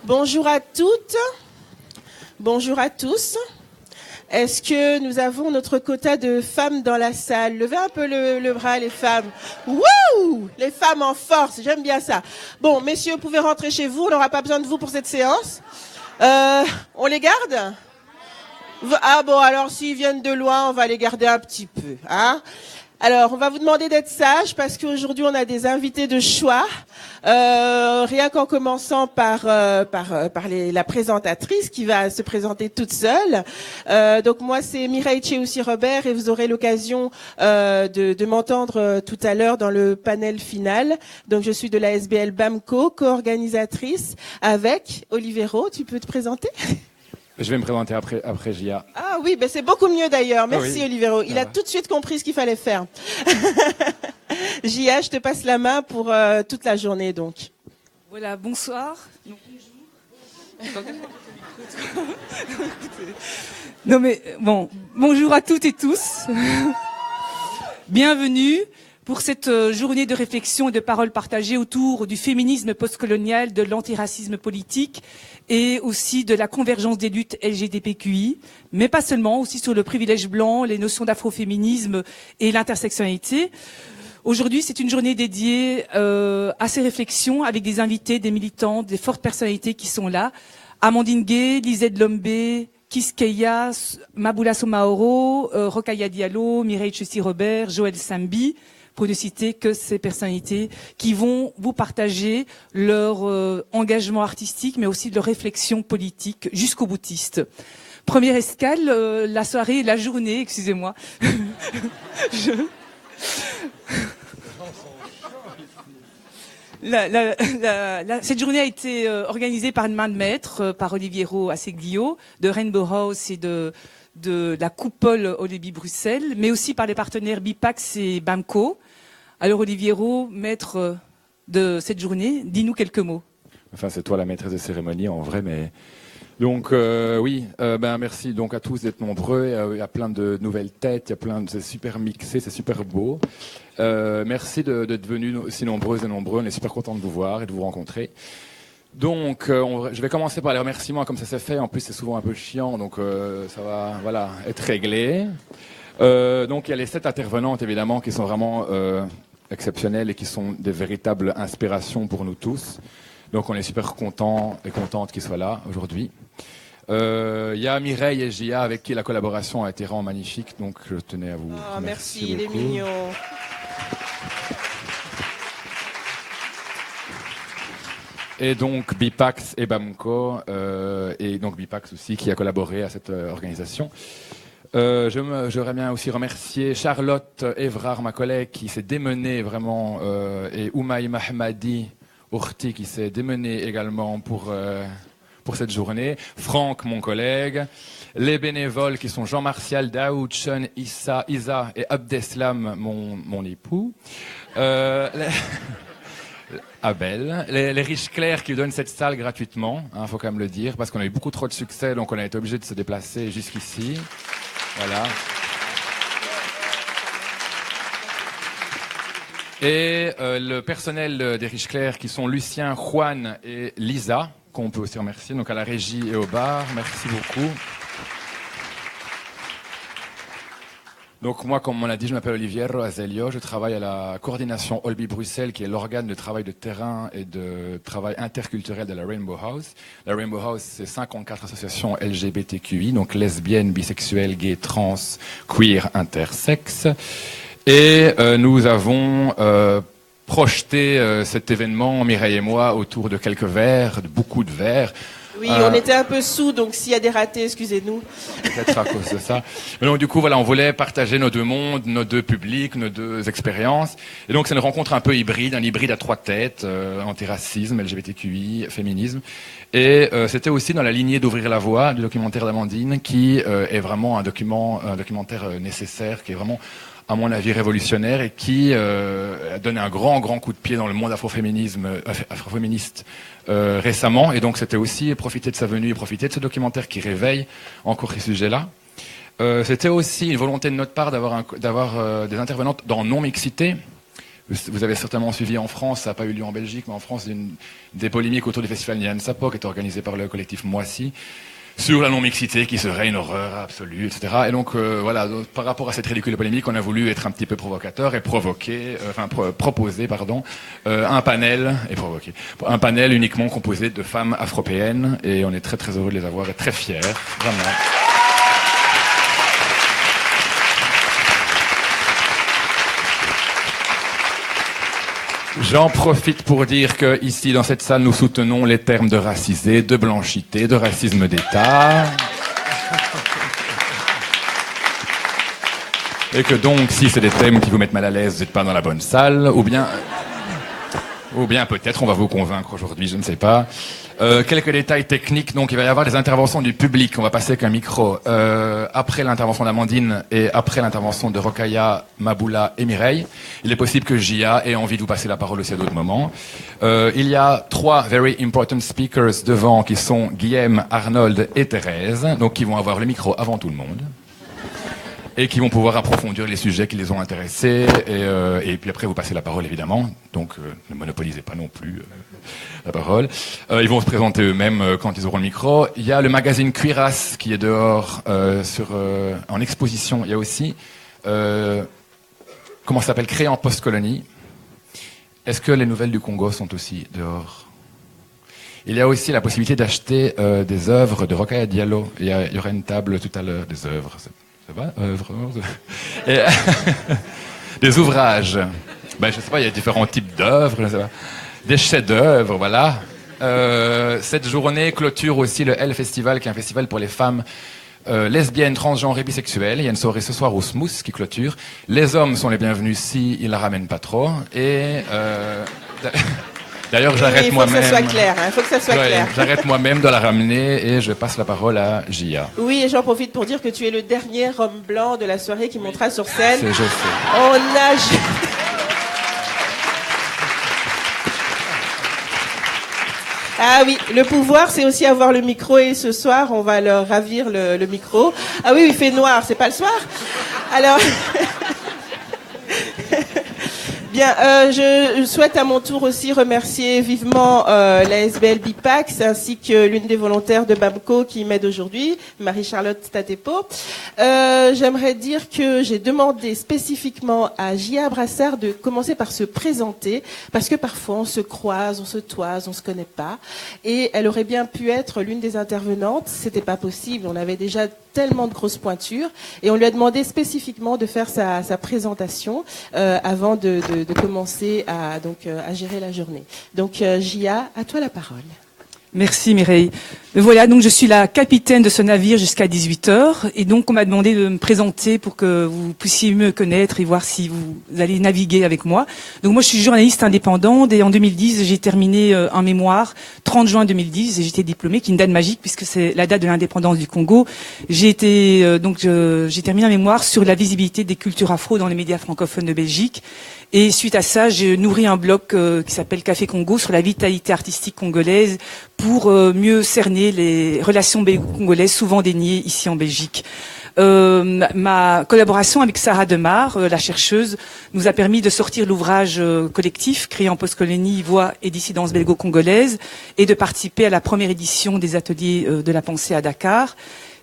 Bonjour à toutes, bonjour à tous. Est-ce que nous avons notre quota de femmes dans la salle? Levez un peu le bras, les femmes. Wouh! Les femmes en force, j'aime bien ça. Bon, messieurs, vous pouvez rentrer chez vous, on n'aura pas besoin de vous pour cette séance. On les garde? Ah bon, alors s'ils viennent de loin, on va les garder un petit peu, hein? Alors, on va vous demander d'être sages parce qu'aujourd'hui, on a des invités de choix. Rien qu'en commençant par la présentatrice qui va se présenter toute seule. Donc moi, c'est Mireille Tcheoussi-Robert et vous aurez l'occasion de m'entendre tout à l'heure dans le panel final. Donc je suis de la SBL BAMCO, co-organisatrice avec Olivero. Tu peux te présenter ? Je vais me présenter après Gia. Ah oui, ben c'est beaucoup mieux d'ailleurs. Merci oui. Olivero. Il a tout de suite compris ce qu'il fallait faire. Gia, je te passe la main pour toute la journée donc. Voilà, bonsoir. Non mais bon, bonjour à toutes et tous. Bienvenue pour cette journée de réflexion et de paroles partagées autour du féminisme postcolonial, de l'antiracisme politique et aussi de la convergence des luttes LGBTQI, mais pas seulement, aussi sur le privilège blanc, les notions d'afroféminisme et l'intersectionnalité. Aujourd'hui, c'est une journée dédiée à ces réflexions avec des invités, des militants, des fortes personnalités qui sont là. Amandine Gay, Lisette Lombé, Kiskeya, Maboula Somaoro, Rokhaya Diallo, Mireille Tcheoussi-Robert, Joël Sambi, pour ne citer que ces personnalités qui vont vous partager leur engagement artistique, mais aussi leur réflexion politique jusqu'au boutiste. Première escale, la soirée, la journée, excusez-moi. Cette journée a été organisée par une main de maître, par Olivero Asseglio, de Rainbow House et de la coupole Olebi Bruxelles, mais aussi par les partenaires BIPAX et BAMCO. Alors Olivero, maître de cette journée, dis-nous quelques mots. Enfin, c'est toi la maîtresse de cérémonie en vrai, mais donc merci donc à tous d'être nombreux. Il y a plein de nouvelles têtes, c'est super mixé, c'est super beau. Merci d'être venus aussi nombreuses et nombreux. On est super contents de vous voir et de vous rencontrer. Donc, je vais commencer par les remerciements comme ça s'est fait. En plus, c'est souvent un peu chiant, donc ça va être réglé. Donc, il y a les 7 intervenantes évidemment qui sont vraiment exceptionnelles et qui sont des véritables inspirations pour nous tous. Donc on est super contents et contentes qu'ils soient là aujourd'hui. Il y a Mireille et Gia avec qui la collaboration a été vraiment magnifique, donc je tenais à vous remercier merci, beaucoup. il est mignon. Et donc BIPAX et BAMCO, et donc BIPAX aussi qui a collaboré à cette organisation. J'aimerais bien aussi remercier Charlotte Evrard, ma collègue, qui s'est démenée vraiment, et Oumaï Mahmadi Ourti qui s'est démené également pour cette journée. Franck, mon collègue. Les bénévoles qui sont Jean-Martial, Daoud, Chen, Isa et Abdeslam, mon époux. Abel. Les riches clercs qui donnent cette salle gratuitement, faut quand même le dire, parce qu'on a eu beaucoup trop de succès, donc on a été obligé de se déplacer jusqu'ici. Voilà. Et le personnel des riches clercs qui sont Lucien, Juan et Lisa, qu'on peut aussi remercier, donc à la régie et au bar. Merci beaucoup. Donc moi, comme on l'a dit, je m'appelle Olivero Azelio, je travaille à la coordination Olbi Bruxelles, qui est l'organe de travail de terrain et de travail interculturel de la Rainbow House. La Rainbow House, c'est 54 associations LGBTQI, donc lesbiennes, bisexuelles, gays, trans, queer, intersexes. Et nous avons projeté cet événement, Mireille et moi, autour de quelques verres, de beaucoup de verres. Oui, on était un peu sous, donc s'il y a des ratés, excusez-nous. Peut-être à cause de ça. Mais donc du coup, voilà, on voulait partager nos deux mondes, nos deux publics, nos deux expériences. Et donc c'est une rencontre un peu hybride, un hybride à 3 têtes, antiracisme, LGBTQI, féminisme. Et c'était aussi dans la lignée d'Ouvrir la voie, du documentaire d'Amandine, qui est vraiment un documentaire nécessaire, qui est vraiment, à mon avis, révolutionnaire et qui a donné un grand coup de pied dans le monde afroféministe récemment. Et donc c'était aussi profiter de sa venue et profiter de ce documentaire qui réveille encore ces sujets-là. C'était aussi une volonté de notre part d'avoir des intervenantes dans non-mixité, Vous avez certainement suivi en France, ça n'a pas eu lieu en Belgique, mais en France, des polémiques autour du festival Nyan Sapa, qui est organisé par le collectif Moissy, sur la non-mixité qui serait une horreur absolue, etc. Et donc, voilà, donc, par rapport à cette ridicule polémique, on a voulu être un petit peu provocateur et proposer un panel uniquement composé de femmes afropéennes, et on est très très heureux de les avoir et très fiers, vraiment. J'en profite pour dire que ici, dans cette salle, nous soutenons les termes de racisé, de blanchité, de racisme d'État. Et que donc, si c'est des thèmes qui vous mettent mal à l'aise, vous n'êtes pas dans la bonne salle, ou bien peut-être on va vous convaincre aujourd'hui, je ne sais pas. Quelques détails techniques, donc il va y avoir des interventions du public, on va passer avec un micro après l'intervention d'Amandine et après l'intervention de Rokhaya, Maboula et Mireille. Il est possible que Jia ait envie de vous passer la parole aussi à d'autres moments. Il y a 3 very important speakers devant qui sont Guillaume, Arnold et Thérèse, donc qui vont avoir le micro avant tout le monde. Et qui vont pouvoir approfondir les sujets qui les ont intéressés. Et puis après, vous passez la parole, évidemment. Donc, ne monopolisez pas non plus la parole. Ils vont se présenter eux-mêmes quand ils auront le micro. Il y a le magazine Cuirasse qui est dehors en exposition. Il y a aussi, comment ça s'appelle, Créé en post-colonie. Est-ce que les nouvelles du Congo sont aussi dehors? Il y a aussi la possibilité d'acheter des œuvres de Rokhaya Diallo. Il y aura une table tout à l'heure des œuvres. Ça va, et, des ouvrages. Ben, je sais pas, il y a différents types d'œuvres. Des chefs-d'œuvre, voilà. Cette journée clôture aussi le L Festival, qui est un festival pour les femmes lesbiennes, transgenres et bisexuelles. Il y a une soirée ce soir au Smooth qui clôture. Les hommes sont les bienvenus si ils la ramènent pas trop. Et d'ailleurs, j'arrête moi-même. Il faut que ça soit clair. Il faut que ça soit clair. J'arrête moi-même de la ramener et je passe la parole à Jia. Oui, et j'en profite pour dire que tu es le dernier homme blanc de la soirée qui montera sur scène. Je sais. On a... Ah oui, le pouvoir, c'est aussi avoir le micro, et ce soir, on va leur ravir le micro. Ah oui, il fait noir, c'est pas le soir. Alors... Bien, je souhaite à mon tour aussi remercier vivement la SBL Bipax ainsi que l'une des volontaires de BAMCO qui m'aide aujourd'hui, Marie-Charlotte Tatepo. J'aimerais dire que j'ai demandé spécifiquement à Jia Brassard de commencer par se présenter, parce que parfois on se croise, on se toise, on se connaît pas, et elle aurait bien pu être l'une des intervenantes. C'était pas possible, on avait déjà tellement de grosses pointures, et on lui a demandé spécifiquement de faire sa présentation avant de commencer à gérer la journée. Donc Jia, à toi la parole. Merci Mireille. Voilà, donc je suis la capitaine de ce navire jusqu'à 18h, et donc on m'a demandé de me présenter pour que vous puissiez me connaître et voir si vous allez naviguer avec moi. Donc moi je suis journaliste indépendante, et en 2010 j'ai terminé un mémoire, 30 juin 2010, et j'étais diplômée, qui est une date magique puisque c'est la date de l'indépendance du Congo. J'ai terminé un mémoire sur la visibilité des cultures afro dans les médias francophones de Belgique. Et suite à ça, j'ai nourri un blog qui s'appelle Café Congo sur la vitalité artistique congolaise pour mieux cerner les relations belgo-congolaises souvent déniées ici en Belgique. Ma collaboration avec Sarah Demar, la chercheuse, nous a permis de sortir l'ouvrage collectif Créé en post-colonie, voix et dissidence belgo-congolaise, et de participer à la première édition des ateliers de la pensée à Dakar.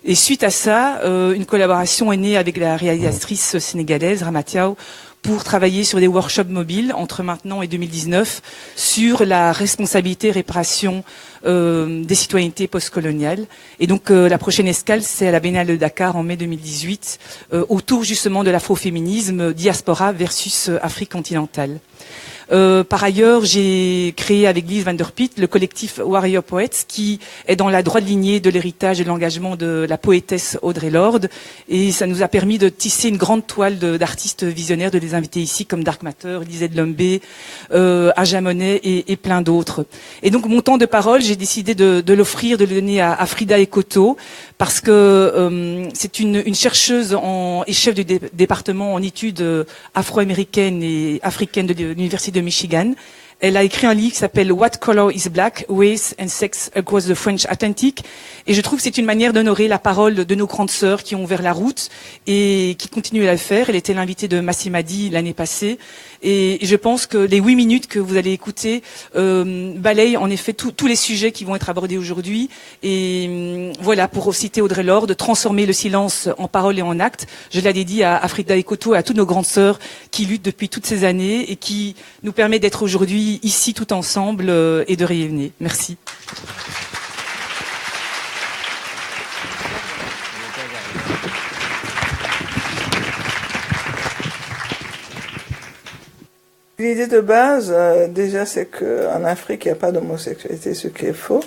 Et suite à ça, une collaboration est née avec la réalisatrice sénégalaise Ramatiao pour travailler sur des workshops mobiles entre maintenant et 2019 sur la responsabilité et réparation des citoyennetés postcoloniales. Et donc la prochaine escale, c'est à la Biennale de Dakar en mai 2018, autour justement de l'afroféminisme, diaspora versus Afrique continentale. Par ailleurs, j'ai créé avec Lise Van der Piet le collectif Warrior Poets, qui est dans la droite lignée de l'héritage et de l'engagement de la poétesse Audre Lorde, et ça nous a permis de tisser une grande toile d'artistes visionnaires, de les inviter ici comme Dark Matter, Lisette Lombé, Aja Monet et plein d'autres. Et donc mon temps de parole, j'ai décidé de l'offrir, de le donner à Frida Ekoto, parce que c'est une chercheuse et chef du département en études afro-américaines et africaines de l'Université de Michigan. Elle a écrit un livre qui s'appelle What Color is Black? Race and Sex Across the French Atlantic. Et je trouve que c'est une manière d'honorer la parole de nos grandes sœurs qui ont ouvert la route et qui continuent à le faire. Elle était l'invitée de Massimadi l'année passée. Et je pense que les 8 minutes que vous allez écouter balayent en effet tous les sujets qui vont être abordés aujourd'hui. Et voilà, pour citer Audre Lorde, de transformer le silence en parole et en acte. Je la dédie à Frida Ekoto et à toutes nos grandes sœurs qui luttent depuis toutes ces années et qui nous permet d'être aujourd'hui ici tout ensemble et de rayonner. Merci. L'idée de base, déjà, c'est qu'en Afrique, il n'y a pas d'homosexualité, ce qui est faux.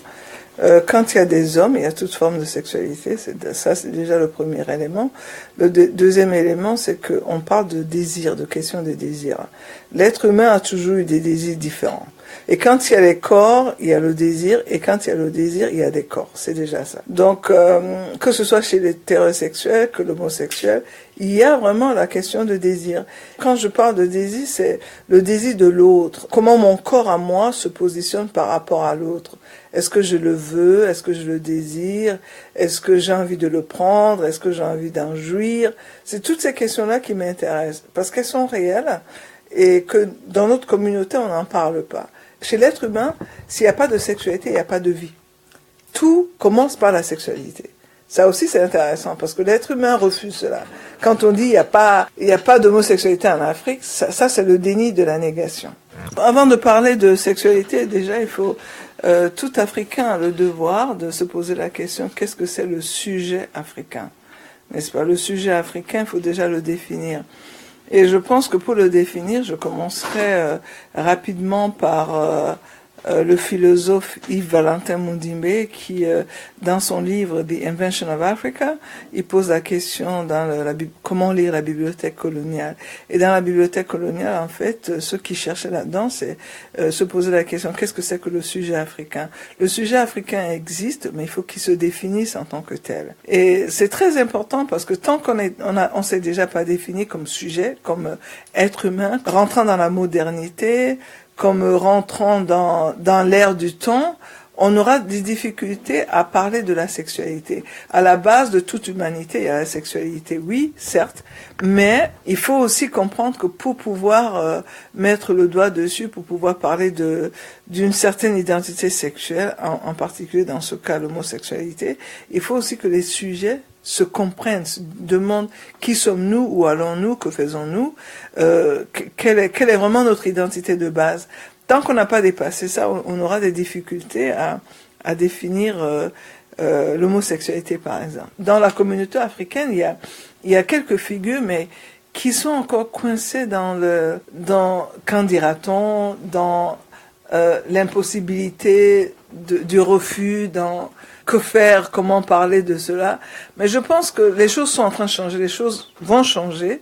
Quand il y a des hommes, il y a toute forme de sexualité. Ça, c'est déjà le premier élément. Le deuxième élément, c'est qu'on parle de désir, de question de désir. L'être humain a toujours eu des désirs différents. Et quand il y a les corps, il y a le désir. Et quand il y a le désir, il y a des corps. C'est déjà ça. Donc, que ce soit chez l'hétérosexuel que l'homosexuel, il y a vraiment la question de désir. Quand je parle de désir, c'est le désir de l'autre. Comment mon corps à moi se positionne par rapport à l'autre. Est-ce que je le veux? Est-ce que je le désire? Est-ce que j'ai envie de le prendre? Est-ce que j'ai envie d'en jouir? C'est toutes ces questions-là qui m'intéressent. Parce qu'elles sont réelles et que dans notre communauté, on n'en parle pas. Chez l'être humain, s'il n'y a pas de sexualité, il n'y a pas de vie. Tout commence par la sexualité. Ça aussi, c'est intéressant, parce que l'être humain refuse cela. Quand on dit il n'y a pas d'homosexualité en Afrique, ça c'est le déni de la négation. Avant de parler de sexualité, déjà, il faut, tout Africain a le devoir de se poser la question, qu'est-ce que c'est le sujet africain? N'est-ce pas? Le sujet africain, il faut déjà le définir. Et je pense que pour le définir, je commencerai rapidement par le philosophe Yves Valentin Mundimbe qui, dans son livre The Invention of Africa, il pose la question comment lire la bibliothèque coloniale. Et dans la bibliothèque coloniale, en fait, ce qui cherchait là-dedans, c'est se poser la question, qu'est-ce que c'est que le sujet africain? Le sujet africain existe, mais il faut qu'il se définisse en tant que tel. Et c'est très important parce que tant on s'est déjà pas défini comme sujet, comme être humain, rentrant dans la modernité, comme rentrant dans l'ère du temps, on aura des difficultés à parler de la sexualité. À la base de toute humanité, il y a la sexualité, oui, certes, mais il faut aussi comprendre que pour pouvoir mettre le doigt dessus, pour pouvoir parler d'une certaine identité sexuelle, en particulier dans ce cas l'homosexualité, il faut aussi que les sujets se comprennent, se demandent qui sommes-nous, où allons-nous, que faisons-nous, quelle est vraiment notre identité de base. Tant qu'on n'a pas dépassé ça, on aura des difficultés à définir l'homosexualité, par exemple. Dans la communauté africaine, il y a quelques figures, mais qui sont encore coincées qu'en dira-t-on, dans l'impossibilité du refus, dans que faire, comment parler de cela. Mais je pense que les choses sont en train de changer, les choses vont changer.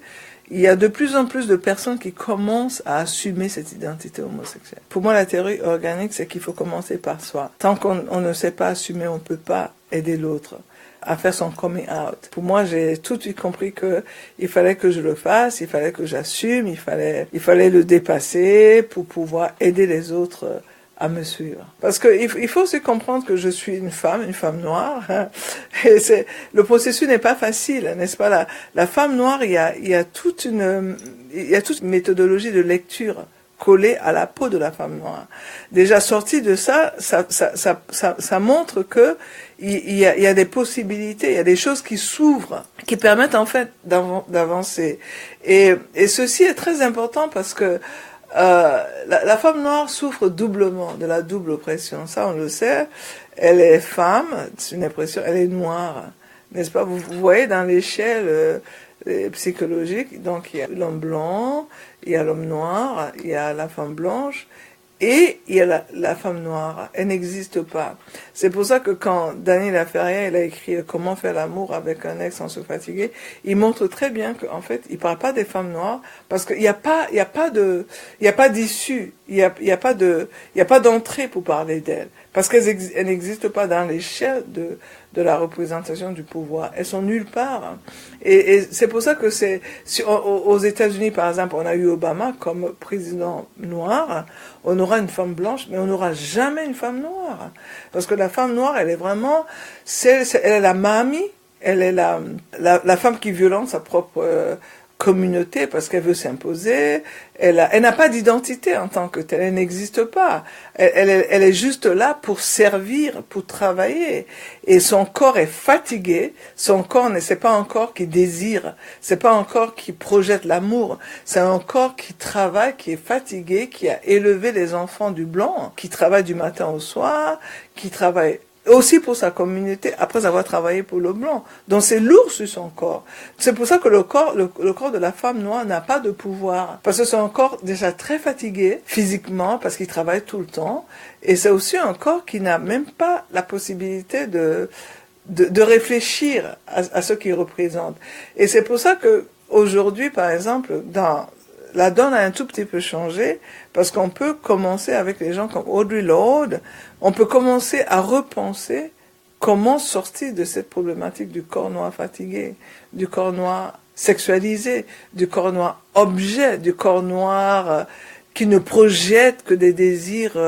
Il y a de plus en plus de personnes qui commencent à assumer cette identité homosexuelle. Pour moi, la théorie organique, c'est qu'il faut commencer par soi. Tant qu'on ne sait pas assumer, on ne peut pas aider l'autre à faire son coming out. Pour moi, j'ai tout de suite compris que il fallait que je le fasse, il fallait que j'assume, il fallait le dépasser pour pouvoir aider les autres à me suivre. Parce que il faut aussi comprendre que je suis une femme noire. Hein, et le processus n'est pas facile, n'est-ce pas? La femme noire, il y a toute une méthodologie de lecture collée à la peau de la femme noire. Déjà sorti de ça montre que il y a des possibilités, il y a des choses qui s'ouvrent, qui permettent en fait d'avancer. Et ceci est très important parce que la femme noire souffre doublement de la double oppression. Ça, on le sait. Elle est femme, c'est une oppression, elle est noire. N'est-ce pas? Vous voyez dans l'échelle psychologique, donc il y a l'homme blanc, il y a l'homme noir, il y a la femme blanche, et il y a la femme noire. Elle n'existe pas. C'est pour ça que quand Daniel Laferrière, il a écrit Comment faire l'amour avec un ex sans se fatiguer, il montre très bien qu'en fait, il parle pas des femmes noires, parce qu'il n'y a pas d'issue, il y a pas d'entrée pour parler d'elles. Parce qu'elles n'existent pas dans l'échelle de la représentation du pouvoir. Elles sont nulle part. Et c'est pour ça que aux États-Unis, par exemple, on a eu Obama comme président noir. On aura une femme blanche, mais on n'aura jamais une femme noire. Parce que la femme noire, elle est vraiment, elle est la mamie, elle est la femme qui violente sa propre communauté parce qu'elle veut s'imposer. Elle n'a pas d'identité en tant que telle, elle n'existe pas. Elle est juste là pour servir, pour travailler. Et son corps est fatigué. Son corps, c'est pas un corps qui désire, c'est pas un corps qui projette l'amour. C'est un corps qui travaille, qui est fatigué, qui a élevé les enfants du blanc, qui travaille du matin au soir, qui travaille aussi pour sa communauté, après avoir travaillé pour le blanc. Donc c'est lourd sur son corps. C'est pour ça que le corps de la femme noire n'a pas de pouvoir. Parce que c'est un corps déjà très fatigué, physiquement, parce qu'il travaille tout le temps. Et c'est aussi un corps qui n'a même pas la possibilité de réfléchir à ce qu'il représente. Et c'est pour ça que aujourd'hui, par exemple, la donne a un tout petit peu changé, parce qu'on peut commencer avec les gens comme Audre Lorde, on peut commencer à repenser comment sortir de cette problématique du corps noir fatigué, du corps noir sexualisé, du corps noir objet, du corps noir qui ne projette que des désirs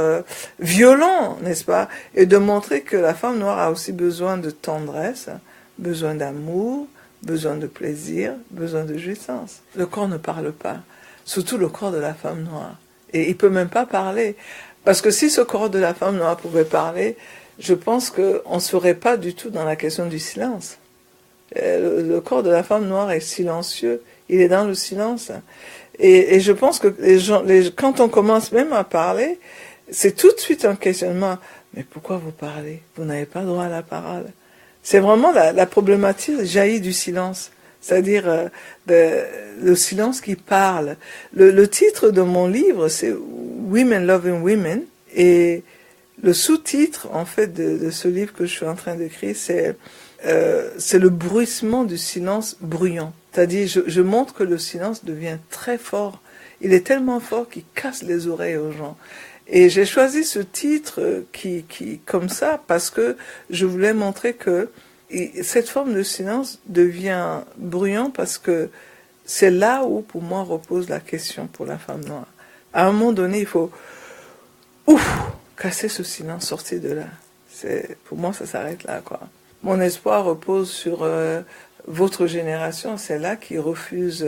violents, n'est-ce pas? Et de montrer que la femme noire a aussi besoin de tendresse, besoin d'amour, besoin de plaisir, besoin de jouissance. Le corps ne parle pas, surtout le corps de la femme noire. Et il peut même pas parler. Parce que si ce corps de la femme noire pouvait parler, je pense qu'on ne serait pas du tout dans la question du silence. Le corps de la femme noire est silencieux, il est dans le silence. Et je pense que quand on commence même à parler, c'est tout de suite un questionnement. Mais pourquoi vous parlez? Vous n'avez pas droit à la parole. C'est vraiment la problématique jaillit du silence. C'est-à-dire le silence qui parle. Le titre de mon livre, c'est Women Loving Women, et le sous-titre, en fait, de ce livre que je suis en train d'écrire, c'est le bruissement du silence bruyant. C'est-à-dire, je montre que le silence devient très fort. Il est tellement fort qu'il casse les oreilles aux gens. Et j'ai choisi ce titre qui comme ça parce que je voulais montrer que cette forme de silence devient bruyant parce que c'est là où, pour moi, repose la question pour la femme noire. À un moment donné, il faut casser ce silence, sortir de là. Pour moi, ça s'arrête là, quoi. Mon espoir repose sur votre génération, c'est là qui refuse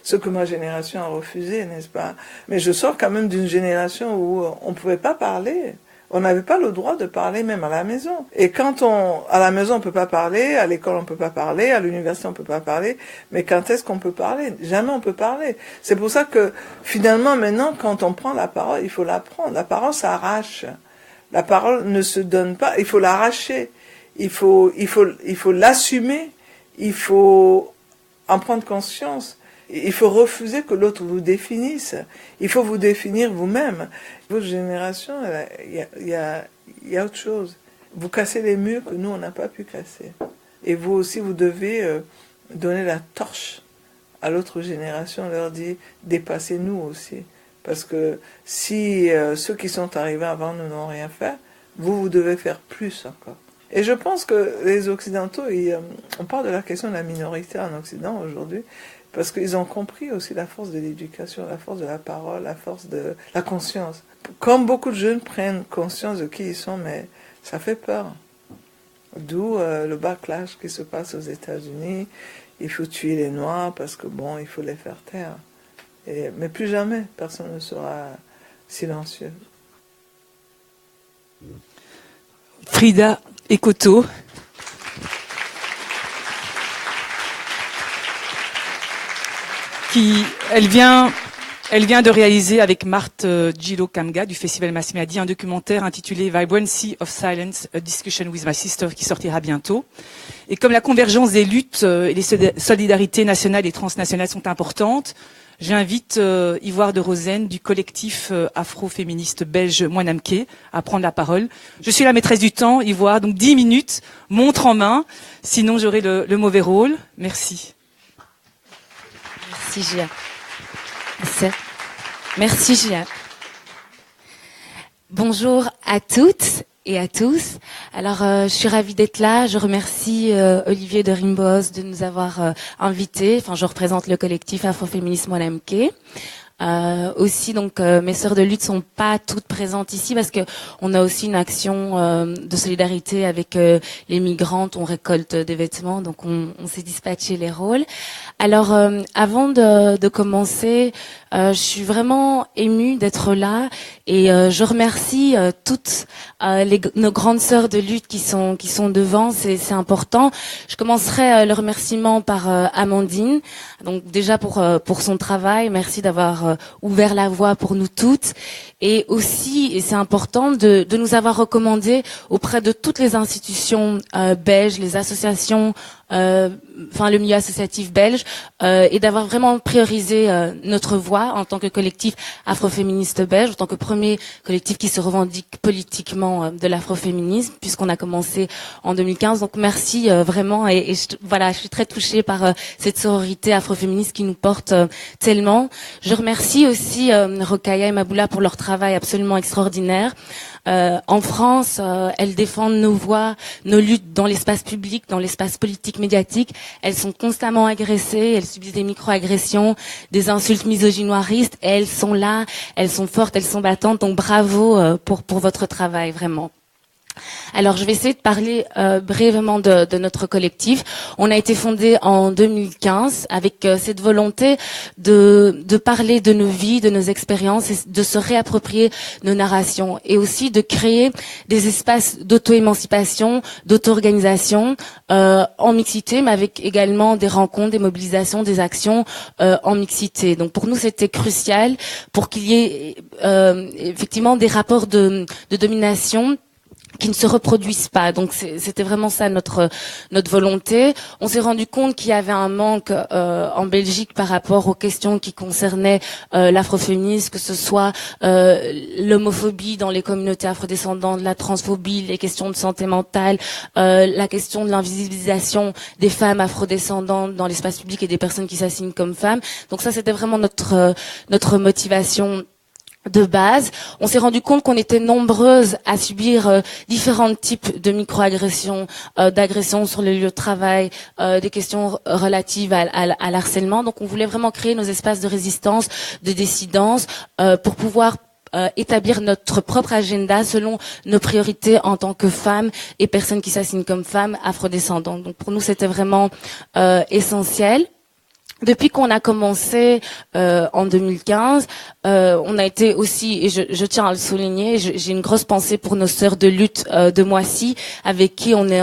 ce que ma génération a refusé, n'est-ce pas? Mais je sors quand même d'une génération où on ne pouvait pas parler. On n'avait pas le droit de parler même à la maison. Et quand à la maison on peut pas parler, à l'école on peut pas parler, à l'université on peut pas parler, mais quand est-ce qu'on peut parler? Jamais on peut parler. C'est pour ça que finalement maintenant quand on prend la parole, il faut la prendre. La parole s'arrache. La parole ne se donne pas, il faut l'arracher. Il faut l'assumer. Il faut en prendre conscience. Il faut refuser que l'autre vous définisse. Il faut vous définir vous-même. Votre génération, il y a autre chose. Vous cassez les murs que nous, on n'a pas pu casser. Et vous aussi, vous devez donner la torche à l'autre génération, leur dire, dépassez-nous aussi. Parce que si ceux qui sont arrivés avant nous n'ont rien fait, vous devez faire plus encore. Et je pense que les Occidentaux, on parle de la question de la minorité en Occident aujourd'hui, parce qu'ils ont compris aussi la force de l'éducation, la force de la parole, la force de la conscience. Comme beaucoup de jeunes prennent conscience de qui ils sont, mais ça fait peur. D'où le backlash qui se passe aux États-Unis. Il faut tuer les Noirs parce que bon, il faut les faire taire. Mais plus jamais, personne ne sera silencieux. Frida Ekoto. Elle vient de réaliser avec Marthe Gilo Kamga du Festival Massimadi un documentaire intitulé Vibrancy of Silence, A Discussion with My Sister qui sortira bientôt. Et comme la convergence des luttes et les solidarités nationales et transnationales sont importantes, j'invite Ivoire de Rosen du collectif afro-féministe belge Mwanamke à prendre la parole. Je suis la maîtresse du temps, Ivoire, donc 10 minutes, montre en main, sinon j'aurai le mauvais rôle. Merci. Merci Gia. Merci Gia. Bonjour à toutes et à tous. Alors, je suis ravie d'être là. Je remercie Olivier de Rimbos de nous avoir invités. Enfin, je représente le collectif Afroféminisme Mwanamke. Aussi, donc mes sœurs de lutte sont pas toutes présentes ici parce que on a aussi une action de solidarité avec les migrantes. On récolte des vêtements, donc on s'est dispatché les rôles. Alors, avant de commencer, je suis vraiment émue d'être là et je remercie toutes nos grandes sœurs de lutte qui sont devant. C'est important. Je commencerai le remerciement par Amandine. Donc déjà pour son travail, merci d'avoir ouvert la voie pour nous toutes, et aussi, et c'est important, de nous avoir recommandé auprès de toutes les institutions belges, les associations, le milieu associatif belge, et d'avoir vraiment priorisé notre voix en tant que collectif afroféministe belge, en tant que premier collectif qui se revendique politiquement de l'afroféminisme, puisqu'on a commencé en 2015. Donc merci vraiment, et je suis très touchée par cette sororité afroféministe qui nous porte tellement. Je remercie aussi Rokhaya et Maboula pour leur travail absolument extraordinaire. En France, elles défendent nos voix, nos luttes dans l'espace public, dans l'espace politique médiatique. Elles sont constamment agressées, elles subissent des micro-agressions, des insultes misogynoiristes, et elles sont là, elles sont fortes, elles sont battantes. Donc bravo pour votre travail, vraiment. Alors, je vais essayer de parler brièvement de notre collectif. On a été fondé en 2015 avec cette volonté de parler de nos vies, de nos expériences, et de se réapproprier nos narrations, et aussi de créer des espaces d'auto-émancipation, d'auto-organisation en mixité, mais avec également des rencontres, des mobilisations, des actions en mixité. Donc, pour nous, c'était crucial pour qu'il y ait effectivement des rapports de domination qui ne se reproduisent pas. Donc c'était vraiment ça notre volonté. On s'est rendu compte qu'il y avait un manque en Belgique par rapport aux questions qui concernaient l'afroféminisme, que ce soit l'homophobie dans les communautés afrodescendantes, la transphobie, les questions de santé mentale, la question de l'invisibilisation des femmes afrodescendantes dans l'espace public et des personnes qui s'assignent comme femmes. Donc ça, c'était vraiment notre motivation de base. On s'est rendu compte qu'on était nombreuses à subir différents types de micro-agressions, d'agressions sur le lieu de travail, des questions relatives à l'harcèlement. Donc on voulait vraiment créer nos espaces de résistance, de dissidence, pour pouvoir établir notre propre agenda selon nos priorités en tant que femmes et personnes qui s'assignent comme femmes afrodescendantes. Donc pour nous, c'était vraiment essentiel. Depuis qu'on a commencé en 2015, on a été aussi, et je tiens à le souligner, j'ai une grosse pensée pour nos sœurs de lutte de Moissy, avec qui on est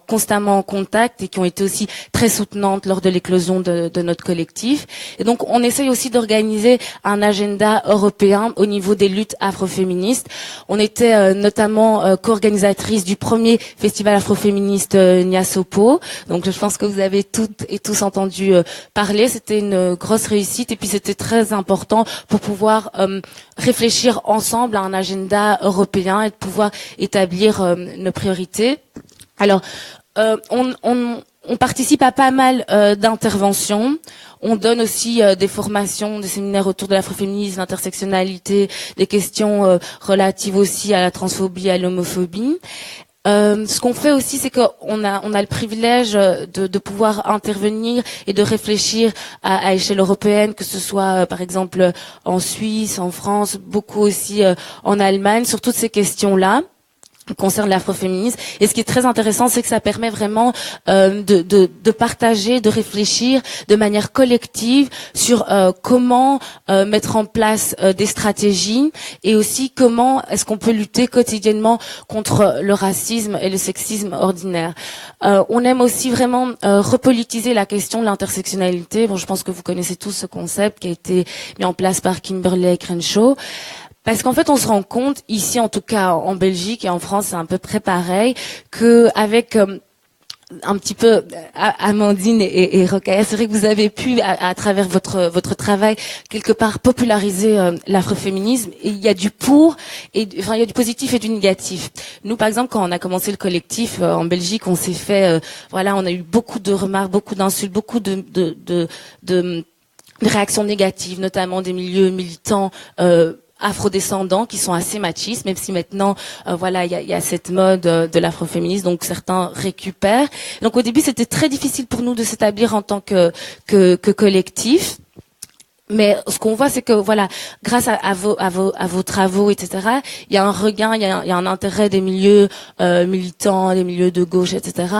constamment en contact et qui ont été aussi très soutenantes lors de l'éclosion de notre collectif. Et donc on essaye aussi d'organiser un agenda européen au niveau des luttes afroféministes. On était notamment co-organisatrice du premier festival afroféministe Niasopo. Donc je pense que vous avez toutes et tous entendu parler. C'était une grosse réussite, et puis c'était très important pour pouvoir réfléchir ensemble à un agenda européen et de pouvoir établir nos priorités. Alors, on participe à pas mal d'interventions. On donne aussi des formations, des séminaires autour de l'afroféminisme, l'intersectionnalité, des questions relatives aussi à la transphobie, à l'homophobie. Ce qu'on fait aussi, c'est qu'on a le privilège de pouvoir intervenir et de réfléchir à échelle européenne, que ce soit par exemple en Suisse, en France, beaucoup aussi en Allemagne, sur toutes ces questions-là concerne l'afroféminisme. Et ce qui est très intéressant, c'est que ça permet vraiment de partager, de réfléchir de manière collective sur comment mettre en place des stratégies, et aussi comment est-ce qu'on peut lutter quotidiennement contre le racisme et le sexisme ordinaire. On aime aussi vraiment repolitiser la question de l'intersectionnalité. Bon, je pense que vous connaissez tous ce concept qui a été mis en place par Kimberley Crenshaw. Parce qu'en fait, on se rend compte, ici en tout cas en Belgique et en France, c'est à peu près pareil, que avec un petit peu Amandine et Rokhaya, c'est vrai que vous avez pu, à travers votre travail, quelque part populariser l'afroféminisme. Et il y a du pour, et enfin il y a du positif et du négatif. Nous, par exemple, quand on a commencé le collectif en Belgique, on s'est fait, voilà, on a eu beaucoup de remarques, beaucoup d'insultes, beaucoup de réactions négatives, notamment des milieux militants afrodescendants qui sont assez machistes, même si maintenant voilà il y a cette mode de l'afroféminisme, donc certains récupèrent. Donc au début c'était très difficile pour nous de s'établir en tant que collectif. Mais ce qu'on voit, c'est que voilà, grâce à vos travaux, etc., il y a un regain, il y a un intérêt des milieux militants, des milieux de gauche, etc.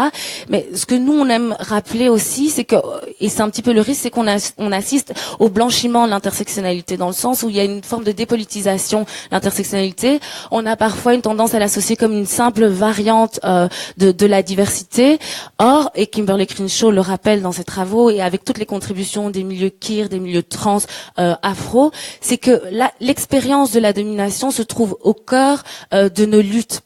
Mais ce que nous on aime rappeler aussi, c'est que, et c'est un petit peu le risque, c'est qu'on assiste au blanchiment de l'intersectionnalité, dans le sens où il y a une forme de dépolitisation de l'intersectionnalité. On a parfois une tendance à l'associer comme une simple variante de la diversité. Or, et Kimberlé Crenshaw le rappelle dans ses travaux, et avec toutes les contributions des milieux queer, des milieux trans, afro, c'est que l'expérience de la domination se trouve au cœur de nos luttes.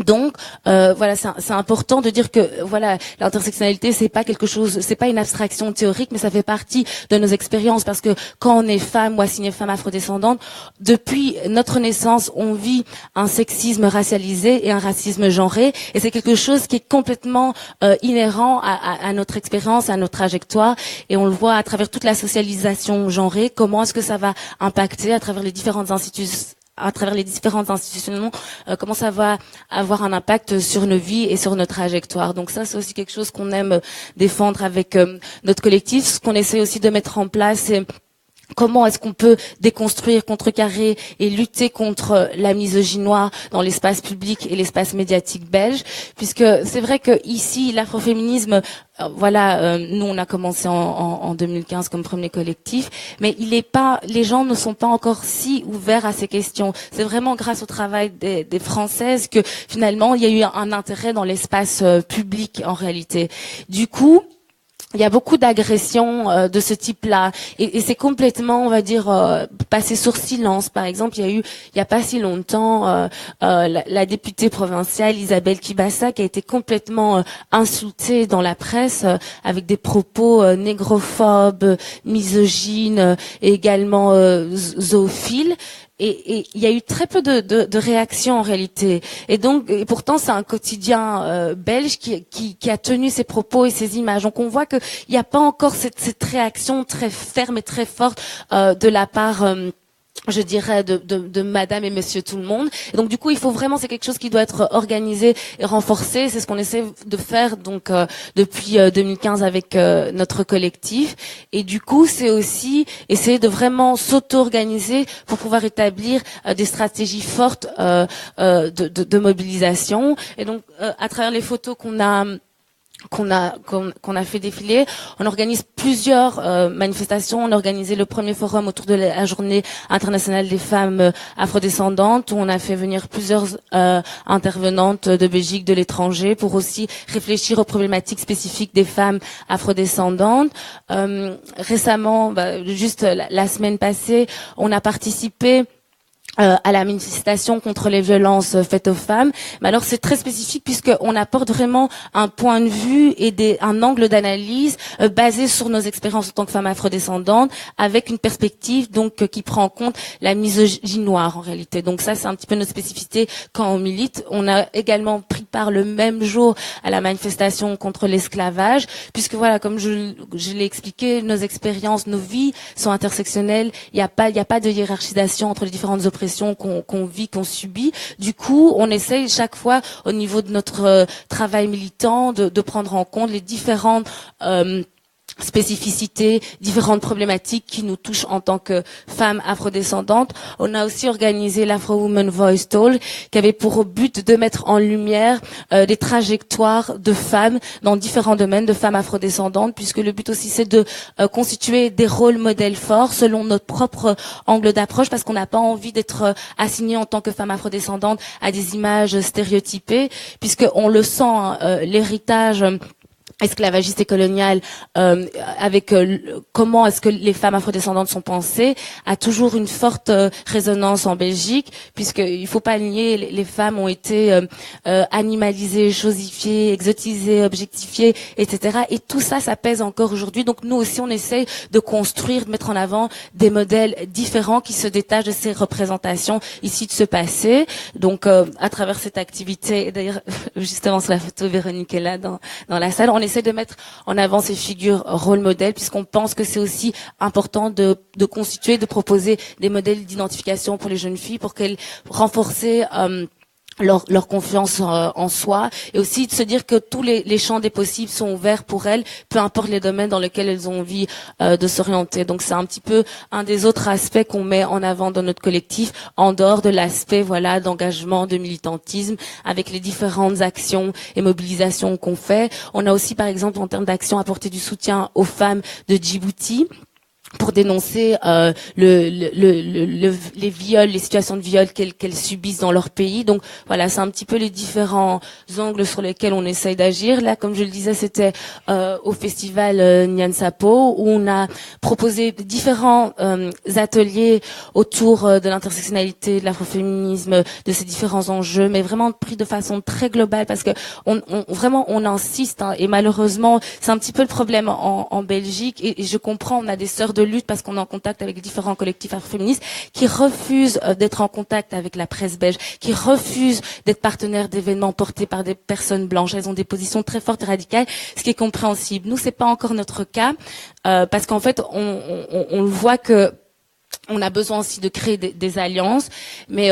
Donc voilà, c'est important de dire que voilà, l'intersectionnalité c'est pas quelque chose, c'est pas une abstraction théorique, mais ça fait partie de nos expériences, parce que quand on est femme ou assignée femme afrodescendante, depuis notre naissance, on vit un sexisme racialisé et un racisme genré, et c'est quelque chose qui est complètement inhérent à notre expérience, à notre trajectoire, et on le voit à travers toute la socialisation genrée. Comment est-ce que ça va impacter à travers les différentes institutions, comment ça va avoir un impact sur nos vies et sur notre trajectoire. Donc ça, c'est aussi quelque chose qu'on aime défendre avec notre collectif. Ce qu'on essaie aussi de mettre en place, c'est comment est-ce qu'on peut déconstruire, contrecarrer et lutter contre la misogynie noire dans l'espace public et l'espace médiatique belge, puisque c'est vrai que ici l'afroféminisme, nous on a commencé en 2015 comme premier collectif, mais les gens ne sont pas encore si ouverts à ces questions. C'est vraiment grâce au travail des Françaises que finalement il y a eu un intérêt dans l'espace public en réalité. Du coup, il y a beaucoup d'agressions de ce type-là, et c'est complètement, on va dire, passé sur silence. Par exemple, il y a pas si longtemps la députée provinciale Isabelle Kibassa qui a été complètement insultée dans la presse avec des propos négrophobes, misogynes, et également zoophiles. Et il y a eu très peu de réactions en réalité. Et donc, et pourtant, c'est un quotidien belge qui a tenu ses propos et ses images. Donc, on voit qu'il n'y a pas encore cette réaction très ferme et très forte de la part, je dirais, de madame et monsieur tout le monde. Et donc du coup, il faut vraiment, c'est quelque chose qui doit être organisé et renforcé. C'est ce qu'on essaie de faire donc depuis 2015 avec notre collectif. Et du coup, c'est aussi essayer de vraiment s'auto-organiser pour pouvoir établir des stratégies fortes de mobilisation. Et donc à travers les photos qu'on a fait défiler, on organise plusieurs manifestations. On a organisé le premier forum autour de la journée internationale des femmes afrodescendantes, où on a fait venir plusieurs intervenantes de Belgique, de l'étranger, pour aussi réfléchir aux problématiques spécifiques des femmes afrodescendantes. Récemment, juste la semaine passée, on a participé à la manifestation contre les violences faites aux femmes. Mais alors c'est très spécifique, puisqu'on apporte vraiment un point de vue et un angle d'analyse basé sur nos expériences en tant que femmes afrodescendantes, avec une perspective donc qui prend en compte la misogynie noire en réalité. Donc ça, c'est un petit peu notre spécificité quand on milite. On a également pris part le même jour à la manifestation contre l'esclavage, puisque voilà, comme je l'ai expliqué, nos expériences, nos vies sont intersectionnelles. Il y a pas de hiérarchisation entre les différentes oppressions qu'on vit, qu'on subit. Du coup, on essaye chaque fois, au niveau de notre travail militant, de prendre en compte les différentes spécificités, différentes problématiques qui nous touchent en tant que femmes afrodescendantes. On a aussi organisé l'Afro Women Voice Talk, qui avait pour but de mettre en lumière des trajectoires de femmes dans différents domaines, de femmes afrodescendantes, puisque le but aussi c'est de constituer des rôles modèles forts selon notre propre angle d'approche, parce qu'on n'a pas envie d'être assigné en tant que femme afrodescendante à des images stéréotypées, puisque on le sent, l'héritage esclavagiste et colonial, avec comment est-ce que les femmes afrodescendantes sont pensées, a toujours une forte résonance en Belgique, puisqu'il faut pas nier, les femmes ont été animalisées, chosifiées, exotisées, objectifiées, etc. Et tout ça, ça pèse encore aujourd'hui. Donc nous aussi, on essaye de construire, de mettre en avant des modèles différents qui se détachent de ces représentations ici de ce passé. Donc à travers cette activité, d'ailleurs justement sur la photo, Véronique est là dans la salle, on essaie de mettre en avant ces figures rôle modèles, puisqu'on pense que c'est aussi important de constituer, de proposer des modèles d'identification pour les jeunes filles, pour qu'elles renforcent leur confiance en soi, et aussi de se dire que tous les champs des possibles sont ouverts pour elles, peu importe les domaines dans lesquels elles ont envie de s'orienter. Donc c'est un petit peu un des autres aspects qu'on met en avant dans notre collectif, en dehors de l'aspect voilà d'engagement, de militantisme, avec les différentes actions et mobilisations qu'on fait. On a aussi par exemple en termes d'action apporté du soutien aux femmes de Djibouti, pour dénoncer les viols, les situations de viol qu'elles subissent dans leur pays. Donc voilà, c'est un petit peu les différents angles sur lesquels on essaye d'agir. Là, comme je le disais, c'était au festival Nyansapo, où on a proposé différents ateliers autour de l'intersectionnalité, de l'afroféminisme, de ces différents enjeux, mais vraiment pris de façon très globale, parce que on insiste, hein, et malheureusement, c'est un petit peu le problème en Belgique, et je comprends, on a des sœurs de lutte parce qu'on est en contact avec différents collectifs afroféministes qui refusent d'être en contact avec la presse belge, qui refusent d'être partenaires d'événements portés par des personnes blanches. Elles ont des positions très fortes et radicales, ce qui est compréhensible. Nous, c'est pas encore notre cas, parce qu'en fait, on le voit que on a besoin aussi de créer des alliances, mais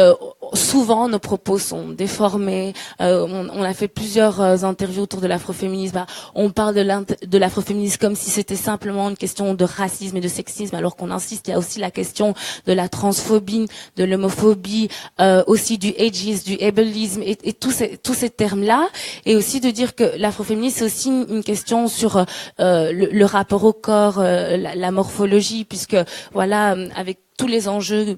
souvent nos propos sont déformés. On a fait plusieurs interviews autour de l'afroféminisme. On parle de l'afroféminisme comme si c'était simplement une question de racisme et de sexisme, alors qu'on insiste. Il y a aussi la question de la transphobie, de l'homophobie, aussi du ageisme, du ableisme et tous ces termes-là. Et aussi de dire que l'afroféminisme, c'est aussi une question sur le rapport au corps, la morphologie, puisque voilà, avec tous les enjeux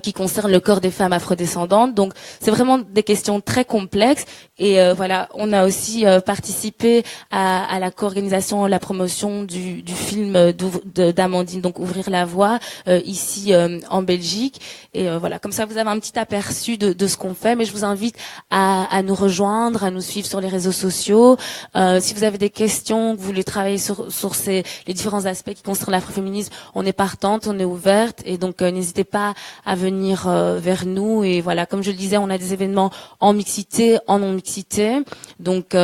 qui concernent le corps des femmes afrodescendantes. Donc c'est vraiment des questions très complexes, et voilà, on a aussi participé à la co-organisation, la promotion du film d'Amandine, donc Ouvrir la voie, ici en Belgique, et voilà, comme ça vous avez un petit aperçu de ce qu'on fait, mais je vous invite à nous rejoindre, à nous suivre sur les réseaux sociaux. Si vous avez des questions, que vous voulez travailler sur les différents aspects qui concernent l'afroféminisme, on est partante, on est ouverte, et donc n'hésitez pas à venir vers nous. Et voilà, comme je le disais, on a des événements en mixité, en non-mixité. Donc,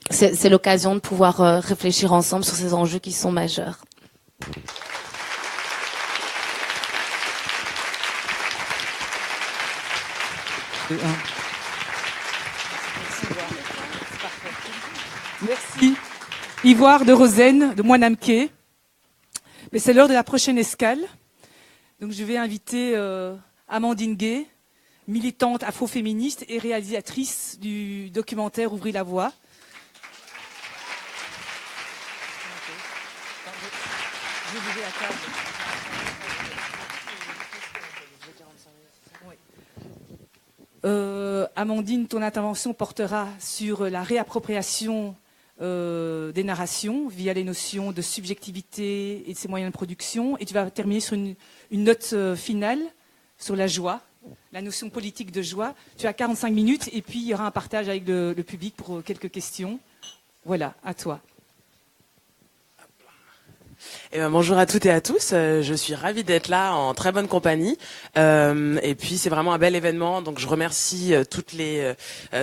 c'est l'occasion de pouvoir réfléchir ensemble sur ces enjeux qui sont majeurs. Merci. Ivoire de Rosen, de Moinamke. Mais c'est l'heure de la prochaine escale. Donc je vais inviter Amandine Gay, militante afroféministe et réalisatrice du documentaire Ouvrir la voie. Amandine, ton intervention portera sur la réappropriation des narrations via les notions de subjectivité et de ses moyens de production, et tu vas terminer sur une note finale sur la joie, la notion politique de joie. Tu as 45 minutes, et puis il y aura un partage avec le public pour quelques questions. Voilà, à toi. Bonjour à toutes et à tous, je suis ravie d'être là en très bonne compagnie, et puis c'est vraiment un bel événement, donc je remercie toutes les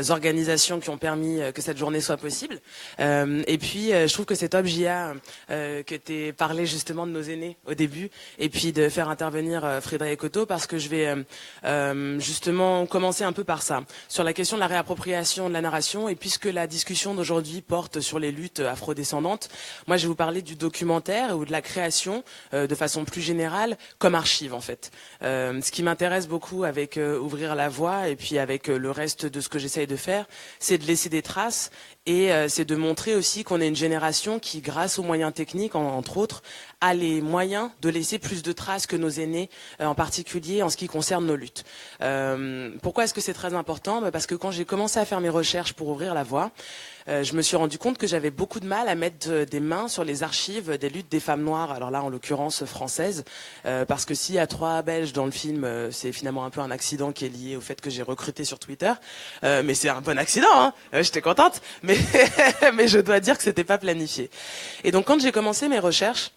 organisations qui ont permis que cette journée soit possible, et puis je trouve que c'est top, Gia, que tu aies parlé justement de nos aînés au début, et puis de faire intervenir Frédéric Otto, parce que je vais justement commencer un peu par ça, sur la question de la réappropriation de la narration, et puisque la discussion d'aujourd'hui porte sur les luttes afrodescendantes, moi je vais vous parler du documentaire ou de la création de façon plus générale comme archive en fait. Ce qui m'intéresse beaucoup avec Ouvrir la voie et puis avec le reste de ce que j'essaye de faire, c'est de laisser des traces et c'est de montrer aussi qu'on est une génération qui, grâce aux moyens techniques entre autres, a les moyens de laisser plus de traces que nos aînés, en particulier en ce qui concerne nos luttes. Pourquoi est-ce que c'est très important ? Parce que quand j'ai commencé à faire mes recherches pour Ouvrir la voie, je me suis rendu compte que j'avais beaucoup de mal à mettre des mains sur les archives des luttes des femmes noires, alors là en l'occurrence françaises, parce que s'il y a 3 Belges dans le film, c'est finalement un peu un accident qui est lié au fait que j'ai recruté sur Twitter, mais c'est un bon accident, hein, j'étais contente, mais je dois dire que c'était pas planifié. Et donc quand j'ai commencé mes recherches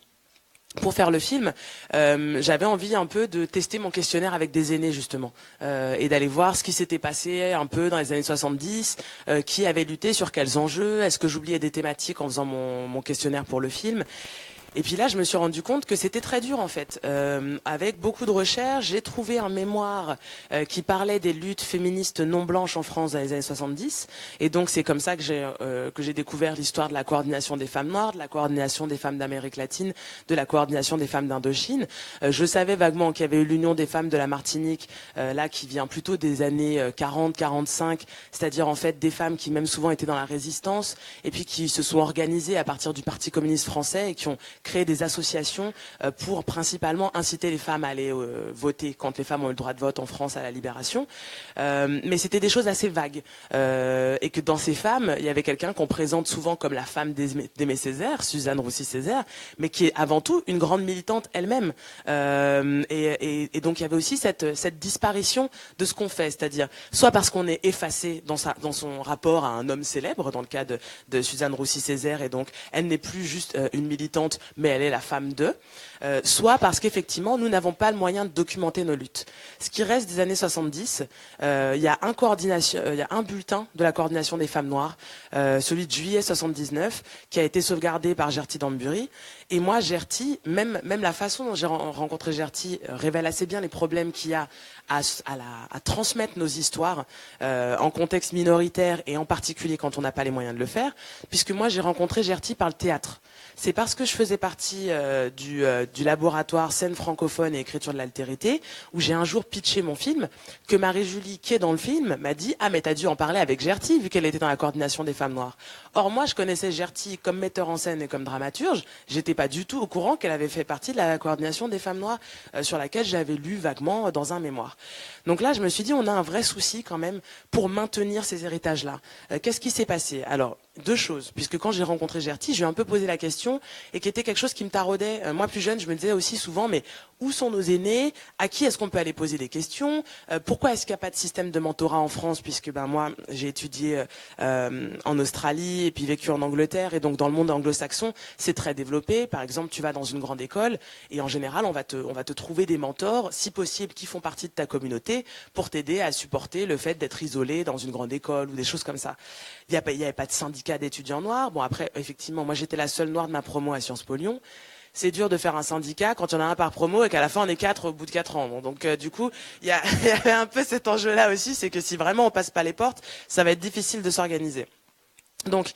pour faire le film, j'avais envie un peu de tester mon questionnaire avec des aînés justement, et d'aller voir ce qui s'était passé un peu dans les années 70, qui avait lutté sur quels enjeux, est-ce que j'oubliais des thématiques en faisant mon questionnaire pour le film. Et puis là, je me suis rendu compte que c'était très dur en fait. Avec beaucoup de recherches, j'ai trouvé un mémoire qui parlait des luttes féministes non blanches en France dans les années 70. Et donc c'est comme ça que j'ai découvert l'histoire de la coordination des femmes noires, de la coordination des femmes d'Amérique latine, de la coordination des femmes d'Indochine. Je savais vaguement qu'il y avait eu l'Union des femmes de la Martinique, là qui vient plutôt des années 40-45, c'est-à-dire en fait des femmes qui même souvent étaient dans la résistance et puis qui se sont organisées à partir du Parti communiste français et qui ont créé des associations pour principalement inciter les femmes à aller voter quand les femmes ont eu le droit de vote en France à la Libération. Mais c'était des choses assez vagues. Et que dans ces femmes, il y avait quelqu'un qu'on présente souvent comme la femme d'Aimé Césaire, Suzanne Roussy Césaire, mais qui est avant tout une grande militante elle-même. Et donc il y avait aussi cette disparition de ce qu'on fait, c'est-à-dire soit parce qu'on est effacé dans son rapport à un homme célèbre, dans le cas de Suzanne Roussy Césaire, et donc elle n'est plus juste une militante, mais elle est la femme d'eux, soit parce qu'effectivement nous n'avons pas le moyen de documenter nos luttes. Ce qui reste des années 70, il y a un bulletin de la coordination des femmes noires, celui de juillet 79, qui a été sauvegardé par Gerty Dambury. Et moi, Gerty, même la façon dont j'ai rencontré Gerty révèle assez bien les problèmes qu'il y a à transmettre nos histoires en contexte minoritaire et en particulier quand on n'a pas les moyens de le faire, puisque moi j'ai rencontré Gerty par le théâtre. C'est parce que je faisais partie du laboratoire scène francophone et écriture de l'altérité, où j'ai un jour pitché mon film, que Marie-Julie, qui est dans le film, m'a dit « Ah mais t'as dû en parler avec Gerty, vu qu'elle était dans la coordination des femmes noires. » Or moi je connaissais Gerty comme metteur en scène et comme dramaturge, j'étais pas du tout au courant qu'elle avait fait partie de la coordination des femmes noires, sur laquelle j'avais lu vaguement dans un mémoire. Donc là je me suis dit on a un vrai souci quand même pour maintenir ces héritages-là. Qu'est-ce qui s'est passé? Alors, deux choses, puisque quand j'ai rencontré Gerty, je lui ai un peu posé la question et qui était quelque chose qui me taraudait. Moi, plus jeune, je me disais aussi souvent, mais où sont nos aînés? À qui est-ce qu'on peut aller poser des questions? Pourquoi est-ce qu'il n'y a pas de système de mentorat en France? Puisque moi, j'ai étudié en Australie et puis vécu en Angleterre, et donc dans le monde anglo-saxon, c'est très développé. Par exemple, tu vas dans une grande école et en général, on va te trouver des mentors, si possible, qui font partie de ta communauté pour t'aider à supporter le fait d'être isolé dans une grande école ou des choses comme ça. Il n'y avait pas de syndicat d'étudiants noirs. Bon, après, effectivement, moi, j'étais la seule noire de ma promo à Sciences Po Lyon. C'est dur de faire un syndicat quand il y en a un par promo et qu'à la fin, on est 4 au bout de 4 ans. Bon, donc, du coup, il y avait un peu cet enjeu-là aussi, c'est que si vraiment on passe pas les portes, ça va être difficile de s'organiser. Donc,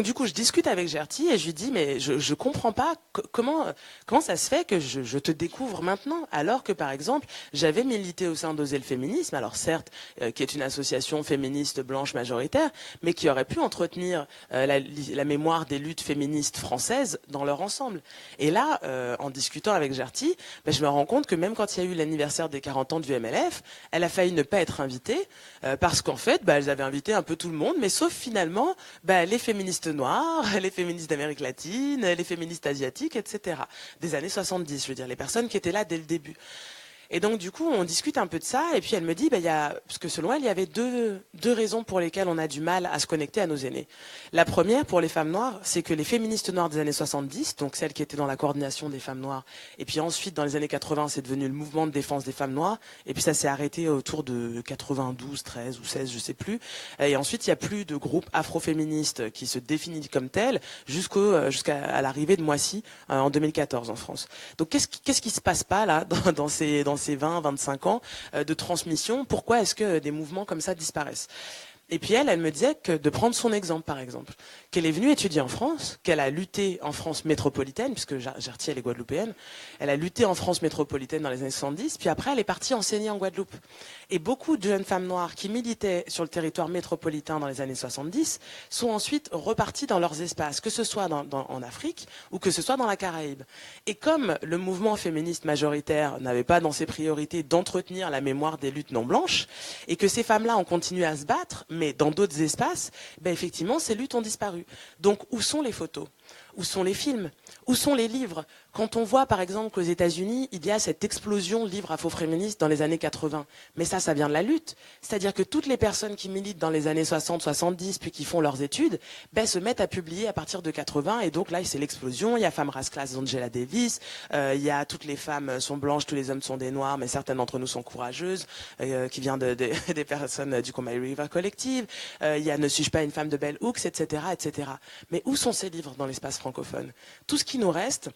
du coup, je discute avec Gerty et je lui dis, mais je comprends pas comment ça se fait que je te découvre maintenant, alors que, par exemple, j'avais milité au sein d'Oser le féminisme, alors certes, qui est une association féministe blanche majoritaire, mais qui aurait pu entretenir la mémoire des luttes féministes françaises dans leur ensemble. Et là, en discutant avec Gerty, je me rends compte que même quand il y a eu l'anniversaire des 40 ans du MLF, elle a failli ne pas être invitée, parce qu'en fait, elles avaient invité un peu tout le monde, mais sauf finalement, les féministes noires, les féministes d'Amérique latine, les féministes asiatiques, etc. Des années 70, je veux dire, les personnes qui étaient là dès le début. Et donc, du coup, on discute un peu de ça, et puis elle me dit, parce que selon elle, il y avait deux raisons pour lesquelles on a du mal à se connecter à nos aînés. La première, pour les femmes noires, c'est que les féministes noires des années 70, donc celles qui étaient dans la coordination des femmes noires, et puis ensuite, dans les années 80, c'est devenu le mouvement de défense des femmes noires, et puis ça s'est arrêté autour de 92, 13 ou 16, je sais plus. Et ensuite, il n'y a plus de groupe afroféministe qui se définit comme tel jusqu'à l'arrivée de Moissy en 2014 en France. Donc, qu'est-ce qui se passe pas là dans ces 20, 25 ans de transmission? Pourquoi est-ce que des mouvements comme ça disparaissent? Et puis elle me disait que de prendre son exemple, par exemple, qu'elle est venue étudier en France, qu'elle a lutté en France métropolitaine, puisque Gerty, elle est guadeloupéenne, elle a lutté en France métropolitaine dans les années 70, puis après elle est partie enseigner en Guadeloupe. Et beaucoup de jeunes femmes noires qui militaient sur le territoire métropolitain dans les années 70 sont ensuite reparties dans leurs espaces, que ce soit en Afrique ou que ce soit dans la Caraïbe. Et comme le mouvement féministe majoritaire n'avait pas dans ses priorités d'entretenir la mémoire des luttes non blanches, et que ces femmes-là ont continué à se battre, mais dans d'autres espaces, effectivement, ces luttes ont disparu. Donc, où sont les photos? Où sont les films? Où sont les livres? Quand on voit, par exemple, qu'aux États-Unis, il y a cette explosion de livres afro-féministes dans les années 80. Mais ça vient de la lutte. C'est-à-dire que toutes les personnes qui militent dans les années 60, 70, puis qui font leurs études, se mettent à publier à partir de 80. Et donc là, c'est l'explosion. Il y a Femme Race Class d'Angela Davis. Il y a Toutes les femmes sont blanches, tous les hommes sont des noirs, mais certaines d'entre nous sont courageuses, qui vient des personnes du Combahee River Collective. Il y a Ne suis-je pas une femme de Bell Hooks, etc., etc. Mais où sont ces livres dans les l'espace francophone. Tout ce qui nous reste,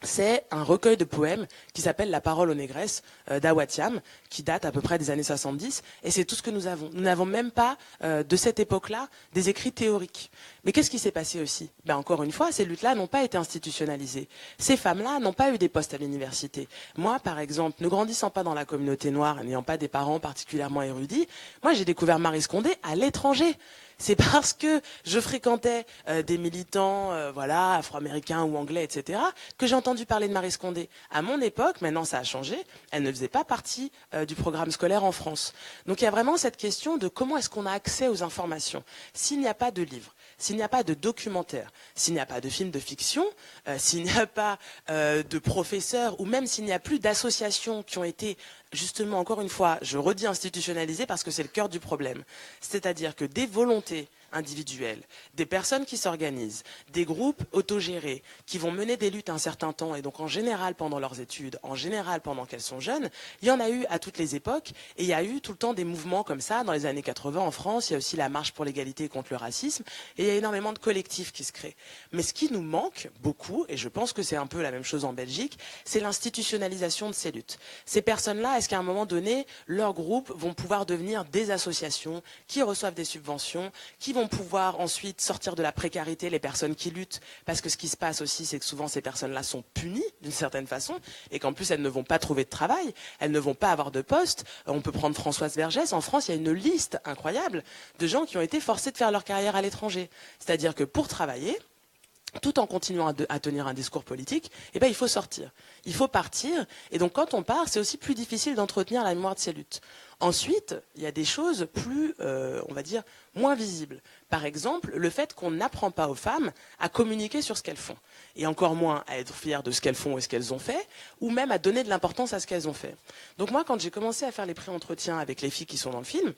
c'est un recueil de poèmes qui s'appelle La parole aux négresses d'Awatiam, qui date à peu près des années 70, et c'est tout ce que nous avons. Nous n'avons même pas, de cette époque-là, des écrits théoriques. Mais qu'est-ce qui s'est passé aussi ? Encore une fois, ces luttes-là n'ont pas été institutionnalisées. Ces femmes-là n'ont pas eu des postes à l'université. Moi, par exemple, ne grandissant pas dans la communauté noire, n'ayant pas des parents particulièrement érudits, moi j'ai découvert Marie Scondé à l'étranger. C'est parce que je fréquentais des militants afro-américains ou anglais, etc., que j'ai entendu parler de Marie Scondé. À mon époque, maintenant ça a changé, elle ne faisait pas partie du programme scolaire en France. Donc il y a vraiment cette question de comment est-ce qu'on a accès aux informations. S'il n'y a pas de livres, s'il n'y a pas de documentaires, s'il n'y a pas de films de fiction, s'il n'y a pas de professeurs, ou même s'il n'y a plus d'associations qui ont été justement, encore une fois, je redis institutionnalisées parce que c'est le cœur du problème. C'est-à-dire que des volontés individuelles, des personnes qui s'organisent, des groupes autogérés qui vont mener des luttes un certain temps et donc en général pendant leurs études, en général pendant qu'elles sont jeunes, il y en a eu à toutes les époques et il y a eu tout le temps des mouvements comme ça dans les années 80 en France, il y a aussi la marche pour l'égalité et contre le racisme et il y a énormément de collectifs qui se créent. Mais ce qui nous manque beaucoup, et je pense que c'est un peu la même chose en Belgique, c'est l'institutionnalisation de ces luttes. Ces personnes-là, est-ce qu'à un moment donné, leurs groupes vont pouvoir devenir des associations qui reçoivent des subventions, qui vont pouvoir ensuite sortir de la précarité les personnes qui luttent, parce que ce qui se passe aussi, c'est que souvent ces personnes-là sont punies d'une certaine façon, et qu'en plus elles ne vont pas trouver de travail, elles ne vont pas avoir de poste. On peut prendre Françoise Vergès, en France il y a une liste incroyable de gens qui ont été forcés de faire leur carrière à l'étranger. C'est-à-dire que pour travailler, tout en continuant à tenir un discours politique, il faut sortir, il faut partir, et donc quand on part, c'est aussi plus difficile d'entretenir la mémoire de ces luttes. Ensuite, il y a des choses plus, on va dire, moins visibles. Par exemple, le fait qu'on n'apprend pas aux femmes à communiquer sur ce qu'elles font, et encore moins à être fières de ce qu'elles font et ce qu'elles ont fait, ou même à donner de l'importance à ce qu'elles ont fait. Donc moi, quand j'ai commencé à faire les pré-entretiens avec les filles qui sont dans le film,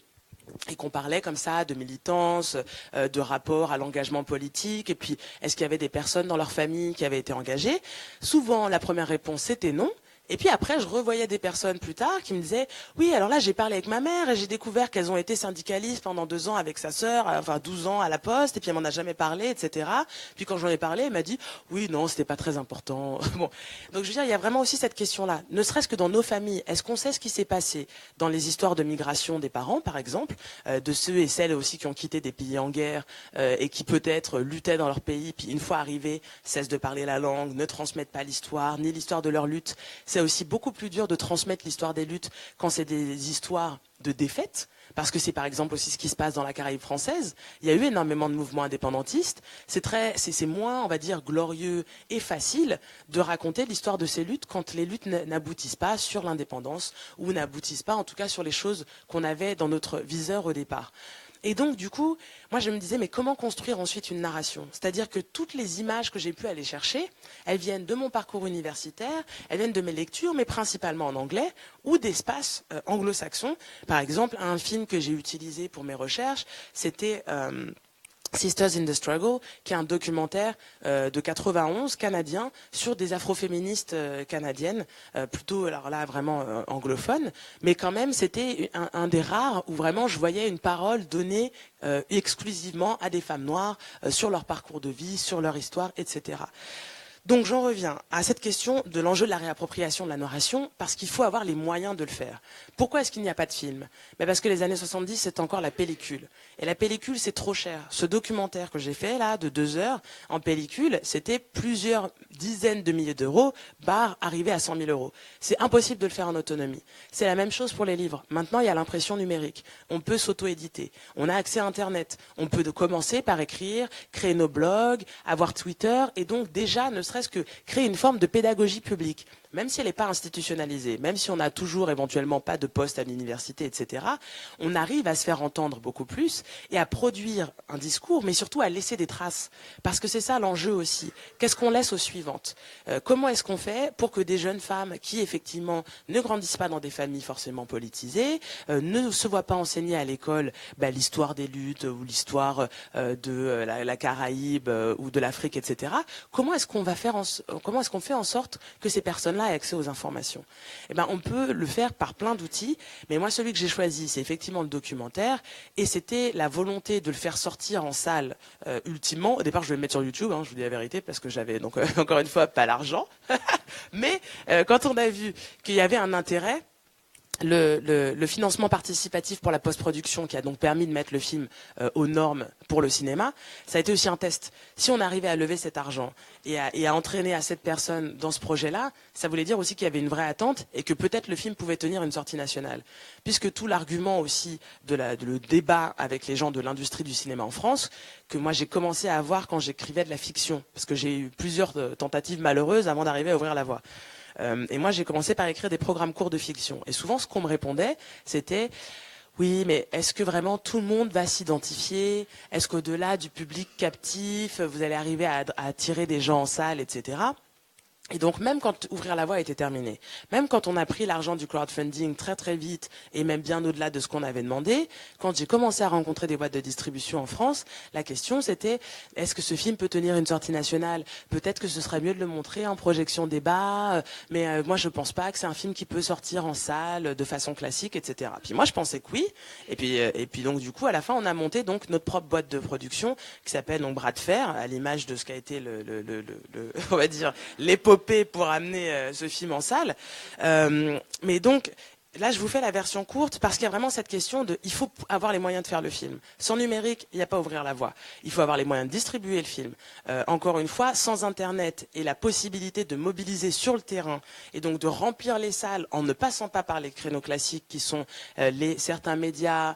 et qu'on parlait comme ça de militance, de rapport à l'engagement politique, et puis est-ce qu'il y avait des personnes dans leur famille qui avaient été engagées ? Souvent, la première réponse, c'était non. Et puis après, je revoyais des personnes plus tard qui me disaient « Oui, alors là, j'ai parlé avec ma mère et j'ai découvert qu'elles ont été syndicalistes pendant 2 ans avec sa sœur, enfin 12 ans à la Poste, et puis elle m'en a jamais parlé, etc. » Puis quand j'en ai parlé, elle m'a dit « Oui, non, c'était pas très important. » Bon, donc je veux dire, il y a vraiment aussi cette question-là. Ne serait-ce que dans nos familles, est-ce qu'on sait ce qui s'est passé dans les histoires de migration des parents, par exemple, de ceux et celles aussi qui ont quitté des pays en guerre et qui peut-être luttaient dans leur pays, puis une fois arrivés, cessent de parler la langue, ne transmettent pas l'histoire, ni l'histoire de leur lutte. C'est aussi beaucoup plus dur de transmettre l'histoire des luttes quand c'est des histoires de défaites, parce que c'est par exemple aussi ce qui se passe dans la Caraïbe française. Il y a eu énormément de mouvements indépendantistes. C'est moins, on va dire, glorieux et facile de raconter l'histoire de ces luttes quand les luttes n'aboutissent pas sur l'indépendance ou n'aboutissent pas, en tout cas, sur les choses qu'on avait dans notre viseur au départ. Et donc, du coup, moi, je me disais, mais comment construire ensuite une narration ? C'est-à-dire que toutes les images que j'ai pu aller chercher, elles viennent de mon parcours universitaire, elles viennent de mes lectures, mais principalement en anglais, ou d'espaces anglo-saxons. Par exemple, un film que j'ai utilisé pour mes recherches, c'était Sisters in the Struggle, qui est un documentaire de 91 canadien sur des afroféministes canadiennes, plutôt alors là vraiment anglophone, mais quand même c'était un des rares où vraiment je voyais une parole donnée exclusivement à des femmes noires sur leur parcours de vie, sur leur histoire, etc. Donc j'en reviens à cette question de l'enjeu de la réappropriation de la narration, parce qu'il faut avoir les moyens de le faire. Pourquoi est-ce qu'il n'y a pas de film ? Parce que les années 70, c'est encore la pellicule. Et la pellicule, c'est trop cher. Ce documentaire que j'ai fait là, de 2 heures, en pellicule, c'était plusieurs dizaines de milliers d'euros, arrivé à 100 000 euros. C'est impossible de le faire en autonomie. C'est la même chose pour les livres. Maintenant, il y a l'impression numérique. On peut s'auto-éditer. On a accès à Internet. On peut commencer par écrire, créer nos blogs, avoir Twitter, et donc déjà, ne serait-ce que créer une forme de pédagogie publique. Même si elle n'est pas institutionnalisée, même si on n'a toujours éventuellement pas de poste à l'université, etc., on arrive à se faire entendre beaucoup plus et à produire un discours, mais surtout à laisser des traces. Parce que c'est ça l'enjeu aussi. Qu'est-ce qu'on laisse aux suivantes ? Comment est-ce qu'on fait pour que des jeunes femmes qui, effectivement, ne grandissent pas dans des familles forcément politisées, ne se voient pas enseigner à l'école l'histoire des luttes ou l'histoire de la Caraïbe ou de l'Afrique, etc., comment est-ce qu'on fait en sorte que ces personnes personne-là ait accès aux informations. Eh ben, on peut le faire par plein d'outils, mais moi, celui que j'ai choisi, c'est effectivement le documentaire, et c'était la volonté de le faire sortir en salle, ultimement. Au départ, je voulais le mettre sur YouTube, je vous dis la vérité, parce que j'avais, donc, encore une fois, pas l'argent. Mais, quand on a vu qu'il y avait un intérêt, le financement participatif pour la post-production qui a donc permis de mettre le film aux normes pour le cinéma, ça a été aussi un test. Si on arrivait à lever cet argent et à entraîner à cette personne dans ce projet-là, ça voulait dire aussi qu'il y avait une vraie attente et que peut-être le film pouvait tenir une sortie nationale. Puisque tout l'argument aussi le débat avec les gens de l'industrie du cinéma en France, que moi j'ai commencé à avoir quand j'écrivais de la fiction, parce que j'ai eu plusieurs tentatives malheureuses avant d'arriver à ouvrir la voie. Et moi, j'ai commencé par écrire des programmes courts de fiction. Et souvent, ce qu'on me répondait, c'était « Oui, mais est-ce que vraiment tout le monde va s'identifier? Est-ce qu'au-delà du public captif, vous allez arriver à attirer des gens en salle, etc. » Et donc, même quand Ouvrir la voie était terminé, même quand on a pris l'argent du crowdfunding très très vite, et même bien au-delà de ce qu'on avait demandé, quand j'ai commencé à rencontrer des boîtes de distribution en France, la question c'était, est-ce que ce film peut tenir une sortie nationale? Peut-être que ce serait mieux de le montrer en projection débat, mais moi je pense pas que c'est un film qui peut sortir en salle de façon classique, etc. Puis moi je pensais que oui, et puis donc du coup à la fin on a monté donc notre propre boîte de production qui s'appelle donc Bras de Fer, à l'image de ce qu'a été on va dire l'épopée pour amener ce film en salle. Mais donc, là, je vous fais la version courte parce qu'il y a vraiment cette question de il faut avoir les moyens de faire le film. Sans numérique, il n'y a pas Ouvrir la voie. Il faut avoir les moyens de distribuer le film. Encore une fois, sans Internet et la possibilité de mobiliser sur le terrain et donc de remplir les salles en ne passant pas par les créneaux classiques qui sont certains médias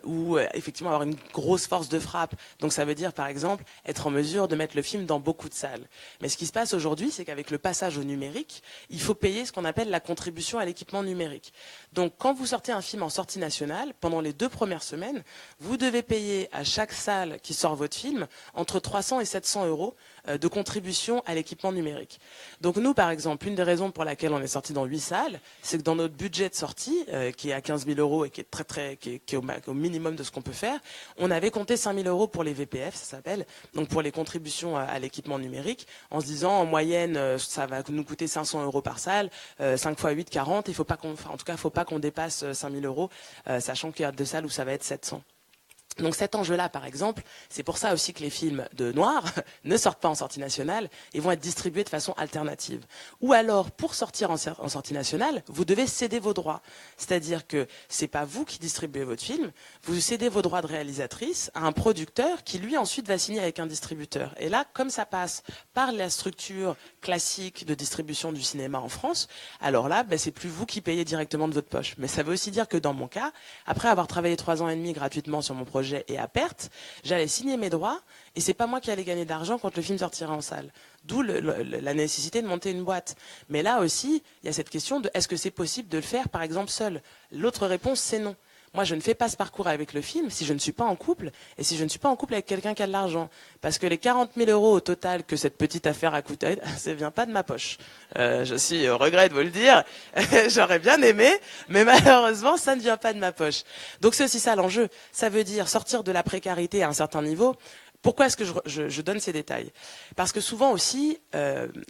ou effectivement avoir une grosse force de frappe. Donc ça veut dire, par exemple, être en mesure de mettre le film dans beaucoup de salles. Mais ce qui se passe aujourd'hui, c'est qu'avec le passage au numérique, il faut payer ce qu'on appelle la contribution à l'équipement numérique. Donc, quand vous sortez un film en sortie nationale, pendant les 2 premières semaines, vous devez payer à chaque salle qui sort votre film entre 300 et 700 euros de contribution à l'équipement numérique. Donc nous, par exemple, une des raisons pour laquelle on est sorti dans 8 salles, c'est que dans notre budget de sortie, qui est à 15 000 euros et qui est qui est au minimum de ce qu'on peut faire, on avait compté 5 000 euros pour les VPF, ça s'appelle, donc pour les contributions à l'équipement numérique, en se disant en moyenne, ça va nous coûter 500 euros par salle, 5 x 8, 40, il faut pas en tout cas, il faut pas qu'on dépasse 5 000 euros, sachant qu'il y a 2 salles où ça va être 700. Donc cet enjeu-là, par exemple, c'est pour ça aussi que les films de noir ne sortent pas en sortie nationale et vont être distribués de façon alternative. Ou alors, pour sortir en sortie nationale, vous devez céder vos droits. C'est-à-dire que c'est pas vous qui distribuez votre film, vous cédez vos droits de réalisatrice à un producteur qui, lui, ensuite va signer avec un distributeur. Et là, comme ça passe par la structure classique de distribution du cinéma en France, alors là, c'est plus vous qui payez directement de votre poche. Mais ça veut aussi dire que dans mon cas, après avoir travaillé 3 ans et demi gratuitement sur mon projet et à perte, j'allais signer mes droits et c'est pas moi qui allais gagner d'argent quand le film sortira en salle. D'où la nécessité de monter une boîte. Mais là aussi, il y a cette question de est-ce que c'est possible de le faire par exemple seul? L'autre réponse, c'est non. Moi, je ne fais pas ce parcours avec le film si je ne suis pas en couple et si je ne suis pas en couple avec quelqu'un qui a de l'argent. Parce que les 40 000 euros au total que cette petite affaire a coûté, ça vient pas de ma poche. Je suis au regret de vous le dire. J'aurais bien aimé, mais malheureusement, ça ne vient pas de ma poche. Donc c'est aussi ça l'enjeu. Ça veut dire sortir de la précarité à un certain niveau. Pourquoi est-ce que je donne ces détails? Parce que souvent aussi,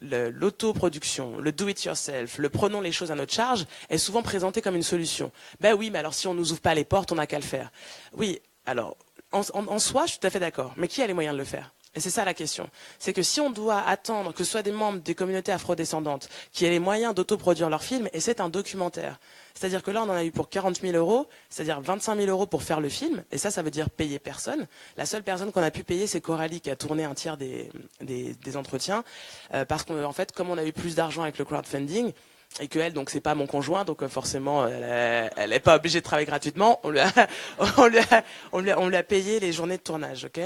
l'autoproduction, le do-it-yourself, le prenons les choses à notre charge, est souvent présenté comme une solution. Ben oui, mais alors si on nous ouvre pas les portes, on n'a qu'à le faire. Oui, alors, en soi, je suis tout à fait d'accord. Mais qui a les moyens de le faire? Et c'est ça la question. C'est que si on doit attendre que ce soit des membres des communautés afrodescendantes qui aient les moyens d'autoproduire leurs films, et c'est un documentaire. C'est-à-dire que là, on en a eu pour 40 000 euros, c'est-à-dire 25 000 euros pour faire le film, et ça veut dire payer personne. La seule personne qu'on a pu payer, c'est Coralie qui a tourné un tiers des entretiens, parce qu'en fait, comme on a eu plus d'argent avec le crowdfunding, et que elle, donc c'est pas mon conjoint, donc forcément elle est pas obligée de travailler gratuitement. On lui a payé les journées de tournage, ok.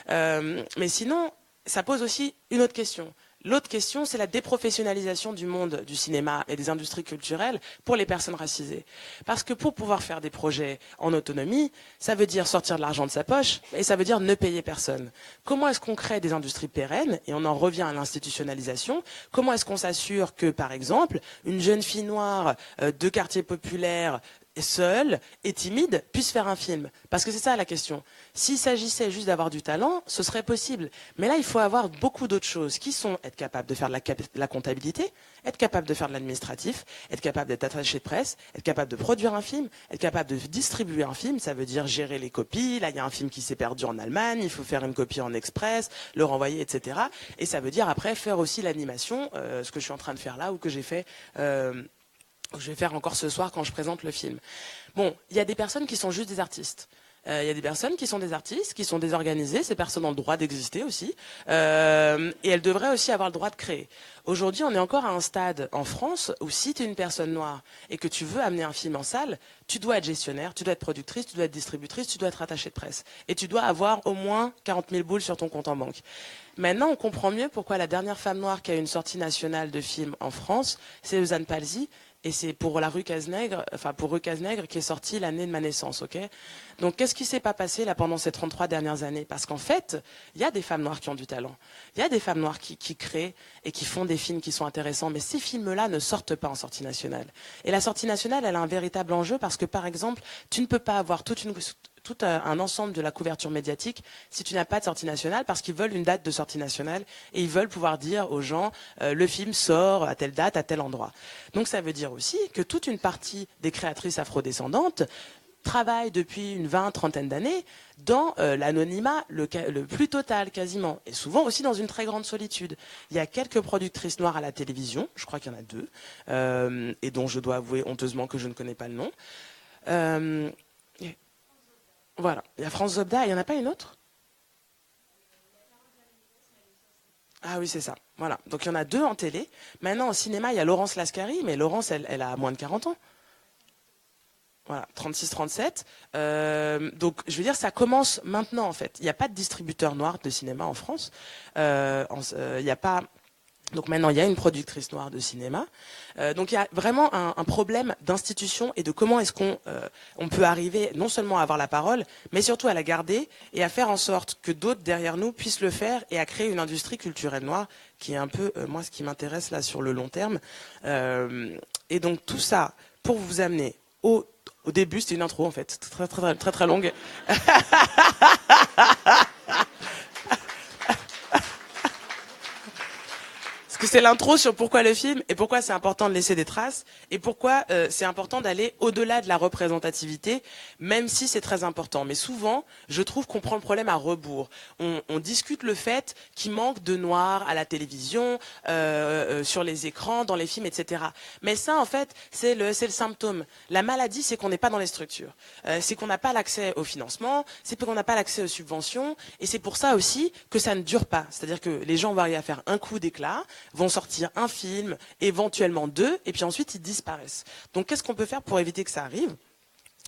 Mais sinon, ça pose aussi une autre question. L'autre question, c'est la déprofessionnalisation du monde du cinéma et des industries culturelles pour les personnes racisées. Parce que pour pouvoir faire des projets en autonomie, ça veut dire sortir de l'argent de sa poche et ça veut dire ne payer personne. Comment est-ce qu'on crée des industries pérennes? Et on en revient à l'institutionnalisation. Comment est-ce qu'on s'assure que, par exemple, une jeune fille noire de quartier populaire seul et timide puisse faire un film. Parce que c'est ça la question. S'il s'agissait juste d'avoir du talent, ce serait possible. Mais là, il faut avoir beaucoup d'autres choses qui sont être capable de faire de la comptabilité, être capable de faire de l'administratif, être capable d'être attaché de presse, être capable de produire un film, être capable de distribuer un film, ça veut dire gérer les copies. Là, il y a un film qui s'est perdu en Allemagne, il faut faire une copie en express, le renvoyer, etc. Et ça veut dire après faire aussi l'animation, ce que je suis en train de faire là ou que j'ai fait... je vais faire encore ce soir quand je présente le film. Bon, il y a des personnes qui sont juste des artistes. Il y a des personnes qui sont des artistes, qui sont désorganisées. Ces personnes ont le droit d'exister aussi. Et elles devraient aussi avoir le droit de créer. Aujourd'hui, on est encore à un stade en France où si tu es une personne noire et que tu veux amener un film en salle, tu dois être gestionnaire, tu dois être productrice, tu dois être distributrice, tu dois être attachée de presse. Et tu dois avoir au moins 40 000 boules sur ton compte en banque. Maintenant, on comprend mieux pourquoi la dernière femme noire qui a eu une sortie nationale de film en France, c'est Eusanne Palsy. Et c'est pour la rue Cazenègre, enfin pour rue Cazenègre qui est sortie l'année de ma naissance, ok? Donc qu'est-ce qui s'est pas passé là pendant ces 33 dernières années? Parce qu'en fait, il y a des femmes noires qui ont du talent. Il y a des femmes noires qui créent et qui font des films qui sont intéressants, mais ces films-là ne sortent pas en sortie nationale. Et la sortie nationale, elle a un véritable enjeu parce que par exemple, tu ne peux pas avoir tout un ensemble de la couverture médiatique si tu n'as pas de sortie nationale parce qu'ils veulent une date de sortie nationale et ils veulent pouvoir dire aux gens le film sort à telle date, à tel endroit. Donc ça veut dire aussi que toute une partie des créatrices afrodescendantes travaillent depuis une trentaine d'années dans l'anonymat le plus total quasiment et souvent aussi dans une très grande solitude. Il y a quelques productrices noires à la télévision, je crois qu'il y en a 2 et dont je dois avouer honteusement que je ne connais pas le nom. Voilà, il y a France Zobda, il n'y en a pas une autre? Ah oui, c'est ça. Voilà, donc il y en a 2 en télé. Maintenant, au cinéma, il y a Laurence Lascari, mais Laurence, elle a moins de 40 ans. Voilà, 36-37. Donc, je veux dire, ça commence maintenant, en fait. Il n'y a pas de distributeur noir de cinéma en France. Il n'y a pas... Donc maintenant, il y a une productrice noire de cinéma. Donc il y a vraiment un problème d'institution et de comment est-ce qu'on peut arriver non seulement à avoir la parole, mais surtout à la garder et à faire en sorte que d'autres derrière nous puissent le faire et à créer une industrie culturelle noire qui est un peu, moi, ce qui m'intéresse là sur le long terme. Et donc tout ça pour vous amener au début, c'était une intro en fait, très longue. Que c'est l'intro sur pourquoi le film et pourquoi c'est important de laisser des traces et pourquoi c'est important d'aller au-delà de la représentativité, même si c'est très important. Mais souvent, je trouve qu'on prend le problème à rebours. On discute le fait qu'il manque de noirs à la télévision, sur les écrans, dans les films, etc. Mais ça, en fait, c'est le symptôme. La maladie, c'est qu'on n'est pas dans les structures. C'est qu'on n'a pas l'accès au financement, c'est qu'on n'a pas l'accès aux subventions, et c'est pour ça aussi que ça ne dure pas. C'est-à-dire que les gens vont arriver à faire un coup d'éclat, vont sortir un film, éventuellement 2, et puis ensuite ils disparaissent. Donc qu'est-ce qu'on peut faire pour éviter que ça arrive ?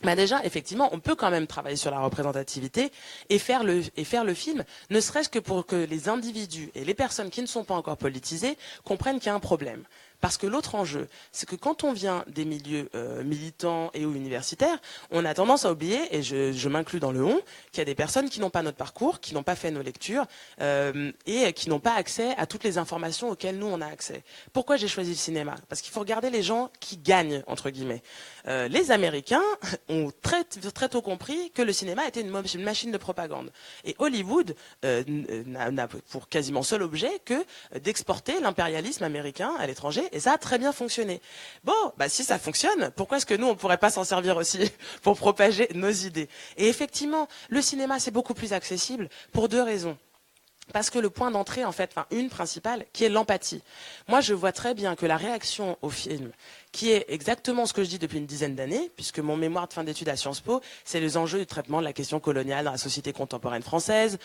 Bah déjà, effectivement, on peut quand même travailler sur la représentativité et faire le film, ne serait-ce que pour que les individus et les personnes qui ne sont pas encore politisées comprennent qu'il y a un problème. Parce que l'autre enjeu, c'est que quand on vient des milieux militants et ou universitaires, on a tendance à oublier, et je m'inclus dans le on, qu'il y a des personnes qui n'ont pas notre parcours, qui n'ont pas fait nos lectures et qui n'ont pas accès à toutes les informations auxquelles nous on a accès. Pourquoi j'ai choisi le cinéma ? Parce qu'il faut regarder les gens qui gagnent, entre guillemets. Les Américains ont très tôt compris que le cinéma était une machine de propagande. Et Hollywood n'a pour quasiment seul objet que d'exporter l'impérialisme américain à l'étranger. Et ça a très bien fonctionné. Bon, bah si ça fonctionne, pourquoi est-ce que nous, on ne pourrait pas s'en servir aussi pour propager nos idées ? Et effectivement, le cinéma, c'est beaucoup plus accessible pour 2 raisons. Parce que le point d'entrée, en fait, une principale, qui est l'empathie. Moi, je vois très bien que la réaction au film, qui est exactement ce que je dis depuis une dizaine d'années, puisque mon mémoire de fin d'études à Sciences Po, c'est les enjeux du traitement de la question coloniale dans la société contemporaine française,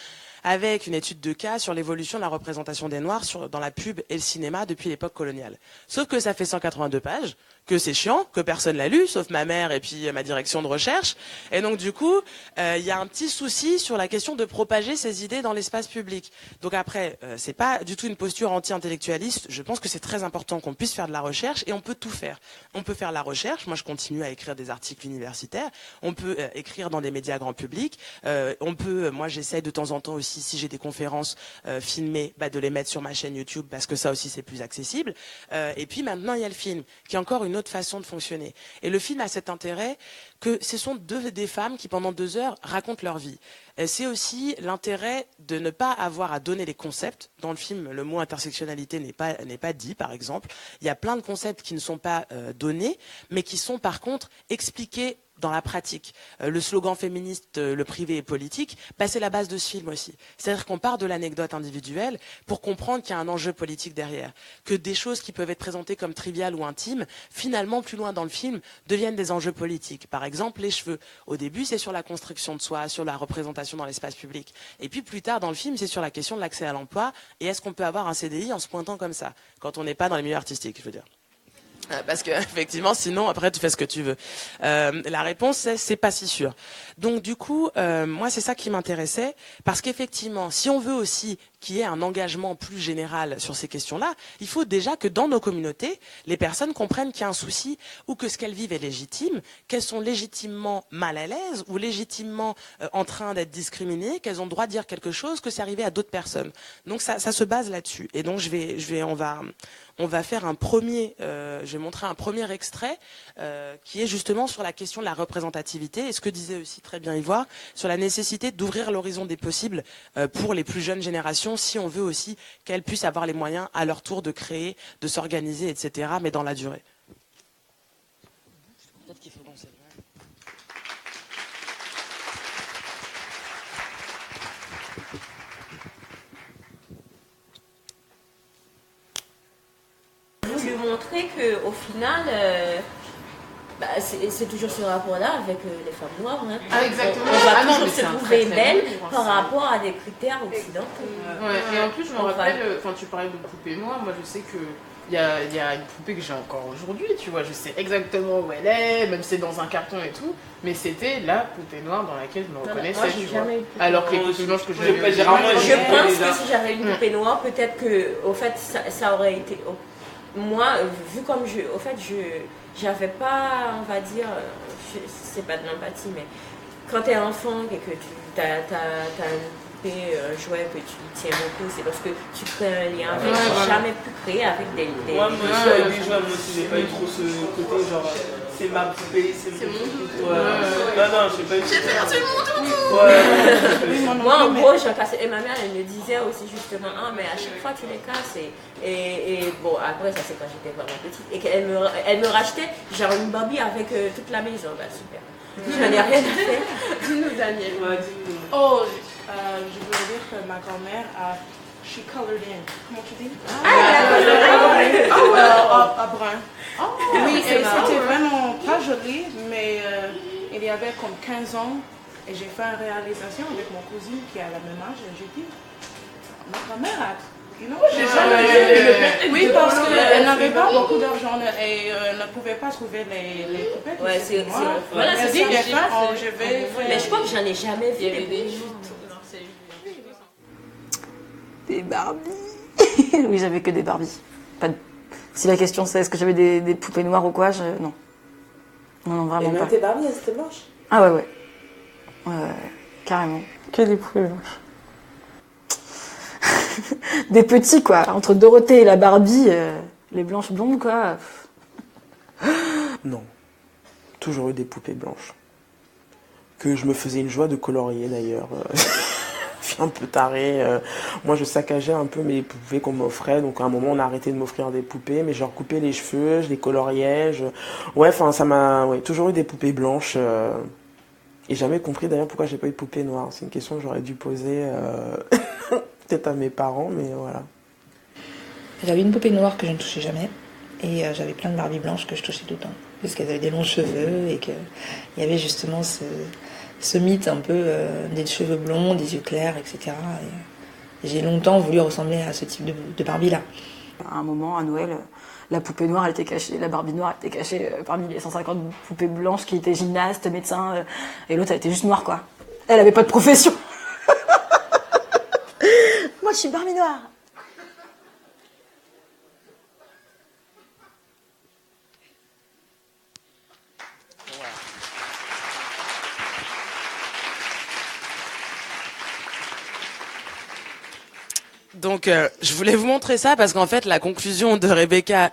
avec une étude de cas sur l'évolution de la représentation des Noirs dans la pub et le cinéma depuis l'époque coloniale. Sauf que ça fait 182 pages, que c'est chiant, que personne l'a lu, sauf ma mère et puis ma direction de recherche. Et donc du coup, il y a un petit souci sur la question de propager ces idées dans l'espace public. Donc après, c'est pas du tout une posture anti-intellectualiste. Je pense que c'est très important qu'on puisse faire de la recherche et on peut tout faire. faire? On peut faire la recherche. Moi, je continue à écrire des articles universitaires. On peut écrire dans des médias grand public. Moi, j'essaie de temps en temps aussi, si j'ai des conférences filmées, de les mettre sur ma chaîne YouTube parce que ça aussi, c'est plus accessible. Et puis maintenant, il y a le film, qui est encore une autre façon de fonctionner. Et le film a cet intérêt que ce sont des femmes qui, pendant 2 heures, racontent leur vie. C'est aussi l'intérêt de ne pas avoir à donner les concepts. Dans le film, le mot intersectionnalité n'est pas dit, par exemple. Il y a plein de concepts qui ne sont pas donnés, mais qui sont par contre expliqués dans la pratique. Le slogan féministe, le privé est politique, c'est la base de ce film aussi. C'est-à-dire qu'on part de l'anecdote individuelle pour comprendre qu'il y a un enjeu politique derrière. Que des choses qui peuvent être présentées comme triviales ou intimes, finalement, plus loin dans le film, deviennent des enjeux politiques. Par exemple, les cheveux. Au début, c'est sur la construction de soi, sur la représentation dans l'espace public. Et puis plus tard, dans le film, c'est sur la question de l'accès à l'emploi. Et est-ce qu'on peut avoir un CDI en se pointant comme ça, quand on n'est pas dans les milieux artistiques, je veux dire. Parce que effectivement, sinon après tu fais ce que tu veux. La réponse c'est pas si sûr. Donc du coup, moi c'est ça qui m'intéressait parce qu'effectivement, si on veut aussi qu'il y ait un engagement plus général sur ces questions-là, il faut déjà que dans nos communautés, les personnes comprennent qu'il y a un souci ou que ce qu'elles vivent est légitime, qu'elles sont légitimement mal à l'aise ou légitimement en train d'être discriminées, qu'elles ont le droit de dire quelque chose, que c'est arrivé à d'autres personnes. Donc ça se base là-dessus. Et donc on va faire je vais montrer un premier extrait qui est justement sur la question de la représentativité et ce que disait aussi très bien Ivoire, sur la nécessité d'ouvrir l'horizon des possibles pour les plus jeunes générations si on veut aussi qu'elles puissent avoir les moyens à leur tour de créer, de s'organiser, etc., mais dans la durée. Peut-être qu'il faut danser. Lui montrer qu'au final, c'est toujours ce rapport-là avec les femmes noires. Hein. Ah, exactement. On va non, toujours mais se c'est un trouver très, très belle bon livre, par ça. rapport à des critères occidentaux. Ouais. Et en plus, je me rappelle, quand tu parlais de poupée noire, moi je sais que il y a une poupée que j'ai encore aujourd'hui, tu vois, je sais exactement où elle est, même si c'est dans un carton et tout, mais c'était la poupée noire dans laquelle je me reconnaissais, moi, tu vois. jamais eu de poupée Alors que les noire. poupées blanches que Je j'ai pense que si j'avais une poupée noire, peut-être que, au fait, ça aurait été. Moi, vu comme j'avais pas, on va dire, c'est pas de l'empathie, mais quand t'es enfant et que t'as une poupée jouet que tu tiens beaucoup, c'est parce que tu crées un lien avec. J'ai jamais pu créer avec des moi aussi, avec des jouets, moi aussi, j'ai pas eu trop ce côté genre. C'est ma poupée, c'est mon doudou. Non, j'ai pas eu. J'ai perdu mon doudou. Moi, en gros, j'ai cassé. Et ma mère, elle me disait aussi justement, mais à chaque fois tu les casses. Et bon, après, ça c'est quand j'étais vraiment petite. Et qu'elle me rachetait genre une Barbie avec toute la maison. Super. Je n'en ai rien à faire. Dis-nous, Daniel. Ouais, dis-nous. Oh, je voulais dire que ma grand-mère a. She colored in. Comment tu dis? À brun. Oui, et c'était vraiment pas joli, mais il y avait comme 15 ans et j'ai fait une réalisation avec mon cousine qui a la même âge et j'ai dit, ma grand-mère a... J'ai jamais vu. Oui, parce qu'elle n'avait pas beaucoup d'argent et ne pouvait pas trouver les poupées. Ouais, c'est voilà, c'est dit, je vais... Mais je crois que j'en ai jamais vu des Barbies. Oui, j'avais que des Barbies. Si la question c'est est-ce que j'avais des poupées noires ou quoi, non. Non, vraiment pas. Et même tes Barbies, elles étaient blanches? Ah ouais. Ouais, carrément. Que des poupées blanches. Des petits, quoi. Entre Dorothée et la Barbie, les blanches blondes, quoi. Non. Toujours eu des poupées blanches. Que je me faisais une joie de colorier, d'ailleurs. Un peu taré. Moi, je saccageais un peu mes poupées qu'on m'offrait. Donc, à un moment, on a arrêté de m'offrir des poupées. Mais je leur coupais les cheveux, je les coloriais. Ouais, enfin, ça m'a... Ouais, toujours eu des poupées blanches. Et jamais compris, d'ailleurs, pourquoi j'ai pas eu de poupées noires. C'est une question que j'aurais dû poser... peut-être à mes parents, mais voilà. J'avais une poupée noire que je ne touchais jamais. Et j'avais plein de Barbies blanches que je touchais tout le temps. Parce qu'elles avaient des longs cheveux et qu'il y avait justement ce mythe un peu des cheveux blonds, des yeux clairs, etc. Et j'ai longtemps voulu ressembler à ce type de Barbie-là. À un moment, à Noël, la poupée noire, elle était cachée, la Barbie noire était cachée parmi les 150 poupées blanches qui étaient gymnastes, médecins, et l'autre, elle était juste noire, quoi. Elle avait pas de profession. Moi, je suis Barbie noire. Donc, je voulais vous montrer ça parce qu'en fait, la conclusion de Rebecca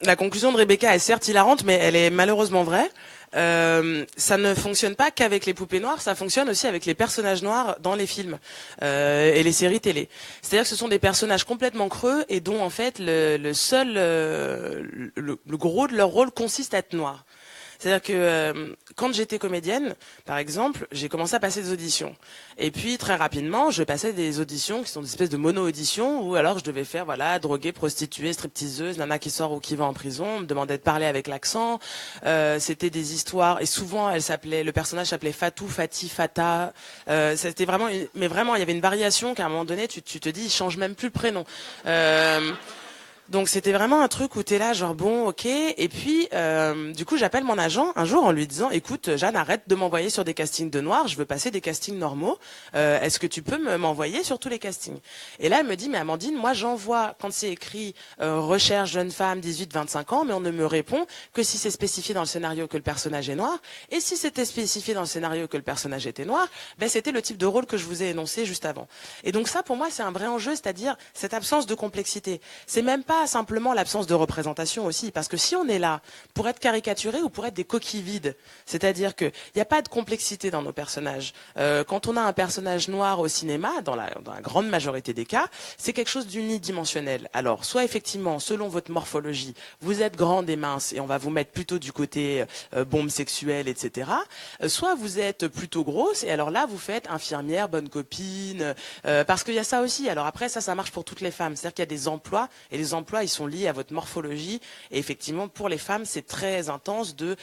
est certes hilarante, mais elle est malheureusement vraie. Ça ne fonctionne pas qu'avec les poupées noires, ça fonctionne aussi avec les personnages noirs dans les films et les séries télé. C'est-à-dire que ce sont des personnages complètement creux et dont en fait le gros de leur rôle consiste à être noir. C'est-à-dire que quand j'étais comédienne, par exemple, j'ai commencé à passer des auditions. Et puis très rapidement, je passais des auditions qui sont des espèces de mono-auditions où alors je devais faire droguée, prostituée, stripteaseuse, nana qui sort ou qui va en prison. On me demandait de parler avec l'accent. C'était des histoires et souvent le personnage s'appelait Fatou, Fati, Fata. C'était vraiment, mais vraiment, il y avait une variation qu'à un moment donné, tu te dis, il change même plus le prénom. Donc c'était vraiment un truc où t'es là genre bon ok et puis du coup j'appelle mon agent un jour en lui disant écoute Jeanne arrête de m'envoyer sur des castings de noirs, je veux passer des castings normaux, est-ce que tu peux m'envoyer sur tous les castings? Et là elle me dit mais Amandine moi j'envoie quand c'est écrit recherche jeune femme 18-25 ans mais on ne me répond que si c'est spécifié dans le scénario que le personnage est noir et si c'était spécifié dans le scénario que le personnage était noir ben c'était le type de rôle que je vous ai énoncé juste avant. Et donc ça pour moi c'est un vrai enjeu, c'est-à-dire cette absence de complexité. C'est même pas simplement l'absence de représentation aussi, parce que si on est là pour être caricaturé ou pour être des coquilles vides, c'est-à-dire qu'il n'y a pas de complexité dans nos personnages. Quand on a un personnage noir au cinéma, dans la grande majorité des cas, c'est quelque chose d'unidimensionnel. Alors, soit effectivement, selon votre morphologie, vous êtes grande et mince et on va vous mettre plutôt du côté bombe sexuelle, etc. Soit vous êtes plutôt grosse et alors là, vous faites infirmière, bonne copine, parce qu'il y a ça aussi. Alors après, ça marche pour toutes les femmes. C'est-à-dire qu'il y a des emplois et les emplois, ils sont liés à votre morphologie. Et effectivement, pour les femmes, c'est très intense de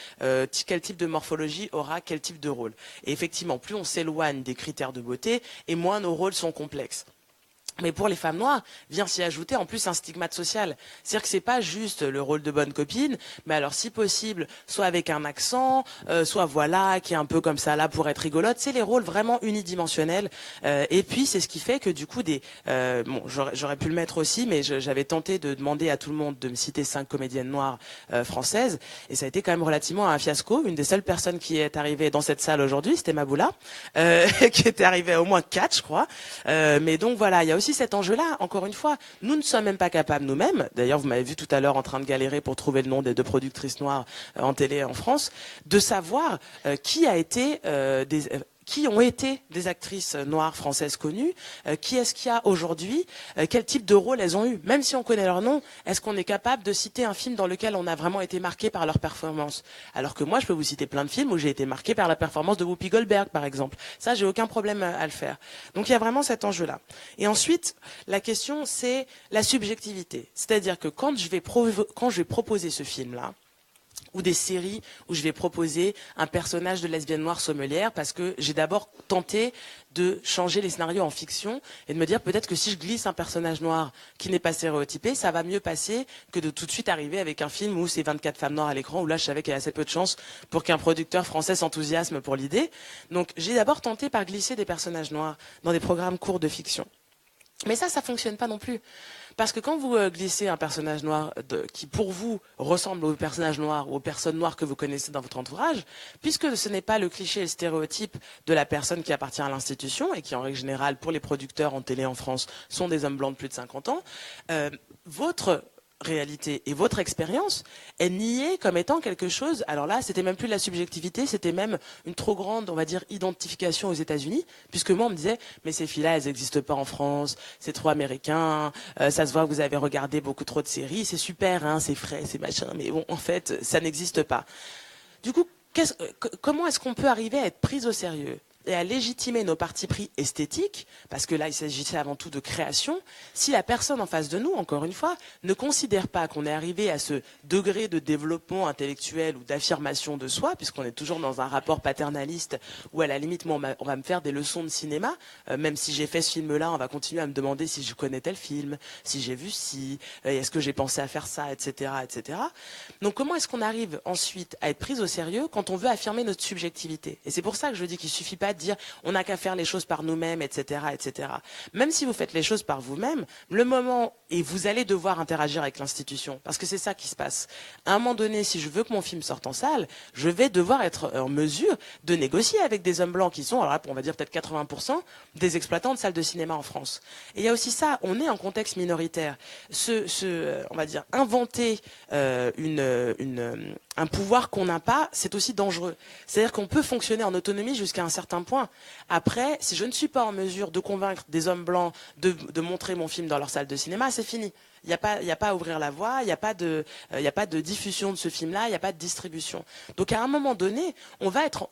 quel type de morphologie aura quel type de rôle. Et effectivement, plus on s'éloigne des critères de beauté, et moins nos rôles sont complexes. Mais pour les femmes noires, vient s'y ajouter en plus un stigmate social. C'est-à-dire que c'est pas juste le rôle de bonne copine, mais alors si possible, soit avec un accent, soit qui est un peu comme ça là pour être rigolote. C'est les rôles vraiment unidimensionnels. Et puis c'est ce qui fait que du coup j'aurais pu le mettre aussi, mais j'avais tenté de demander à tout le monde de me citer 5 comédiennes noires françaises, et ça a été quand même relativement un fiasco. Une des seules personnes qui est arrivée dans cette salle aujourd'hui, c'était Maboula, qui était arrivée à au moins 4, je crois. Mais donc voilà, il y a aussi cet enjeu-là, encore une fois, nous ne sommes même pas capables nous-mêmes, d'ailleurs vous m'avez vu tout à l'heure en train de galérer pour trouver le nom des 2 productrices noires en télé en France, de savoir qui ont été des actrices noires françaises connues, qui est-ce qu'il y a aujourd'hui, quel type de rôle elles ont eu. Même si on connaît leur nom, est-ce qu'on est capable de citer un film dans lequel on a vraiment été marqué par leur performance? Alors que moi, je peux vous citer plein de films où j'ai été marqué par la performance de Whoopi Goldberg, par exemple. Ça, j'ai aucun problème à le faire. Donc il y a vraiment cet enjeu-là. Et ensuite, la question, c'est la subjectivité. C'est-à-dire que quand je vais proposer ce film-là, ou des séries où je vais proposer un personnage de lesbienne noire sommelière, parce que j'ai d'abord tenté de changer les scénarios en fiction et de me dire peut-être que si je glisse un personnage noir qui n'est pas stéréotypé, ça va mieux passer que de tout de suite arriver avec un film où c'est 24 femmes noires à l'écran, où là je savais qu'il y avait assez peu de chance pour qu'un producteur français s'enthousiasme pour l'idée. Donc j'ai d'abord tenté par glisser des personnages noirs dans des programmes courts de fiction. Mais ça fonctionne pas non plus. Parce que quand vous glissez un personnage noir qui, pour vous, ressemble aux personnages noirs ou aux personnes noires que vous connaissez dans votre entourage, puisque ce n'est pas le cliché et le stéréotype de la personne qui appartient à l'institution et qui, en règle générale, pour les producteurs en télé en France, sont des hommes blancs de plus de 50 ans, votre réalité et votre expérience est niée comme étant quelque chose. Alors là, c'était même plus de la subjectivité, c'était même une trop grande, on va dire, identification aux États-Unis, puisque moi on me disait mais ces filles-là, elles n'existent pas en France, c'est trop américain, ça se voit que vous avez regardé beaucoup trop de séries, c'est super, hein, c'est frais, c'est machin, mais bon, en fait, ça n'existe pas. Du coup, comment est-ce qu'on peut arriver à être prise au sérieux et à légitimer nos partis pris esthétiques, parce que là, il s'agissait avant tout de création, si la personne en face de nous, encore une fois, ne considère pas qu'on est arrivé à ce degré de développement intellectuel ou d'affirmation de soi, puisqu'on est toujours dans un rapport paternaliste où, à la limite, moi, on va me faire des leçons de cinéma, même si j'ai fait ce film-là, on va continuer à me demander si je connais tel film, si j'ai vu ci, est-ce que j'ai pensé à faire ça, etc., etc. Donc, comment est-ce qu'on arrive ensuite à être pris au sérieux quand on veut affirmer notre subjectivité? Et c'est pour ça que je dis qu'il suffit pas pas de dire on n'a qu'à faire les choses par nous-mêmes, etc., etc. Même si vous faites les choses par vous-même, le moment, et vous allez devoir interagir avec l'institution, parce que c'est ça qui se passe. À un moment donné, si je veux que mon film sorte en salle, je vais devoir être en mesure de négocier avec des hommes blancs qui sont, alors là, on va dire peut-être 80% des exploitants de salles de cinéma en France. Et il y a aussi ça, on est en contexte minoritaire. On va dire, inventer un pouvoir qu'on n'a pas, c'est aussi dangereux. C'est-à-dire qu'on peut fonctionner en autonomie jusqu'à un certain point. Après, si je ne suis pas en mesure de convaincre des hommes blancs de montrer mon film dans leur salle de cinéma, c'est fini. Il n'y a pas à ouvrir la voie, il n'y a pas de diffusion de ce film-là, il n'y a pas de distribution. Donc à un moment donné, on va être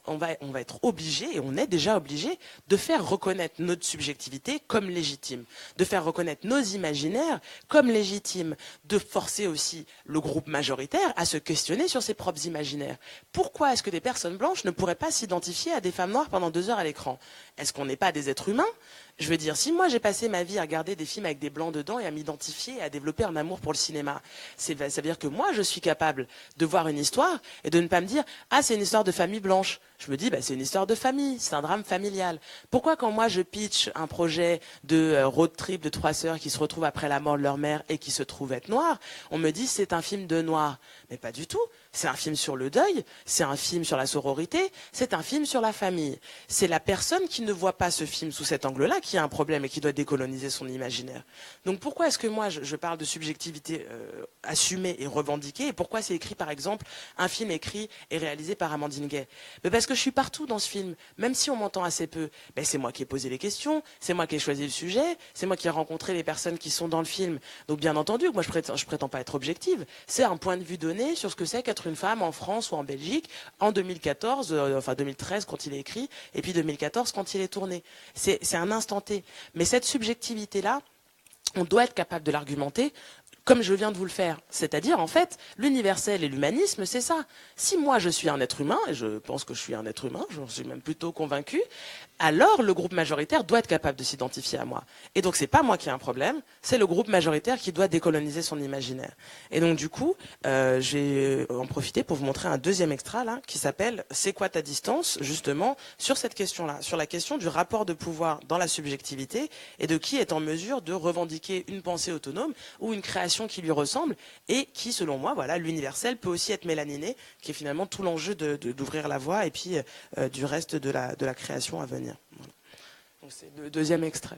obligé, et on est déjà obligé, de faire reconnaître notre subjectivité comme légitime, de faire reconnaître nos imaginaires comme légitimes, de forcer aussi le groupe majoritaire à se questionner sur ses propres imaginaires. Pourquoi est-ce que des personnes blanches ne pourraient pas s'identifier à des femmes noires pendant 2 heures à l'écran? Est-ce qu'on n'est pas des êtres humains? Je veux dire, si moi j'ai passé ma vie à regarder des films avec des blancs dedans et à m'identifier et à développer un amour pour le cinéma, ça veut dire que moi je suis capable de voir une histoire et de ne pas me dire « Ah, c'est une histoire de famille blanche ». Je me dis bah, « C'est une histoire de famille, c'est un drame familial ». Pourquoi quand moi je pitch un projet de road trip de 3 sœurs qui se retrouvent après la mort de leur mère et qui se trouvent être noires, on me dit « C'est un film de noirs ». Mais pas du tout. C'est un film sur le deuil, c'est un film sur la sororité, c'est un film sur la famille. C'est la personne qui ne voit pas ce film sous cet angle-là qui a un problème et qui doit décoloniser son imaginaire. Donc pourquoi est-ce que moi je parle de subjectivité assumée et revendiquée, et pourquoi c'est écrit par exemple un film écrit et réalisé par Amandine Gay? Parce que je suis partout dans ce film, même si on m'entend assez peu. C'est moi qui ai posé les questions, c'est moi qui ai choisi le sujet, c'est moi qui ai rencontré les personnes qui sont dans le film. Donc bien entendu, moi je prétends pas être objective. C'est un point de vue donné sur ce que c'est qu'être une femme en France ou en Belgique en 2014, enfin 2013 quand il est écrit, et puis 2014 quand il est tourné. C'est un instant T. Mais cette subjectivité-là, on doit être capable de l'argumenter comme je viens de vous le faire. C'est-à-dire, en fait, l'universel et l'humanisme, c'est ça. Si moi, je suis un être humain, et je pense que je suis un être humain, j'en suis même plutôt convaincu, alors le groupe majoritaire doit être capable de s'identifier à moi. Et donc, c'est pas moi qui ai un problème, c'est le groupe majoritaire qui doit décoloniser son imaginaire. Et donc, du coup, je vais en profiter pour vous montrer un deuxième extra, là, qui s'appelle « C'est quoi ta distance ?», justement, sur cette question-là, sur la question du rapport de pouvoir dans la subjectivité et de qui est en mesure de revendiquer une pensée autonome ou une création qui lui ressemble et qui, selon moi, voilà, l'universel peut aussi être mélaniné, qui est finalement tout l'enjeu d'ouvrir la voie et puis du reste de la création à venir. Voilà. Donc c'est le deuxième extrait.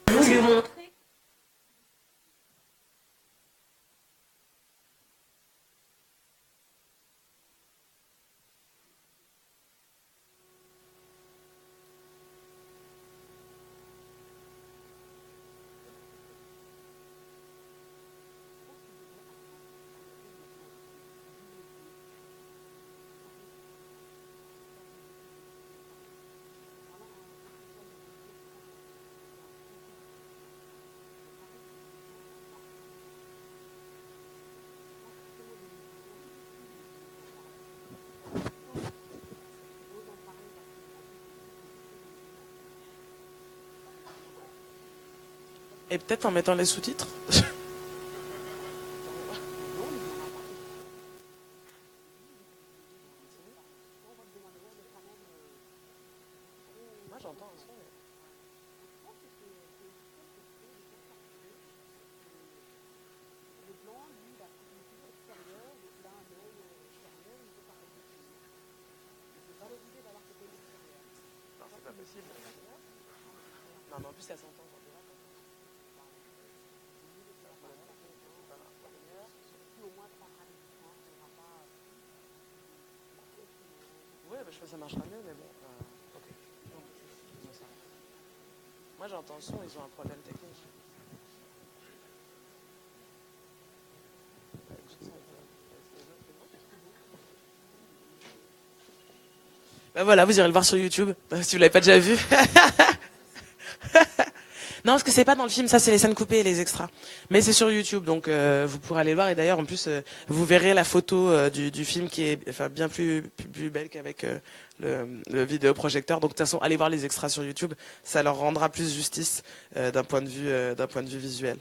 Vous lui montrez. Et peut-être en mettant les sous-titres. Moi j'entends un son. Non, c'est pas possible. Non, mais en plus ça s'entend. ça marchera mieux, mais bon. Ok. Moi, j'entends le son, ils ont un problème technique. Ben voilà, vous irez le voir sur YouTube, si vous l'avez pas déjà vu. Non, parce que c'est pas dans le film, ça c'est les scènes coupées et les extras. Mais c'est sur YouTube, donc vous pourrez aller le voir. Et d'ailleurs, en plus, vous verrez la photo du film qui est bien plus belle qu'avec le vidéoprojecteur. Donc de toute façon, allez voir les extras sur YouTube, ça leur rendra plus justice d'un point de vue visuel.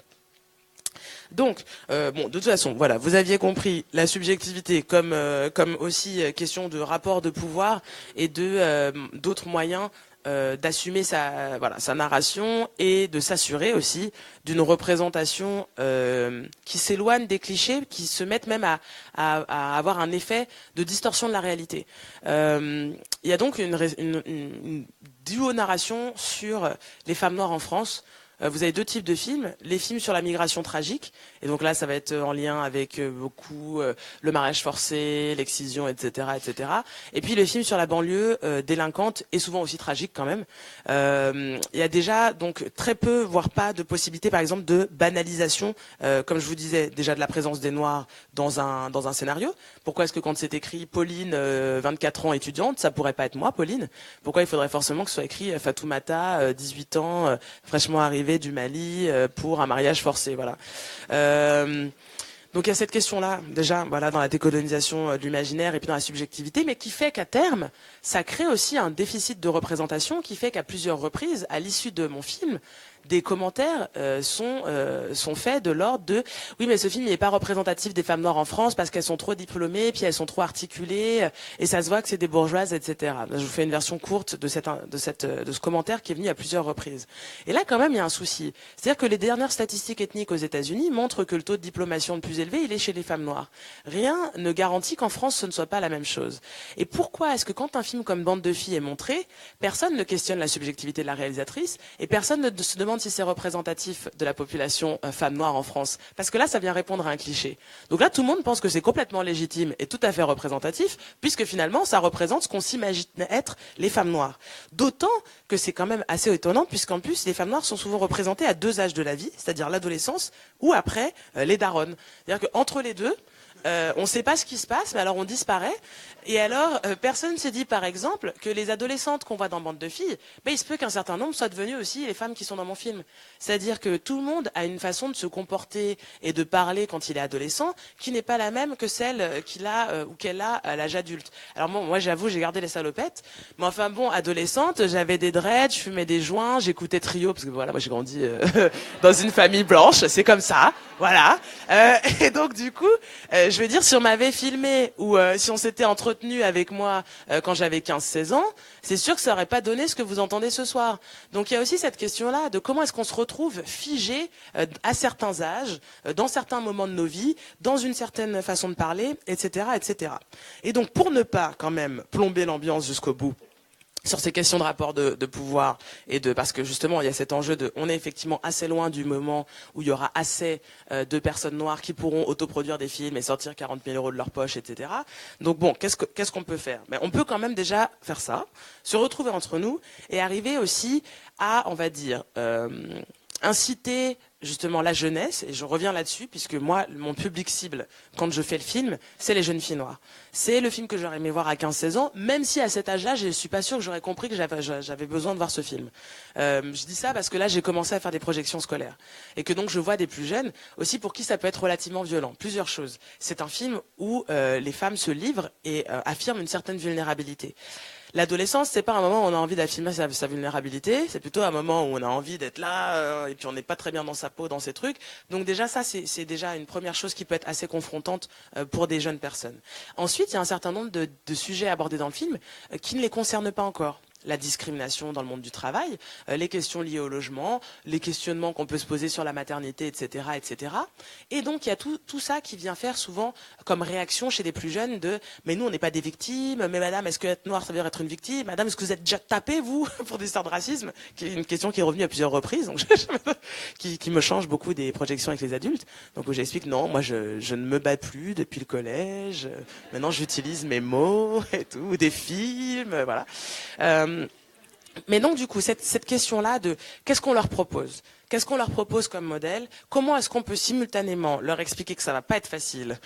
Donc, bon, de toute façon, voilà, vous aviez compris la subjectivité comme aussi question de rapport de pouvoir et d'autres moyens d'assumer sa narration et de s'assurer aussi d'une représentation qui s'éloigne des clichés, qui se mettent même à avoir un effet de distorsion de la réalité. Il y a donc une duo-narration sur les femmes noires en France. Vous avez deux types de films, les films sur la migration tragique, et donc là ça va être en lien avec beaucoup le mariage forcé, l'excision, etc., etc. Et puis les films sur la banlieue délinquante et souvent aussi tragique quand même. Il y a déjà donc très peu, voire pas de possibilité par exemple de banalisation, comme je vous disais déjà de la présence des Noirs dans un scénario. Pourquoi est-ce que quand c'est écrit Pauline, 24 ans étudiante, ça pourrait pas être moi Pauline? Pourquoi il faudrait forcément que ce soit écrit Fatoumata, 18 ans, fraîchement arrivée du Mali pour un mariage forcé, voilà. Donc il y a cette question-là, déjà, voilà, dans la décolonisation de l'imaginaire et puis dans la subjectivité, mais qui fait qu'à terme, ça crée aussi un déficit de représentation qui fait qu'à plusieurs reprises, à l'issue de mon film, des commentaires sont faits de l'ordre de « oui, mais ce film n'est pas représentatif des femmes noires en France parce qu'elles sont trop diplômées, puis elles sont trop articulées, et ça se voit que c'est des bourgeoises, etc. » Je vous fais une version courte de ce commentaire qui est venu à plusieurs reprises. Et là, quand même, il y a un souci. C'est-à-dire que les dernières statistiques ethniques aux États-Unis montrent que le taux de diplomation le plus élevé, il est chez les femmes noires. Rien ne garantit qu'en France, ce ne soit pas la même chose. Et pourquoi est-ce que quand un film comme Bande de filles est montré, personne ne questionne la subjectivité de la réalisatrice et personne ne se demande si c'est représentatif de la population femme noire en France? Parce que là, ça vient répondre à un cliché. Donc là, tout le monde pense que c'est complètement légitime et tout à fait représentatif, puisque finalement, ça représente ce qu'on s'imagine être les femmes noires. D'autant que c'est quand même assez étonnant, puisqu'en plus, les femmes noires sont souvent représentées à deux âges de la vie, c'est-à-dire l'adolescence ou après les daronnes. C'est-à-dire qu'entre les deux, on ne sait pas ce qui se passe, mais alors on disparaît. Et alors, personne ne se dit, par exemple, que les adolescentes qu'on voit dans Bande de filles, il se peut qu'un certain nombre soient devenues aussi les femmes qui sont dans mon film. C'est-à-dire que tout le monde a une façon de se comporter et de parler quand il est adolescent qui n'est pas la même que celle qu'il a ou qu'elle a à l'âge adulte. Alors moi, j'avoue, j'ai gardé les salopettes. Mais enfin bon, adolescente, j'avais des dreads, je fumais des joints, j'écoutais Trio, parce que voilà, moi j'ai grandi dans une famille blanche, c'est comme ça, voilà. Et donc du coup, je veux dire, si on m'avait filmé ou si on s'était entretenu avec moi quand j'avais 15-16 ans, c'est sûr que ça n'aurait pas donné ce que vous entendez ce soir. Donc il y a aussi cette question-là de comment est-ce qu'on se retrouve figé à certains âges, dans certains moments de nos vies, dans une certaine façon de parler, etc., etc. Et donc pour ne pas quand même plomber l'ambiance jusqu'au bout, sur ces questions de rapport de pouvoir parce que justement il y a cet enjeu on est effectivement assez loin du moment où il y aura assez de personnes noires qui pourront autoproduire des films et sortir 40 000 € de leur poche, etc. Donc bon, qu'est-ce qu'on peut faire? On peut quand même déjà faire ça, se retrouver entre nous et arriver aussi à, on va dire, inciter justement la jeunesse, et je reviens là-dessus, puisque moi, mon public cible, quand je fais le film, c'est les jeunes filles noires. C'est le film que j'aurais aimé voir à 15-16 ans, même si à cet âge-là, je suis pas sûre que j'aurais compris que j'avais besoin de voir ce film. Je dis ça parce que là, j'ai commencé à faire des projections scolaires. Et que donc, je vois des plus jeunes, aussi pour qui ça peut être relativement violent. Plusieurs choses. C'est un film où les femmes se livrent et affirment une certaine vulnérabilité. L'adolescence, c'est pas un moment où on a envie d'affirmer sa vulnérabilité, c'est plutôt un moment où on a envie d'être là et puis on n'est pas très bien dans sa peau, dans ses trucs. Donc déjà ça, c'est déjà une première chose qui peut être assez confrontante pour des jeunes personnes. Ensuite, il y a un certain nombre de sujets abordés dans le film qui ne les concernent pas encore. la discrimination dans le monde du travail, les questions liées au logement, les questionnements qu'on peut se poser sur la maternité, etc., etc. Et donc il y a tout ça qui vient faire souvent comme réaction chez les plus jeunes de mais nous on n'est pas des victimes, mais madame est-ce que être noire ça veut dire être une victime, madame est-ce que vous êtes déjà tapée vous pour des histoires de racisme, qui est une question qui est revenue à plusieurs reprises, donc qui me change beaucoup des projections avec les adultes. Donc où j'explique non, moi je ne me bats plus depuis le collège, maintenant j'utilise mes mots et tout, des films, voilà. Mais donc du coup cette question-là de qu'est-ce qu'on leur propose ? Qu'est-ce qu'on leur propose comme modèle ? Comment est-ce qu'on peut simultanément leur expliquer que ça va pas être facile,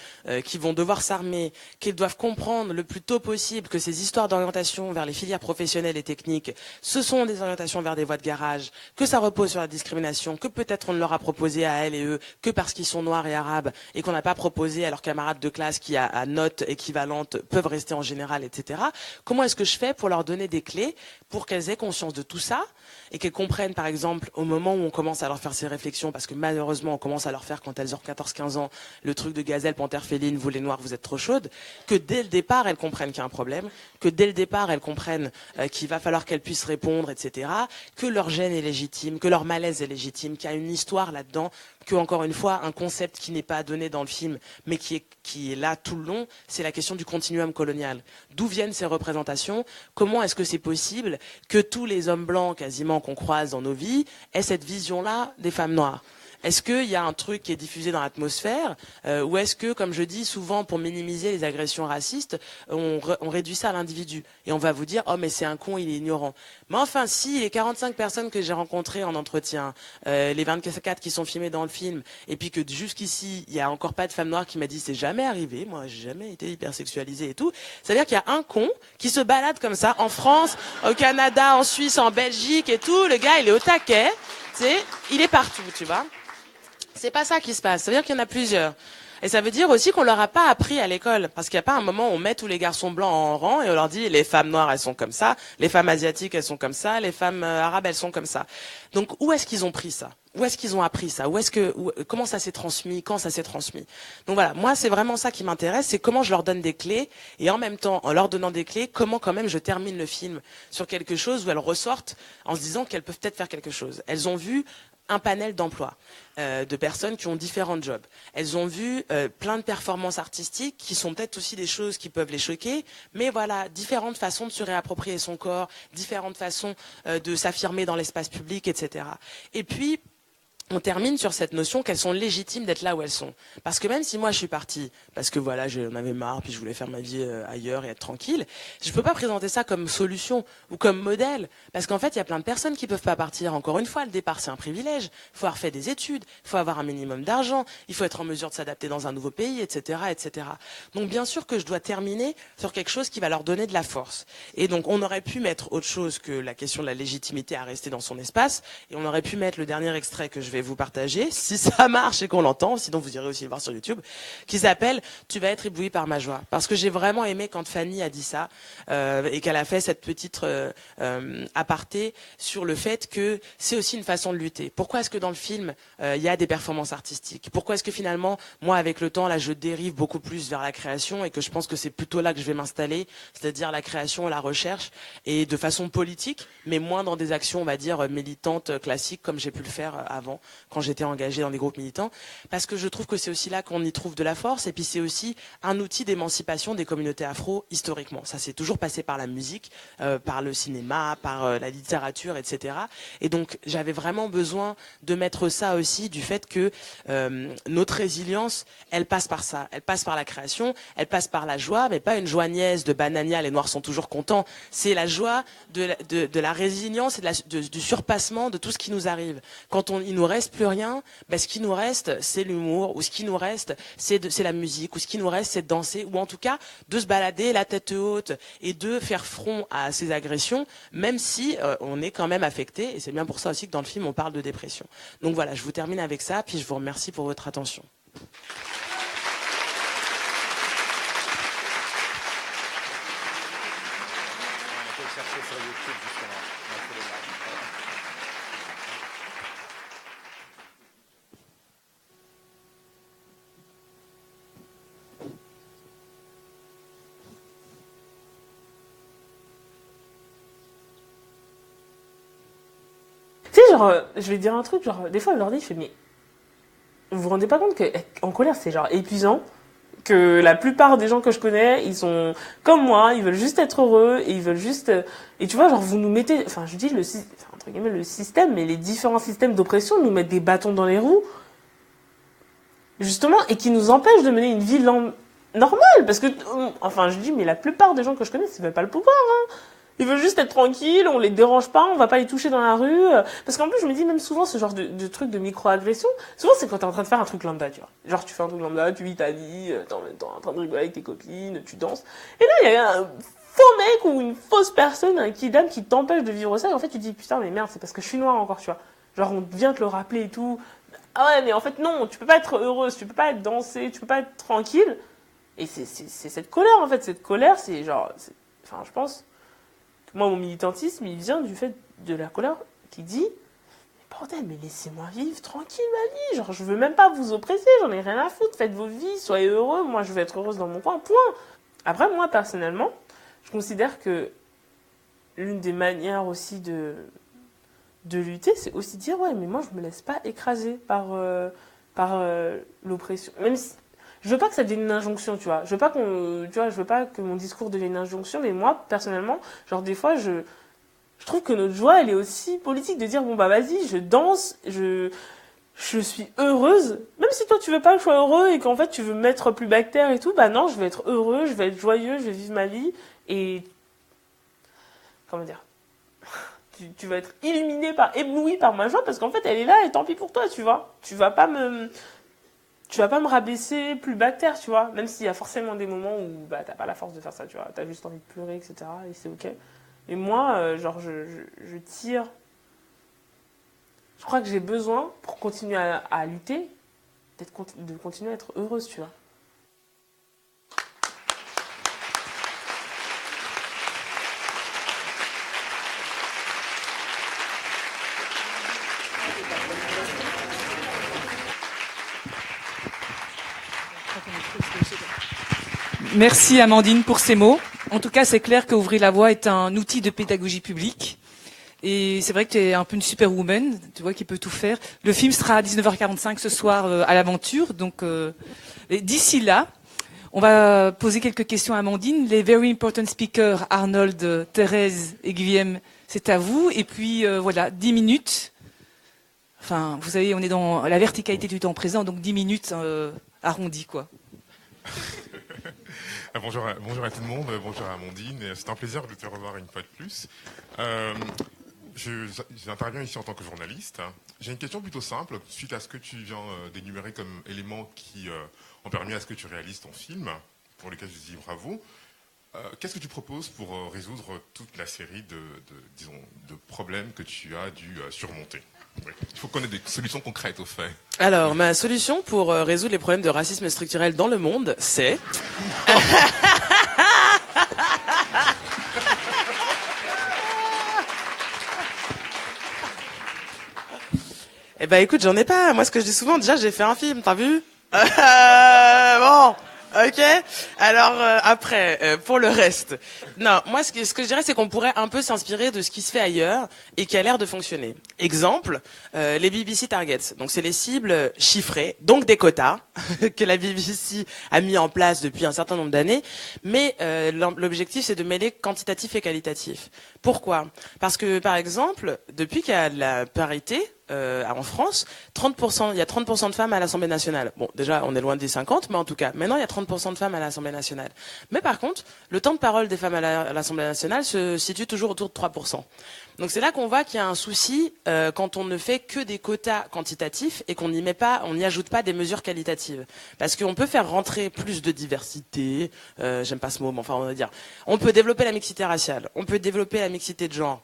qu'ils vont devoir s'armer, qu'ils doivent comprendre le plus tôt possible que ces histoires d'orientation vers les filières professionnelles et techniques, ce sont des orientations vers des voies de garage, que ça repose sur la discrimination, que peut-être on ne leur a proposé à elles et eux que parce qu'ils sont noirs et arabes et qu'on n'a pas proposé à leurs camarades de classe qui, à notes équivalentes, peuvent rester en général, etc. Comment est-ce que je fais pour leur donner des clés pour qu'elles aient conscience de tout ça et qu'elles comprennent, par exemple, au moment où on commence à leur faire ces réflexions, parce que malheureusement, on commence à leur faire, quand elles ont 14-15 ans, le truc de gazelle, panthère féline, vous les noirs, vous êtes trop chaudes, que dès le départ, elles comprennent qu'il y a un problème, que dès le départ, elles comprennent qu'il va falloir qu'elles puissent répondre, etc., que leur gêne est légitime, que leur malaise est légitime, qu'il y a une histoire là-dedans, que, encore une fois, un concept qui n'est pas donné dans le film, mais qui est là tout le long, c'est la question du continuum colonial. D'où viennent ces représentations ? Comment est-ce que c'est possible que tous les hommes blancs, quasiment, qu'on croise dans nos vies, aient cette vision-là des femmes noires ? Est-ce qu'il y a un truc qui est diffusé dans l'atmosphère ou est-ce que, comme je dis souvent, pour minimiser les agressions racistes, on réduit ça à l'individu et on va vous dire « Oh, mais c'est un con, il est ignorant ». Mais enfin, si les 45 personnes que j'ai rencontrées en entretien, les 24 qui sont filmées dans le film, et puis que jusqu'ici, il n'y a encore pas de femme noire qui m'a dit « C'est jamais arrivé, moi, j'ai jamais été hypersexualisée et tout », c'est-à-dire qu'il y a un con qui se balade comme ça en France, au Canada, en Suisse, en Belgique et tout, le gars, il est au taquet, tu sais, il est partout, tu vois. C'est pas ça qui se passe. Ça veut dire qu'il y en a plusieurs. Et ça veut dire aussi qu'on leur a pas appris à l'école. Parce qu'il n'y a pas un moment où on met tous les garçons blancs en rang et on leur dit les femmes noires, elles sont comme ça, les femmes asiatiques, elles sont comme ça, les femmes arabes, elles sont comme ça. Donc, où est-ce qu'ils ont pris ça ? Où est-ce qu'ils ont appris ça ? Comment ça s'est transmis ? Quand ça s'est transmis ? Donc voilà, moi, c'est vraiment ça qui m'intéresse, c'est comment je leur donne des clés et en même temps, en leur donnant des clés, comment quand même je termine le film sur quelque chose où elles ressortent en se disant qu'elles peuvent peut-être faire quelque chose. Elles ont vu un panel d'emplois de personnes qui ont différents jobs. Elles ont vu plein de performances artistiques qui sont peut-être aussi des choses qui peuvent les choquer, mais voilà, différentes façons de se réapproprier son corps, différentes façons de s'affirmer dans l'espace public, etc. Et puis, on termine sur cette notion qu'elles sont légitimes d'être là où elles sont. Parce que même si moi je suis partie, parce que voilà, j'en avais marre, puis je voulais faire ma vie ailleurs et être tranquille, je peux pas présenter ça comme solution ou comme modèle. Parce qu'en fait, il y a plein de personnes qui peuvent pas partir. Encore une fois, le départ, c'est un privilège. Il faut avoir fait des études, il faut avoir un minimum d'argent, il faut être en mesure de s'adapter dans un nouveau pays, etc., etc. Donc bien sûr que je dois terminer sur quelque chose qui va leur donner de la force. Et donc on aurait pu mettre autre chose que la question de la légitimité à rester dans son espace, et on aurait pu mettre le dernier extrait que je vais vous partager, si ça marche et qu'on l'entend, sinon vous irez aussi le voir sur YouTube, qui s'appelle « Tu vas être ébloui par ma joie ». Parce que j'ai vraiment aimé quand Fanny a dit ça et qu'elle a fait cette petite aparté sur le fait que c'est aussi une façon de lutter. Pourquoi est-ce que dans le film, il y a des performances artistiques ? Pourquoi est-ce que finalement, moi avec le temps, là je dérive beaucoup plus vers la création et que je pense que c'est plutôt là que je vais m'installer, c'est-à-dire la création, la recherche, et de façon politique, mais moins dans des actions, on va dire, militantes, classiques, comme j'ai pu le faire avant, quand j'étais engagée dans des groupes militants, parce que je trouve que c'est aussi là qu'on y trouve de la force, et puis c'est aussi un outil d'émancipation des communautés afro historiquement. Ça s'est toujours passé par la musique, par le cinéma, par la littérature, etc. Et donc j'avais vraiment besoin de mettre ça aussi, du fait que notre résilience, elle passe par ça, elle passe par la création, elle passe par la joie, mais pas une joie niaise de banania, les noirs sont toujours contents, c'est la joie de la résilience et du surpassement de tout ce qui nous arrive. Quand il nous reste plus rien, ben ce qui nous reste, c'est l'humour, ou ce qui nous reste, c'est la musique, ou ce qui nous reste, c'est de danser, ou en tout cas de se balader la tête haute et de faire front à ces agressions, même si on est quand même affecté, et c'est bien pour ça aussi que dans le film on parle de dépression. Donc voilà, je vous termine avec ça, puis je vous remercie pour votre attention. genre, je vais dire un truc, genre, des fois, je leur dis, je fais, mais vous vous rendez pas compte qu'en colère, c'est genre épuisant, que la plupart des gens que je connais, ils sont comme moi, ils veulent juste être heureux, et ils veulent juste... Et tu vois, genre, vous nous mettez... Enfin, je dis entre guillemets, le système, mais les différents systèmes d'oppression nous mettent des bâtons dans les roues, justement, et qui nous empêchent de mener une vie normale. Parce que, enfin, je dis, mais la plupart des gens que je connais, ils veulent pas le pouvoir, hein. Ils veulent juste être tranquilles, on les dérange pas, on va pas les toucher dans la rue. Parce qu'en plus, je me dis, même souvent, ce genre de truc de micro-agression, souvent, c'est quand t'es en train de faire un truc lambda, tu vois. Genre, tu fais un truc lambda, tu vis ta vie, t'es en même temps en train de rigoler avec tes copines, tu danses. Et là, il y a un faux mec ou une fausse personne, un kidam qui t'empêche de vivre ça. Et en fait, tu te dis, putain, mais merde, c'est parce que je suis noire encore, tu vois. Genre, on vient te le rappeler et tout. Ah ouais, mais en fait, non, tu peux pas être heureuse, tu peux pas être danser, tu peux pas être tranquille. Et c'est cette colère, en fait. Cette colère, c'est genre... Enfin, je pense... Moi, mon militantisme, il vient du fait de la colère qui dit mais bordel, mais laissez-moi vivre tranquille ma vie. Genre, je veux même pas vous oppresser, j'en ai rien à foutre. Faites vos vies, soyez heureux. Moi, je veux être heureuse dans mon coin, point. Après, moi, personnellement, je considère que l'une des manières aussi de lutter, c'est aussi dire ouais, mais moi, je me laisse pas écraser par l'oppression. Même si... Je veux pas que ça devienne une injonction, tu vois. Je veux pas que mon discours devienne une injonction, mais moi, personnellement, genre des fois, je trouve que notre joie, elle est aussi politique de dire bon bah vas-y, je danse, je suis heureuse. Même si toi tu veux pas que je sois heureux et qu'en fait tu veux me mettre plus bactère et tout, bah non, je vais être heureux, je vais être joyeux, je vais vivre ma vie et comment dire, tu vas être ébloui par ma joie parce qu'en fait elle est là et tant pis pour toi, tu vois. Tu vas pas me rabaisser plus bactère, tu vois. Même s'il y a forcément des moments où bah, t'as pas la force de faire ça, tu vois. T'as juste envie de pleurer, etc. Et c'est ok. Et moi, genre, je tire. Je crois que j'ai besoin, pour continuer à lutter, de continuer à être heureuse, tu vois. Merci Amandine pour ces mots. En tout cas, c'est clair que Ouvrir la voie est un outil de pédagogie publique. Et c'est vrai que tu es un peu une superwoman, tu vois, qui peut tout faire. Le film sera à 19h45 ce soir à l'Aventure. Donc, d'ici là, on va poser quelques questions à Amandine. Les very important speakers, Arnold, Thérèse et Guillaume, c'est à vous. Et puis, voilà, 10 minutes. Enfin, vous savez, on est dans la verticalité du temps présent, donc 10 minutes arrondies, quoi. Bonjour à tout le monde, bonjour à Amandine, c'est un plaisir de te revoir une fois de plus. J'interviens ici en tant que journaliste. J'ai une question plutôt simple, suite à ce que tu viens d'énumérer comme éléments qui ont permis à ce que tu réalises ton film, pour lequel je dis bravo. Qu'est-ce que tu proposes pour résoudre toute la série de problèmes que tu as dû surmonter ? Oui. Il faut qu'on ait des solutions concrètes au fait. Alors, ma solution pour résoudre les problèmes de racisme structurel dans le monde, c'est... Eh ben écoute, j'en ai pas. Moi, ce que je dis souvent, déjà, j'ai fait un film, t'as vu ? Bon... Ok. Alors après, pour le reste, non. Moi, ce que je dirais, c'est qu'on pourrait un peu s'inspirer de ce qui se fait ailleurs et qui a l'air de fonctionner. Exemple, les BBC Targets. Donc, c'est les cibles chiffrées, donc des quotas que la BBC a mis en place depuis un certain nombre d'années. Mais l'objectif, c'est de mêler quantitatif et qualitatif. Pourquoi ? Parce que, par exemple, depuis qu'il y a de la parité. En France, il y a 30% de femmes à l'Assemblée nationale. Bon, déjà, on est loin des 50, mais en tout cas, maintenant, il y a 30% de femmes à l'Assemblée nationale. Mais par contre, le temps de parole des femmes à l'Assemblée nationale se situe toujours autour de 3%. Donc c'est là qu'on voit qu'il y a un souci quand on ne fait que des quotas quantitatifs et qu'on n'y ajoute pas des mesures qualitatives. Parce qu'on peut faire rentrer plus de diversité, j'aime pas ce mot, mais enfin on va dire, on peut développer la mixité raciale, on peut développer la mixité de genre,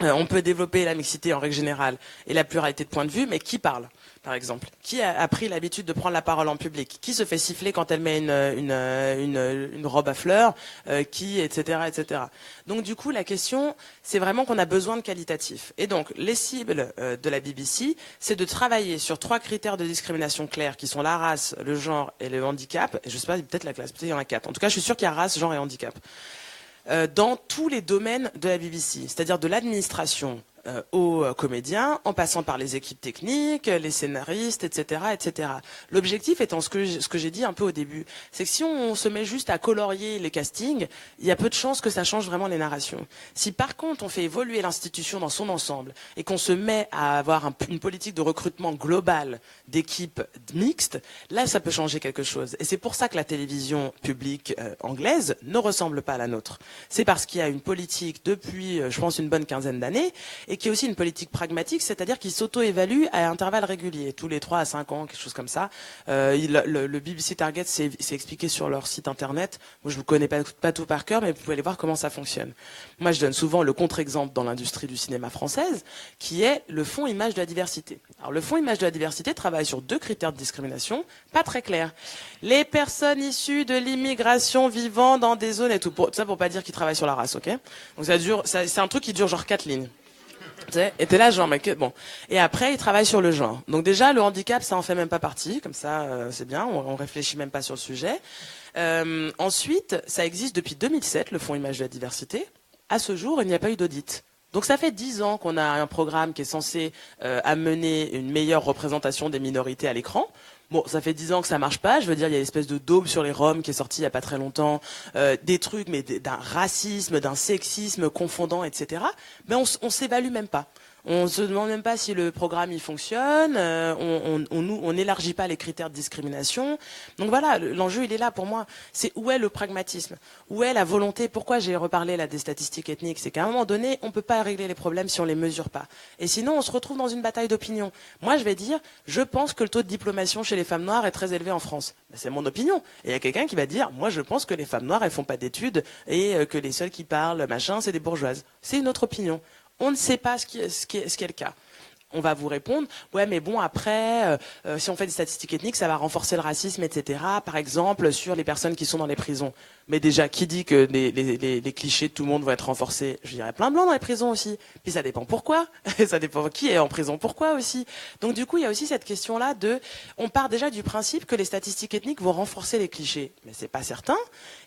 on peut développer la mixité en règle générale et la pluralité de points de vue, mais qui parle, par exemple ? Qui a pris l'habitude de prendre la parole en public ? Qui se fait siffler quand elle met une robe à fleurs ? Etc., etc. Donc du coup, la question, c'est vraiment qu'on a besoin de qualitatif. Et donc, les cibles de la BBC, c'est de travailler sur 3 critères de discrimination clairs, qui sont la race, le genre et le handicap. Et je sais pas, peut-être la classe, peut-être il y en a 4. En tout cas, je suis sûre qu'il y a race, genre et handicap. Dans tous les domaines de la BBC, c'est-à-dire de l'administration, aux comédiens, en passant par les équipes techniques, les scénaristes, etc., etc. L'objectif étant ce que j'ai dit un peu au début, c'est que si on se met juste à colorier les castings, il y a peu de chances que ça change vraiment les narrations. Si par contre on fait évoluer l'institution dans son ensemble et qu'on se met à avoir une politique de recrutement globale d'équipes mixtes, là ça peut changer quelque chose. Et c'est pour ça que la télévision publique anglaise ne ressemble pas à la nôtre. C'est parce qu'il y a une politique depuis, je pense, une bonne quinzaine d'années, et qui est aussi une politique pragmatique, c'est-à-dire qu'il s'auto-évalue à intervalles réguliers, tous les 3 à 5 ans, quelque chose comme ça. Le BBC Target s'est expliqué sur leur site internet. Moi, je ne connais pas tout par cœur, mais vous pouvez aller voir comment ça fonctionne. Moi, je donne souvent le contre-exemple dans l'industrie du cinéma française, qui est le Fonds Image de la Diversité. Alors, le Fonds Image de la Diversité travaille sur 2 critères de discrimination, pas très clairs. Les personnes issues de l'immigration vivant dans des zones et tout. Ça pour pas dire qu'ils travaillent sur la race, ok? Donc c'est un truc qui dure genre 4 lignes. Et t'es là genre mec, bon. Et après ils travaillent sur le genre. Donc déjà le handicap ça en fait même pas partie, comme ça c'est bien, on réfléchit même pas sur le sujet. Ensuite ça existe depuis 2007 le Fonds Image de la Diversité. À ce jour il n'y a pas eu d'audit. Donc ça fait 10 ans qu'on a un programme qui est censé amener une meilleure représentation des minorités à l'écran. Bon, ça fait 10 ans que ça marche pas. Je veux dire, il y a une espèce de daube sur les Roms qui est sorti il y a pas très longtemps, des trucs, mais d'un racisme, d'un sexisme confondant, etc. Mais on s'évalue même pas. On se demande même pas si le programme il fonctionne. On n'élargit pas les critères de discrimination. Donc voilà, l'enjeu il est là pour moi. C'est où est le pragmatisme, où est la volonté. Pourquoi j'ai reparlé là des statistiques ethniques, c'est qu'à un moment donné, on peut pas régler les problèmes si on les mesure pas. Et sinon, on se retrouve dans une bataille d'opinion. Moi, je vais dire, je pense que le taux de diplomation chez les femmes noires est très élevé en France. C'est mon opinion. Et il y a quelqu'un qui va dire, moi, je pense que les femmes noires elles font pas d'études et que les seules qui parlent machin, c'est des bourgeoises. C'est une autre opinion. On ne sait pas ce qui est le cas. On va vous répondre, ouais, mais bon, après, si on fait des statistiques ethniques, ça va renforcer le racisme, etc. Par exemple, sur les personnes qui sont dans les prisons. Mais déjà, qui dit que les clichés de tout le monde vont être renforcés? Je dirais plein de blancs dans les prisons aussi. Puis ça dépend pourquoi. Ça dépend qui est en prison, pourquoi aussi. Donc du coup, il y a aussi cette question-là on part déjà du principe que les statistiques ethniques vont renforcer les clichés. Mais c'est pas certain.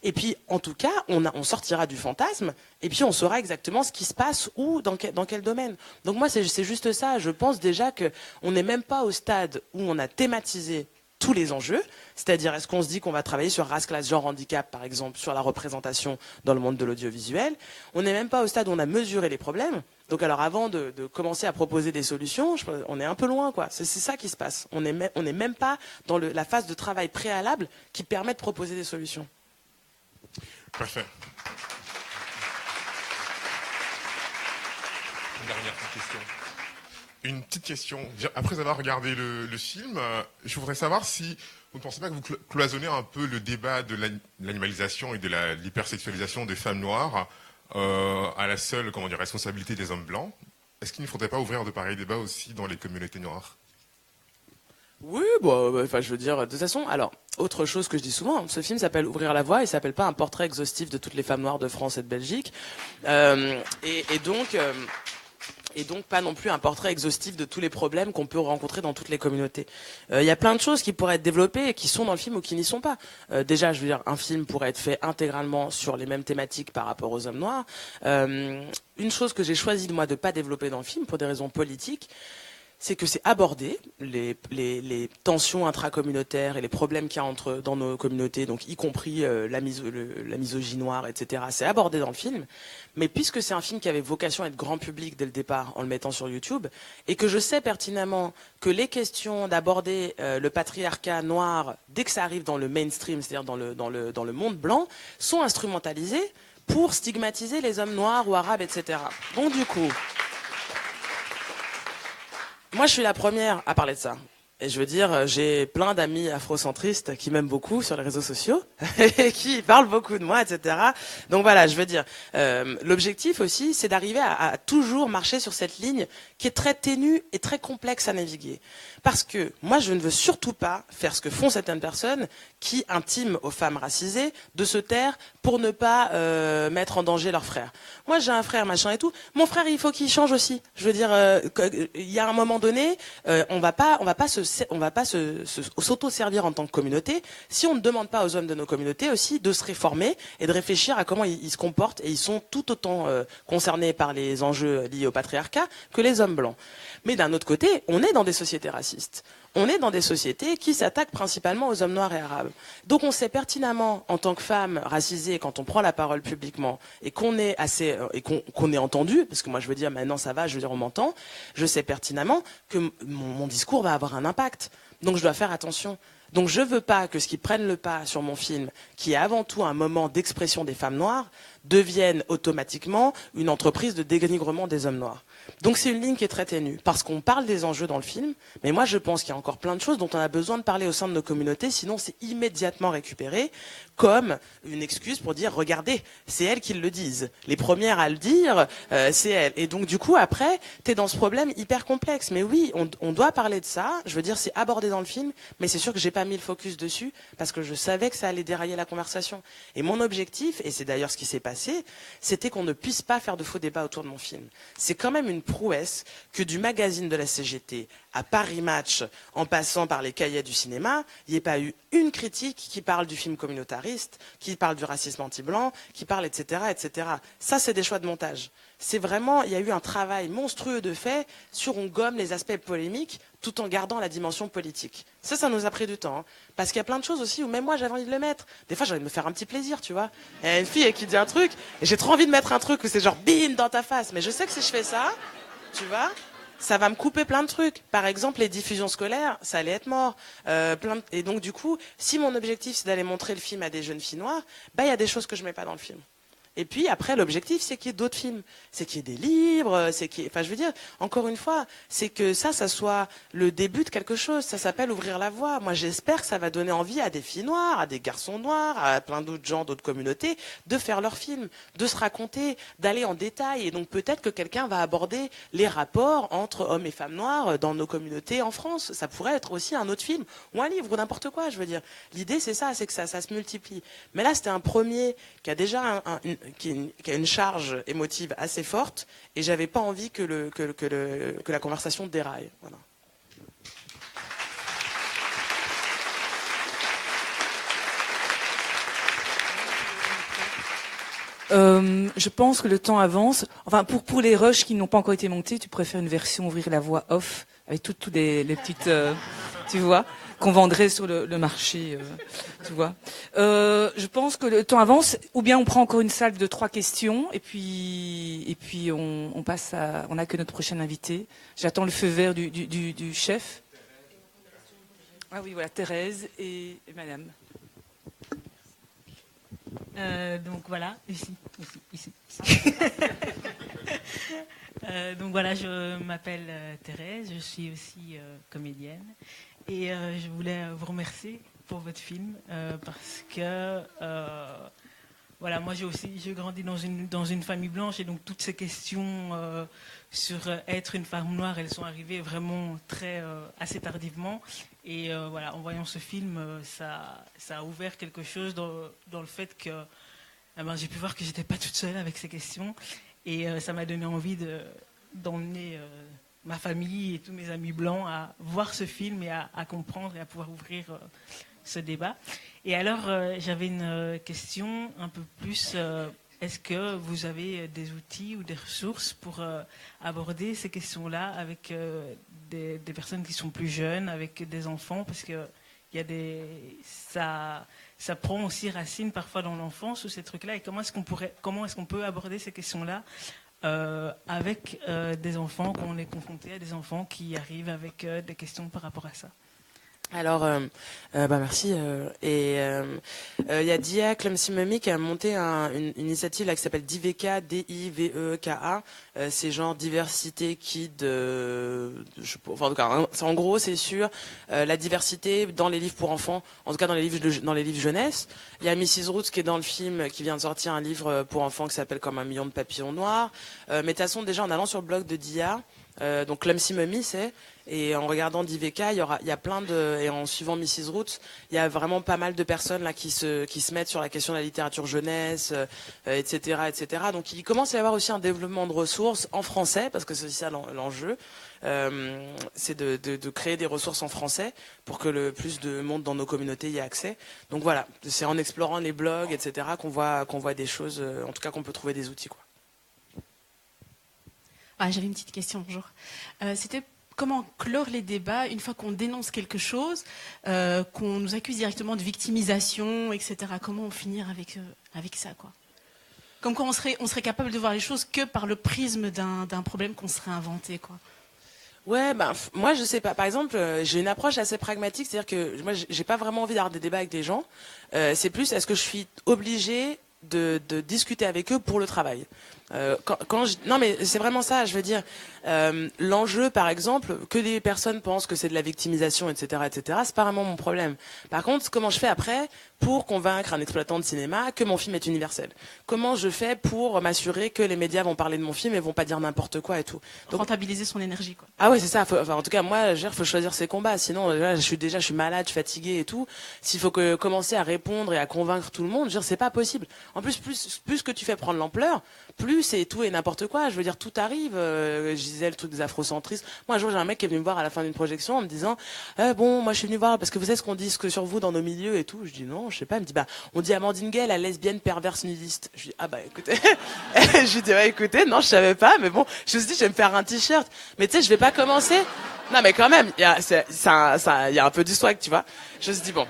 Et puis, en tout cas, on sortira du fantasme. Et puis, on saura exactement ce qui se passe où, dans quel domaine. Donc moi, c'est juste ça. Je pense déjà qu'on n'est même pas au stade où on a thématisé tous les enjeux, c'est-à-dire est-ce qu'on se dit qu'on va travailler sur race, classe, genre, handicap, par exemple, sur la représentation dans le monde de l'audiovisuel. On n'est même pas au stade où on a mesuré les problèmes. Donc alors avant de commencer à proposer des solutions, on est un peu loin, quoi. C'est ça qui se passe. On n'est même pas dans la phase de travail préalable qui permet de proposer des solutions. Parfait. Une dernière question. Une petite question. Après avoir regardé le film, je voudrais savoir si vous ne pensez pas que vous cloisonnez un peu le débat de l'animalisation et de l'hypersexualisation des femmes noires à la seule responsabilité des hommes blancs. Est-ce qu'il ne faudrait pas ouvrir de pareils débats aussi dans les communautés noires? Oui, je veux dire, de toute façon, alors, autre chose que je dis souvent, ce film s'appelle Ouvrir la voie, il s'appelle pas un portrait exhaustif de toutes les femmes noires de France et de Belgique. Et donc pas non plus un portrait exhaustif de tous les problèmes qu'on peut rencontrer dans toutes les communautés. Il y a plein de choses qui pourraient être développées et qui sont dans le film ou qui n'y sont pas. Déjà, je veux dire, un film pourrait être fait intégralement sur les mêmes thématiques par rapport aux hommes noirs. Une chose que j'ai choisi de ne pas développer dans le film pour des raisons politiques, c'est que c'est aborder les tensions intracommunautaires et les problèmes qu'il y a dans nos communautés, donc y compris la misogynie noire, etc. C'est abordé dans le film. Mais puisque c'est un film qui avait vocation à être grand public dès le départ en le mettant sur YouTube, et que je sais pertinemment que les questions d'aborder le patriarcat noir dès que ça arrive dans le mainstream, c'est-à-dire dans le monde blanc, sont instrumentalisées pour stigmatiser les hommes noirs ou arabes, etc. Donc du coup, moi, je suis la première à parler de ça. Et je veux dire, j'ai plein d'amis afrocentristes qui m'aiment beaucoup sur les réseaux sociaux et qui parlent beaucoup de moi, etc. Donc voilà, je veux dire, l'objectif aussi, c'est d'arriver à toujours marcher sur cette ligne qui est très ténue et très complexe à naviguer. Parce que moi, je ne veux surtout pas faire ce que font certaines personnes qui intiment aux femmes racisées de se taire pour ne pas mettre en danger leur frère. Moi, j'ai un frère, machin et tout. Mon frère, il faut qu'il change aussi. Je veux dire, il y a un moment donné, on va pas s'auto-servir en tant que communauté si on ne demande pas aux hommes de nos communautés aussi de se réformer et de réfléchir à comment ils se comportent, et ils sont tout autant concernés par les enjeux liés au patriarcat que les hommes blancs. Mais d'un autre côté, on est dans des sociétés racistes. On est dans des sociétés qui s'attaquent principalement aux hommes noirs et arabes. Donc on sait pertinemment, en tant que femme racisée, quand on prend la parole publiquement et qu'on est qu'on est entendu, parce que moi je veux dire maintenant ça va, je veux dire on m'entend, je sais pertinemment que mon discours va avoir un impact. Donc je dois faire attention. Donc je veux pas que ce qui prenne le pas sur mon film, qui est avant tout un moment d'expression des femmes noires, devienne automatiquement une entreprise de dénigrement des hommes noirs. Donc c'est une ligne qui est très ténue, parce qu'on parle des enjeux dans le film, mais moi je pense qu'il y a encore plein de choses dont on a besoin de parler au sein de nos communautés, sinon c'est immédiatement récupéré comme une excuse pour dire regardez, c'est elles qui le disent. Les premières à le dire, c'est elles. Et donc du coup après, t'es dans ce problème hyper complexe. Mais oui, on doit parler de ça, je veux dire c'est abordé dans le film, mais c'est sûr que j'ai pas mis le focus dessus, parce que je savais que ça allait dérailler la conversation. Et mon objectif, et c'est d'ailleurs ce qui s'est passé, c'était qu'on ne puisse pas faire de faux débats autour de mon film. C'est quand même une prouesse que du magazine de la CGT à Paris Match, en passant par les cahiers du cinéma, il n'y ait pas eu une critique qui parle du film communautariste, qui parle du racisme anti-blanc, qui parle etc., etc. Ça, c'est des choix de montage. C'est vraiment, il y a eu un travail monstrueux de fait sur on gomme les aspects polémiques tout en gardant la dimension politique. Ça nous a pris du temps. Hein, parce qu'il y a plein de choses aussi où même moi j'avais envie de le mettre. Des fois j'ai envie de me faire un petit plaisir, tu vois. Il y a une fille qui dit un truc et j'ai trop envie de mettre un truc où c'est genre bim dans ta face. Mais je sais que si je fais ça, tu vois, ça va me couper plein de trucs. Par exemple, les diffusions scolaires, ça allait être mort. Et donc du coup, si mon objectif c'est d'aller montrer le film à des jeunes filles noires, bah il y a des choses que je mets pas dans le film. Et puis après, l'objectif, c'est qu'il y ait d'autres films, c'est qu'il y ait des livres, enfin, je veux dire, encore une fois, c'est que ça soit le début de quelque chose. Ça s'appelle ouvrir la voie. Moi, j'espère que ça va donner envie à des filles noires, à des garçons noirs, à plein d'autres gens, d'autres communautés, de faire leurs films, de se raconter, d'aller en détail. Et donc peut-être que quelqu'un va aborder les rapports entre hommes et femmes noires dans nos communautés en France. Ça pourrait être aussi un autre film ou un livre ou n'importe quoi. Je veux dire, l'idée, c'est ça, c'est que ça se multiplie. Mais là, c'était un premier qui a déjà qui a une charge émotive assez forte, et j'avais pas envie que la conversation déraille. Voilà. Je pense que le temps avance. Enfin, pour les rushs qui n'ont pas encore été montés, tu préfères une version ouvrir la voie off avec toutes les petites, tu vois, qu'on vendrait sur le marché, tu vois. Je pense que le temps avance, ou bien on prend encore une salle de 3 questions et puis on passe à, on n'a que notre prochaine invité. J'attends le feu vert du chef. Ah oui, voilà, Thérèse et Madame. Donc voilà, ici. Donc voilà, je m'appelle Thérèse, je suis aussi comédienne et je voulais vous remercier pour votre film parce que voilà, moi j'ai grandi dans une famille blanche et donc toutes ces questions sur être une femme noire, elles sont arrivées vraiment assez tardivement. Et voilà, en voyant ce film, ça a ouvert quelque chose dans le fait que j'ai pu voir que j'étais pas toute seule avec ces questions. Et ça m'a donné envie d'emmener ma famille et tous mes amis blancs à voir ce film et à comprendre et à pouvoir ouvrir ce débat. Et alors, j'avais une question un peu plus... Est-ce que vous avez des outils ou des ressources pour aborder ces questions-là avec des personnes qui sont plus jeunes, avec des enfants, parce que ça prend aussi racine parfois dans l'enfance ou ces trucs-là. Et comment est-ce qu'on peut aborder ces questions-là avec des enfants, quand on est confronté à des enfants qui arrivent avec des questions par rapport à ça? Alors, merci. Et il y a Dia Clemsimemi qui a monté une initiative là, qui s'appelle Diveka, D-I-V-E-K-A. C'est genre diversité kid. En tout cas, en gros, c'est sur la diversité dans les livres pour enfants. En tout cas, dans les livres jeunesse. Il y a Mrs. Roots qui est dans le film, qui vient de sortir un livre pour enfants qui s'appelle Comme un million de papillons noirs. Mais de toute façon, déjà en allant sur le blog de Dia, Donc Clumsy Mummy, c'est... Et en regardant DVK, il y a plein de, et en suivant Mrs. Roots, il y a vraiment pas mal de personnes là qui se mettent sur la question de la littérature jeunesse, etc., etc. Donc il commence à y avoir aussi un développement de ressources en français, parce que c'est aussi ça l'enjeu, c'est de créer des ressources en français pour que le plus de monde dans nos communautés y ait accès. Donc voilà, c'est en explorant les blogs, etc., qu'on voit des choses, en tout cas qu'on peut trouver des outils, quoi. Ah, j'avais une petite question, bonjour. C'était comment clore les débats une fois qu'on dénonce quelque chose, qu'on nous accuse directement de victimisation, etc. Comment finir avec ça, quoi? Comme quoi on serait capable de voir les choses que par le prisme d'un problème qu'on serait inventé, quoi. Ouais, moi je sais pas. Par exemple, j'ai une approche assez pragmatique, c'est-à-dire que moi j'ai pas vraiment envie d'avoir des débats avec des gens. C'est plus, est-ce que je suis obligée de discuter avec eux pour le travail? Non mais c'est vraiment ça, je veux dire, l'enjeu par exemple, que des personnes pensent que c'est de la victimisation, etc., c'est pas vraiment mon problème. Par contre, comment je fais après pour convaincre un exploitant de cinéma que mon film est universel? Comment je fais pour m'assurer que les médias vont parler de mon film et vont pas dire n'importe quoi et tout? Donc, rentabiliser son énergie, quoi. Ah ouais, c'est ça. En tout cas, moi, faut choisir ses combats. Sinon, là, je suis malade, je suis fatigué et tout. S'il faut commencer à répondre et à convaincre tout le monde, c'est pas possible. En plus que tu fais prendre l'ampleur, plus c'est tout et n'importe quoi. Je veux dire, tout arrive. Je disais le truc des afrocentristes. Moi, un jour, j'ai un mec qui est venu me voir à la fin d'une projection en me disant, bon, moi, je suis venu voir parce que vous savez ce qu'on dit sur vous dans nos milieux et tout. Je dis non, je sais pas. Il me dit, on dit Amandine Gay, la lesbienne perverse nudiste. Je dis, écoutez, je lui dis, écoutez, non, je savais pas, mais bon, je me suis dit, je vais me faire un t-shirt. Mais tu sais, je vais pas commencer. Non, mais quand même, il y a un peu du swag, tu vois. Je me suis dit, bon.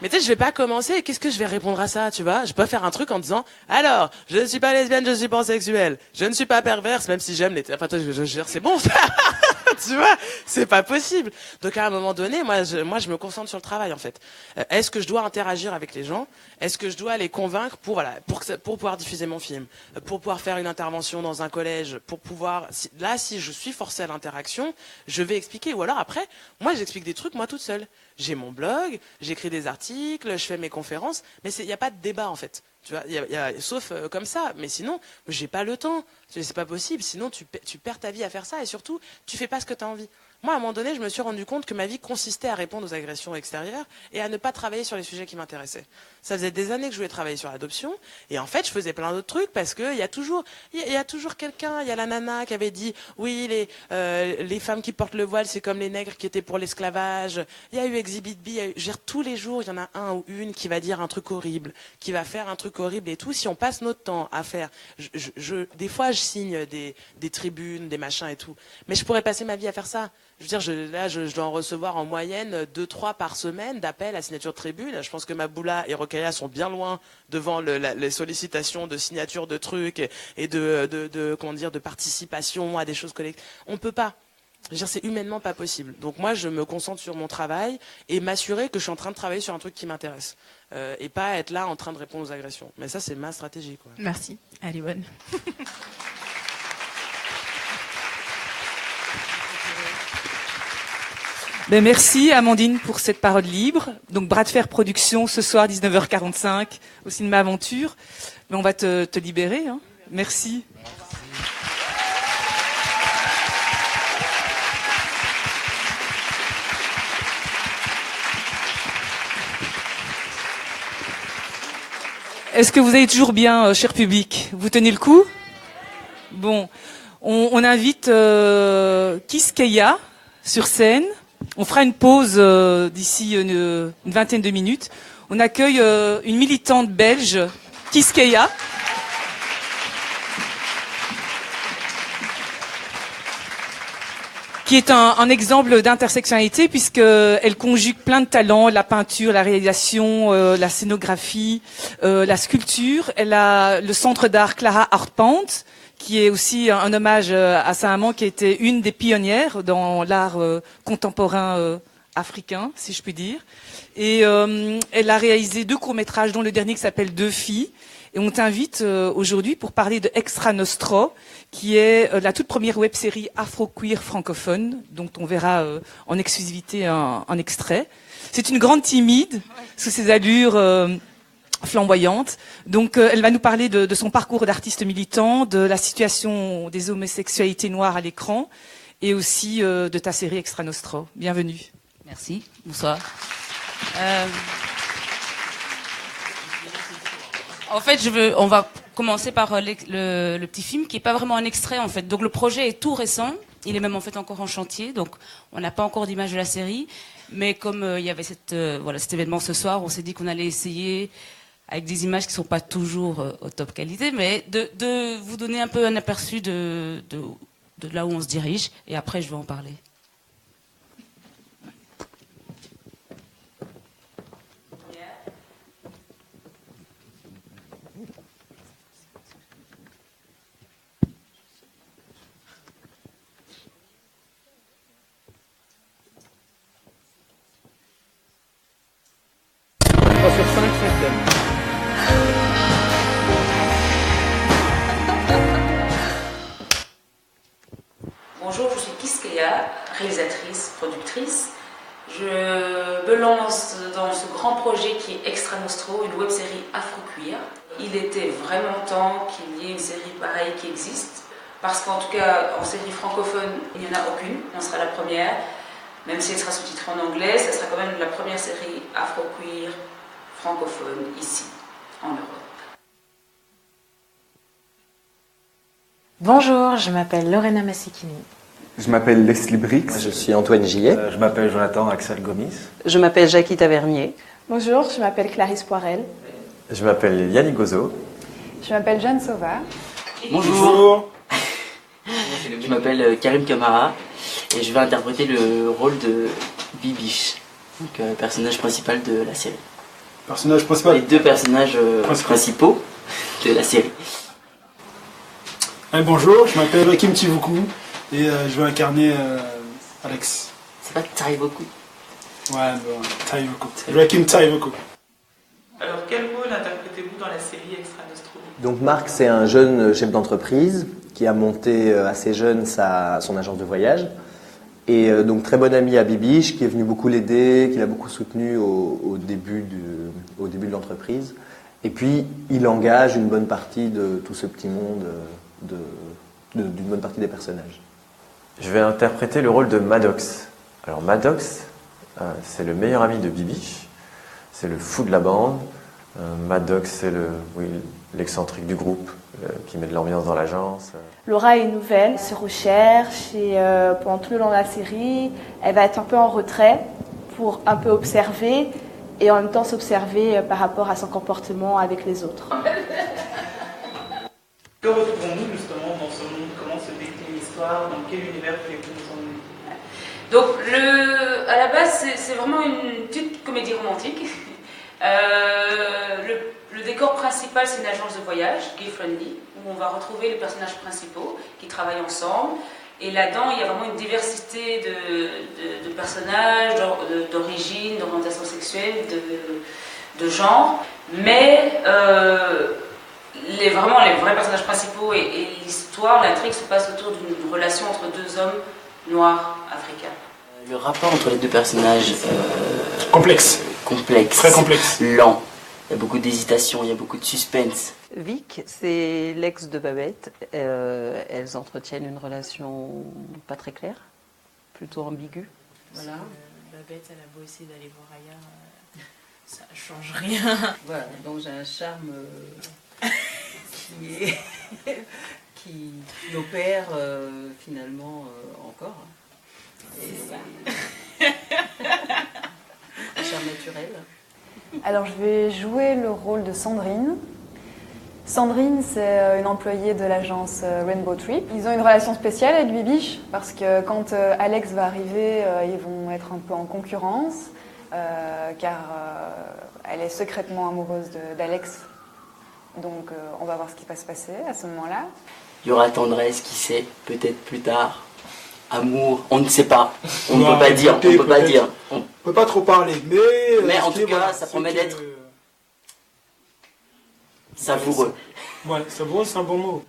Mais tu sais, je vais pas commencer, qu'est-ce que je vais répondre à ça, tu vois? Je peux pas faire un truc en disant, alors, je ne suis pas lesbienne, je suis pansexuelle, je ne suis pas perverse, même si j'aime les... Enfin, toi, c'est bon, ça. Tu vois, c'est pas possible. Donc à un moment donné, moi je me concentre sur le travail en fait. Est-ce que je dois interagir avec les gens? Est-ce que je dois les convaincre pour pouvoir diffuser mon film, pour pouvoir faire une intervention dans un collège, pour pouvoir si je suis forcée à l'interaction, je vais expliquer. Ou alors après, moi j'explique des trucs moi toute seule. J'ai mon blog, j'écris des articles, je fais mes conférences, mais il n'y a pas de débat en fait. Tu vois, sauf comme ça. Mais sinon, j'ai pas le temps. C'est pas possible. Sinon, tu perds ta vie à faire ça. Et surtout, tu fais pas ce que tu as envie. Moi, à un moment donné, je me suis rendu compte que ma vie consistait à répondre aux agressions extérieures et à ne pas travailler sur les sujets qui m'intéressaient. Ça faisait des années que je voulais travailler sur l'adoption. Et en fait, je faisais plein d'autres trucs parce que il y a toujours quelqu'un. Il y a la nana qui avait dit, oui, les femmes qui portent le voile, c'est comme les nègres qui étaient pour l'esclavage. Il y a eu Exhibit B. Tous les jours, il y en a un ou une qui va dire un truc horrible, qui va faire un truc horrible et tout. Si on passe notre temps à faire, des fois, je signe des tribunes, des machins et tout. Mais je pourrais passer ma vie à faire ça. Je veux dire, je dois en recevoir en moyenne 2-3 par semaine d'appels à signature de tribune. Je pense que Maboula et Rokhaya sont bien loin devant les sollicitations de signature de trucs et de participation à des choses collectives. On peut pas. Je veux dire, c'est humainement pas possible. Donc moi, je me concentre sur mon travail et m'assurer que je suis en train de travailler sur un truc qui m'intéresse. Et pas être là en train de répondre aux agressions. Mais ça, c'est ma stratégie, quoi. Merci. Elle est bonne. Merci Amandine pour cette parole libre. Donc Bras de fer production ce soir 19h45 au cinéma Aventure. Mais on va te libérer. Hein. Merci. Est-ce que vous allez toujours bien, cher public? Vous tenez le coup? Bon, on invite Kiskeya sur scène. On fera une pause d'ici une vingtaine de minutes. On accueille une militante belge, Kiskeya. Qui est un exemple d'intersectionnalité puisqu'elle conjugue plein de talents, la peinture, la réalisation, la scénographie, la sculpture. Elle a le centre d'art Clara Art Paint, qui est aussi un hommage à sa maman qui était une des pionnières dans l'art contemporain africain, si je puis dire. Et elle a réalisé 2 courts-métrages, dont le dernier qui s'appelle 2 filles. Et on t'invite aujourd'hui pour parler de Extra Nostro, qui est la toute première web-série afro-queer francophone, dont on verra en exclusivité un extrait. C'est une grande timide, sous ses allures flamboyante. Donc elle va nous parler de son parcours d'artiste militant, de la situation des homosexualités noires à l'écran et aussi de ta série Extra Nostro. Bienvenue. Merci, bonsoir. En fait, on va commencer par le petit film qui n'est pas vraiment un extrait en fait. Donc le projet est tout récent, il est même en fait encore en chantier, donc on n'a pas encore d'image de la série. Mais comme il y avait cet événement ce soir, on s'est dit qu'on allait essayer avec des images qui ne sont pas toujours au top qualité, mais de vous donner un peu un aperçu de là où on se dirige, et après je vais en parler. Sur 5 cinquièmes. Bonjour, je suis Kiskeya, réalisatrice, productrice. Je me lance dans ce grand projet qui est Extra Nostro, une web-série afro-cuir. Il était vraiment temps qu'il y ait une série pareille qui existe, parce qu'en tout cas, en série francophone, il n'y en a aucune, on sera la première. Même si elle sera sous-titrée en anglais, ça sera quand même la première série afro-cuir francophone ici, en Europe. Bonjour, je m'appelle Lorena Massikini. Je m'appelle Leslie Brix. Je suis Antoine Gillet. Je m'appelle Jonathan Axel Gomis. Je m'appelle Jackie Tavernier. Bonjour, je m'appelle Clarisse Poirel. Je m'appelle Yannick Gozo. Je m'appelle Jeanne Sauvard. Bonjour. Je m'appelle Karim Kamara et je vais interpréter le rôle de Bibiche, donc personnage principal de la série. Personnage principal. Les deux personnages principaux de la série. Bonjour, je m'appelle Hakim Tivuku et je vais incarner Alex. C'est pas Taivoku. Ouais, Taivoku. Hakim Taivoku. Alors, quel rôle interprétez-vous dans la série Extra Nostro? Donc Marc, c'est un jeune chef d'entreprise qui a monté assez jeune son agence de voyage. Et donc très bon ami à Bibiche, qui est venu beaucoup l'aider, qui l'a beaucoup soutenu au début de l'entreprise. Et puis il engage une bonne partie de tout ce petit monde, d'une bonne partie des personnages. Je vais interpréter le rôle de Maddox. Alors Maddox, c'est le meilleur ami de Bibiche, c'est le fou de la bande. Maddox, c'est l'excentrique du groupe, qui met de l'ambiance dans l'agence. Laura est nouvelle, se recherche et pendant tout le long de la série, elle va être un peu en retrait pour un peu observer et en même temps s'observer par rapport à son comportement avec les autres. Que retrouvons-nous justement dans ce monde? Comment se décline l'histoire? Dans quel univers voulez-vous nous emmener? Donc à la base c'est vraiment une petite comédie romantique. Le décor principal, c'est une agence de voyage, Gay Friendly, où on va retrouver les personnages principaux qui travaillent ensemble. Et là-dedans, il y a vraiment une diversité de personnages, d'origine, d'orientation sexuelle, de genre. Mais les vrais personnages principaux et l'histoire, l'intrigue se passe autour d'une relation entre deux hommes noirs africains. Le rapport entre les deux personnages... Complexe. Très complexe. Lent. Il y a beaucoup d'hésitation, il y a beaucoup de suspense. Vic, c'est l'ex de Babette. Elles entretiennent une relation pas très claire, plutôt ambiguë. Voilà. Babette, elle a beau essayer d'aller voir ailleurs, ça ne change rien. Voilà, donc j'ai un charme qui opère finalement encore. C'est ça. Un charme naturel. Alors je vais jouer le rôle de Sandrine. Sandrine, c'est une employée de l'agence Rainbow Trip. Ils ont une relation spéciale avec Bibiche parce que quand Alex va arriver, ils vont être un peu en concurrence car elle est secrètement amoureuse d'Alex. Donc on va voir ce qui va se passer à ce moment-là. Il y aura tendresse, qui sait, peut-être plus tard. Amour, on ne sait pas. On ne peut pas dire. On peut pas dire. On peut pas trop parler, mais en tout cas, ça promet d'être savoureux. Ouais, savoureux, c'est un bon mot.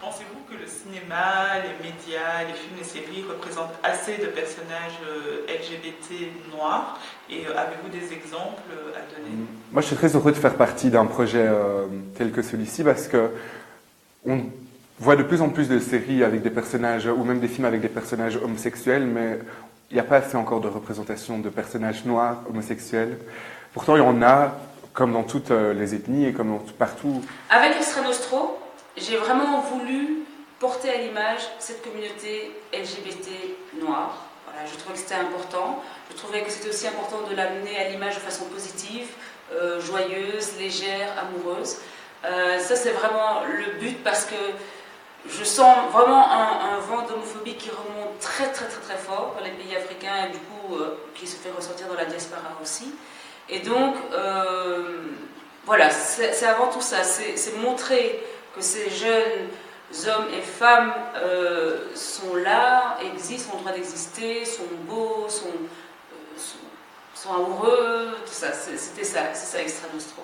Pensez-vous que le cinéma, les médias, les films et séries représentent assez de personnages LGBT noirs? Et avez-vous des exemples à donner? Moi, je suis très heureux de faire partie d'un projet tel que celui-ci parce que voit de plus en plus de séries avec des personnages, ou même des films avec des personnages homosexuels, mais il n'y a pas assez encore de représentation de personnages noirs, homosexuels. Pourtant, il y en a, comme dans toutes les ethnies et comme partout. Avec Extra Nostro, j'ai vraiment voulu porter à l'image cette communauté LGBT noire. Voilà, je trouvais que c'était important. Je trouvais que c'était aussi important de l'amener à l'image de façon positive, joyeuse, légère, amoureuse. Ça, c'est vraiment le but parce que je sens vraiment un vent d'homophobie qui remonte très très très très fort dans les pays africains et du coup qui se fait ressortir dans la diaspora aussi. Et donc, voilà, c'est avant tout ça, c'est montrer que ces jeunes hommes et femmes sont là, existent, ont le droit d'exister, sont beaux, sont amoureux, tout ça, c'était ça, c'est ça Extra Nostro.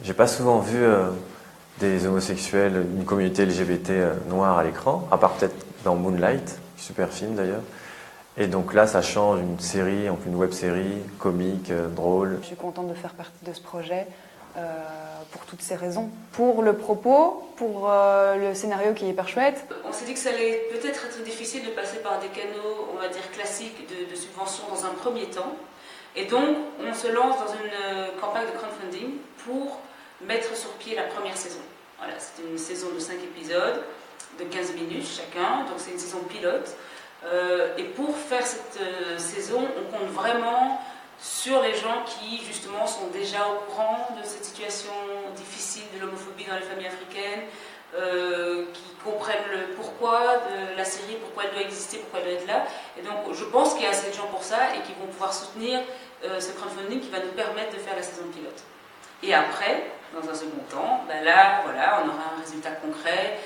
J'ai pas souvent vu des homosexuels, une communauté LGBT noire à l'écran, à part peut-être dans Moonlight, super film d'ailleurs. Et donc là, ça change une série, donc une web-série, comique, drôle. Je suis contente de faire partie de ce projet pour toutes ces raisons. Pour le propos, pour le scénario qui est hyper chouette. On s'est dit que ça allait peut-être être difficile de passer par des canaux, on va dire, classiques de subvention dans un premier temps. Et donc, on se lance dans une campagne de crowdfunding pour mettre sur pied la première saison. Voilà, c'est une saison de 5 épisodes, de 15 minutes chacun, donc c'est une saison pilote. Et pour faire cette saison, on compte vraiment sur les gens qui, justement, sont déjà au courant de cette situation difficile de l'homophobie dans les familles africaines, qui comprennent le pourquoi de la série, pourquoi elle doit exister, pourquoi elle doit être là. Et donc, je pense qu'il y a assez de gens pour ça et qui vont pouvoir soutenir ce crowdfunding qui va nous permettre de faire la saison pilote. Et après, dans un second temps, ben là, voilà, on aura un résultat concret.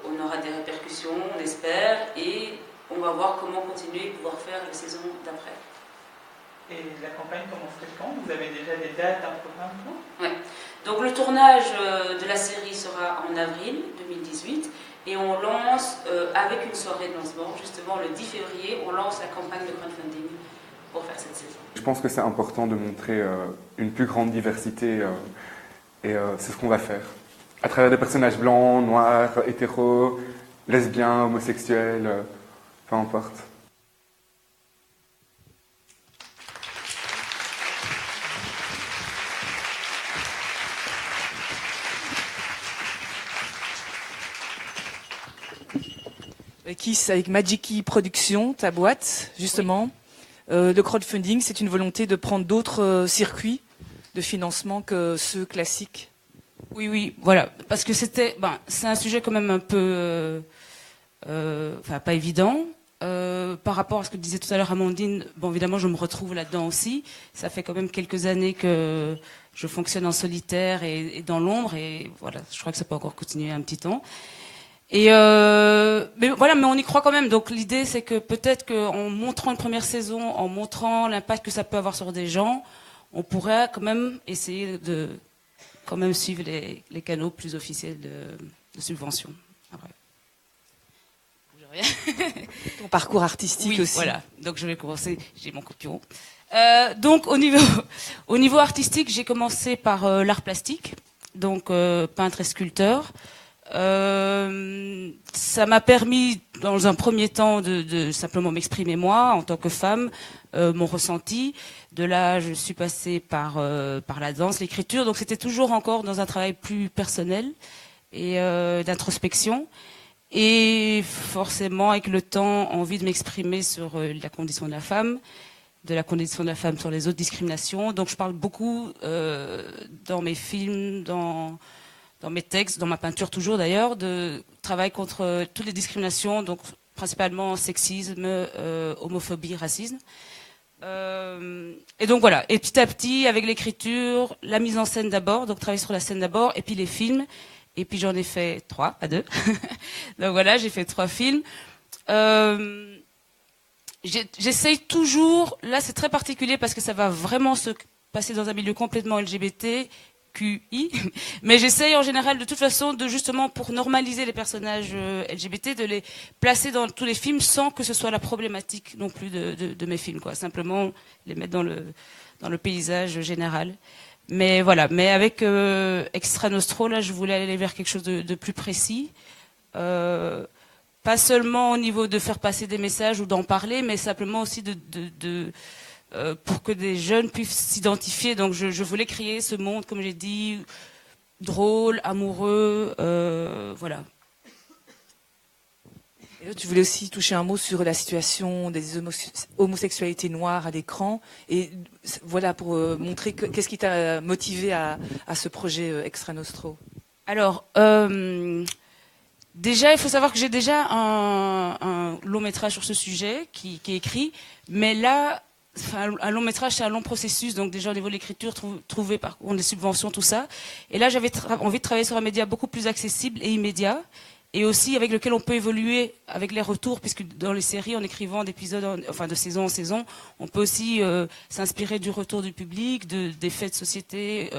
On aura des répercussions, on espère, et on va voir comment continuer et pouvoir faire les saisons d'après. Et la campagne commencerait quand? Vous avez déjà des dates, un programme? Oui. Donc le tournage de la série sera en avril 2018 et on lance avec une soirée de lancement, justement le 10 février, on lance la campagne de crowdfunding pour faire cette saison. Je pense que c'est important de montrer une plus grande diversité et c'est ce qu'on va faire. À travers des personnages blancs, noirs, hétéros, lesbiens, homosexuels, peu importe. Kiss avec Magiki Productions, ta boîte, justement. Le crowdfunding, c'est une volonté de prendre d'autres circuits de financement que ceux classiques. Oui, voilà, parce que c'est un sujet quand même un peu, pas évident. Par rapport à ce que disait tout à l'heure Amandine, évidemment, je me retrouve là-dedans aussi. Ça fait quand même quelques années que je fonctionne en solitaire et dans l'ombre, et voilà, je crois que ça peut encore continuer un petit temps. Et mais on y croit quand même. Donc l'idée, c'est que peut-être qu'en montrant une première saison, en montrant l'impact que ça peut avoir sur des gens, on pourrait quand même essayer de quand même suivre les canaux plus officiels de subvention. Ton parcours artistique aussi. Voilà. Donc je vais commencer. J'ai mon copion. Donc au niveau artistique, j'ai commencé par l'art plastique, donc peintre et sculpteur. Ça m'a permis, dans un premier temps, de simplement m'exprimer moi, en tant que femme, mon ressenti. De là, je suis passée par la danse, l'écriture. Donc c'était toujours encore dans un travail plus personnel et d'introspection. Et forcément, avec le temps, envie de m'exprimer sur la condition de la femme sur les autres discriminations. Donc je parle beaucoup dans mes films, dans mes textes, dans ma peinture toujours d'ailleurs, de travail contre toutes les discriminations, donc principalement sexisme, homophobie, racisme. Et donc voilà, et petit à petit, avec l'écriture, la mise en scène d'abord, donc travailler sur la scène d'abord, et puis les films, et puis j'en ai fait 3, pas 2. Donc voilà, j'ai fait 3 films. J'essaye toujours, là c'est très particulier parce que ça va vraiment se passer dans un milieu complètement LGBT, QI, mais j'essaye en général de toute façon de justement pour normaliser les personnages LGBT, de les placer dans tous les films sans que ce soit la problématique non plus de mes films, quoi. Simplement les mettre dans le paysage général. Mais voilà, mais avec Extra Nostro, là je voulais aller vers quelque chose de plus précis, pas seulement au niveau de faire passer des messages ou d'en parler, mais simplement aussi pour que des jeunes puissent s'identifier. Donc je voulais créer ce monde, comme j'ai dit, drôle, amoureux, voilà. Et là, tu voulais aussi toucher un mot sur la situation des homosexualités noires à l'écran. Et voilà, pour montrer qu'est-ce qui t'a motivé à ce projet Extra Nostro. Alors, déjà, il faut savoir que j'ai déjà un long métrage sur ce sujet qui est écrit. Mais là, un long métrage, c'est un long processus. Donc déjà, au niveau de l'écriture, trouver par contre des subventions, tout ça. Et là, j'avais envie de travailler sur un média beaucoup plus accessible et immédiat. Et aussi avec lequel on peut évoluer avec les retours, puisque dans les séries, en écrivant d'épisodes, enfin de saison en saison, on peut aussi s'inspirer du retour du public, des faits de société,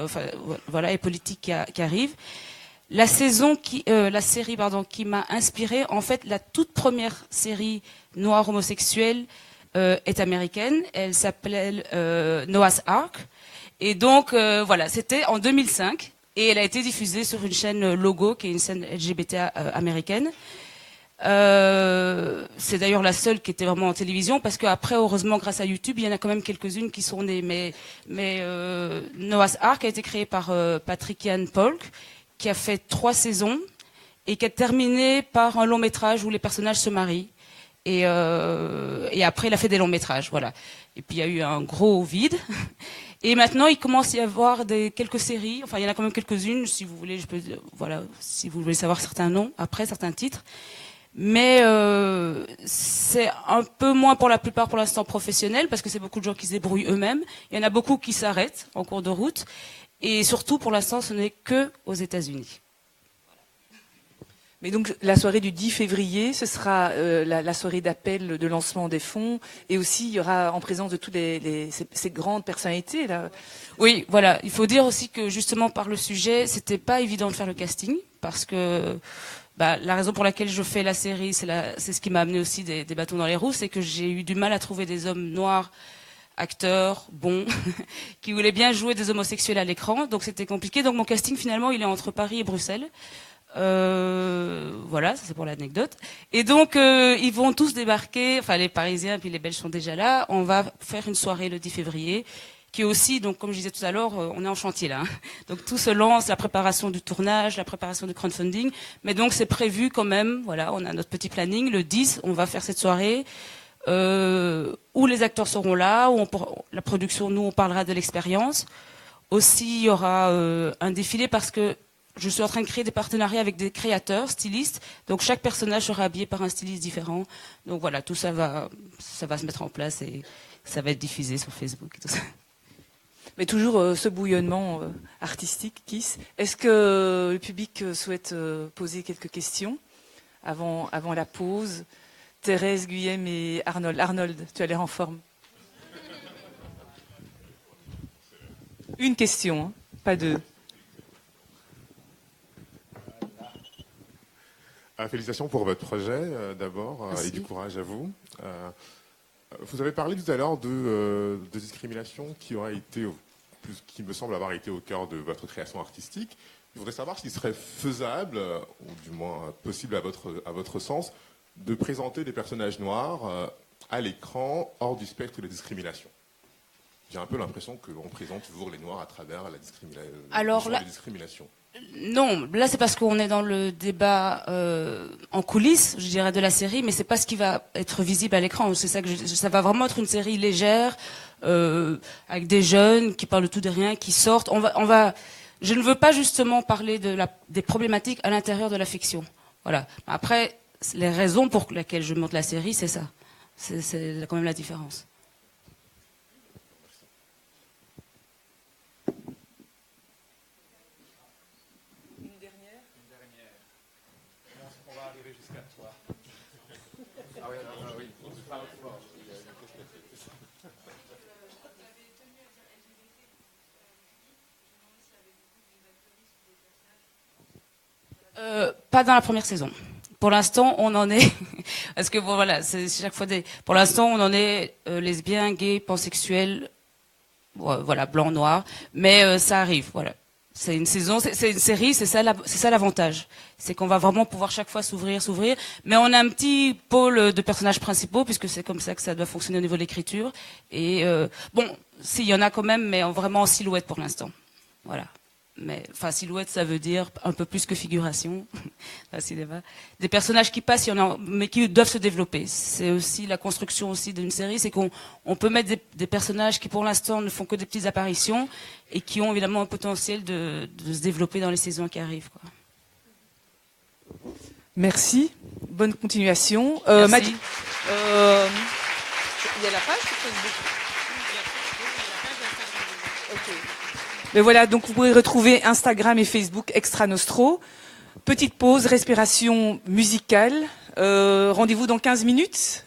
voilà, et politiques qui arrivent. La série, qui m'a inspirée, en fait, la toute première série noire homosexuelle est américaine. Elle s'appelle Noah's Ark. Et donc, voilà, c'était en 2005. Et elle a été diffusée sur une chaîne Logo, qui est une chaîne LGBT américaine. C'est d'ailleurs la seule qui était vraiment en télévision, parce qu'après, heureusement, grâce à YouTube, il y en a quand même quelques-unes qui sont nées. Mais Noah's Ark a été créé par Patrick Ian Polk, qui a fait 3 saisons, et qui a terminé par un long métrage où les personnages se marient. Et après, il a fait des longs métrages, voilà. Et puis, il y a eu un gros vide. Et maintenant, il commence à y avoir quelques séries. Enfin, il y en a quand même quelques-unes. Si vous voulez, si vous voulez savoir certains noms, après certains titres. Mais c'est un peu moins pour la plupart pour l'instant professionnel, parce que c'est beaucoup de gens qui se débrouillent eux-mêmes. Il y en a beaucoup qui s'arrêtent en cours de route. Et surtout, pour l'instant, ce n'est que aux États-Unis. Mais donc la soirée du 10 février, ce sera la soirée d'appel de lancement des fonds, et aussi il y aura en présence de toutes ces grandes personnalités là. Oui, voilà. Il faut dire aussi que justement par le sujet, c'était pas évident de faire le casting, parce que la raison pour laquelle je fais la série, c'est ce qui m'a amené aussi des bâtons dans les roues, c'est que j'ai eu du mal à trouver des hommes noirs, acteurs, bons, qui voulaient bien jouer des homosexuels à l'écran. Donc c'était compliqué. Donc mon casting finalement, il est entre Paris et Bruxelles. Voilà, ça c'est pour l'anecdote. Et donc ils vont tous débarquer, enfin les Parisiens puis les Belges sont déjà là. On va faire une soirée le 10 février, qui est aussi, donc comme je disais tout à l'heure, on est en chantier là. Donc tout se lance, la préparation du tournage, la préparation du crowdfunding. Mais donc c'est prévu quand même, voilà, on a notre petit planning. Le 10, on va faire cette soirée où les acteurs seront là, où la production, nous on parlera de l'expérience. Aussi il y aura un défilé, parce que je suis en train de créer des partenariats avec des créateurs, stylistes. Donc chaque personnage sera habillé par un styliste différent. Donc voilà, tout ça va se mettre en place et ça va être diffusé sur Facebook et tout ça. Mais toujours ce bouillonnement artistique, Kiss. Est-ce que le public souhaite poser quelques questions avant la pause? Thérèse, Guyem et Arnold. Arnold, tu as l'air en forme. Une question, hein, pas deux. Félicitations pour votre projet, d'abord, et du courage à vous. Vous avez parlé tout à l'heure de discrimination qui me semble avoir été au cœur de votre création artistique. Je voudrais savoir s'il serait faisable, ou du moins possible à votre sens, de présenter des personnages noirs à l'écran hors du spectre de la discrimination. J'ai un peu l'impression qu'on présente toujours les noirs à travers la discrimination. Non, là c'est parce qu'on est dans le débat en coulisses, je dirais, de la série, mais c'est pas ce qui va être visible à l'écran. C'est ça que ça va vraiment être une série légère, avec des jeunes qui parlent de tout de rien, qui sortent. Je ne veux pas justement parler des problématiques à l'intérieur de la fiction. Voilà. Après, les raisons pour lesquelles je monte la série, c'est ça. C'est quand même la différence. Pas dans la première saison. Pour l'instant, on en est, parce que bon, voilà, c'est chaque fois pour l'instant, on en est lesbien, gay, pansexuel, voilà, blanc, noir, mais ça arrive, voilà. C'est une saison, c'est une série, c'est ça l'avantage. C'est qu'on va vraiment pouvoir chaque fois s'ouvrir. Mais on a un petit pôle de personnages principaux, puisque c'est comme ça que ça doit fonctionner au niveau de l'écriture. Et bon, s'il y en a quand même, mais vraiment en silhouette pour l'instant. Voilà. Mais enfin, silhouette, ça veut dire un peu plus que figuration. Des personnages qui passent, il y en a, mais qui doivent se développer. C'est aussi la construction aussi d'une série, c'est qu'on peut mettre des personnages qui pour l'instant ne font que des petites apparitions et qui ont évidemment un potentiel de se développer dans les saisons qui arrivent, quoi. Merci. Bonne continuation. Merci. Il y a la page sur Facebook. Ok. Mais voilà, donc vous pouvez retrouver Instagram et Facebook Extra Nostro. Petite pause, respiration musicale. Rendez-vous dans 15 minutes.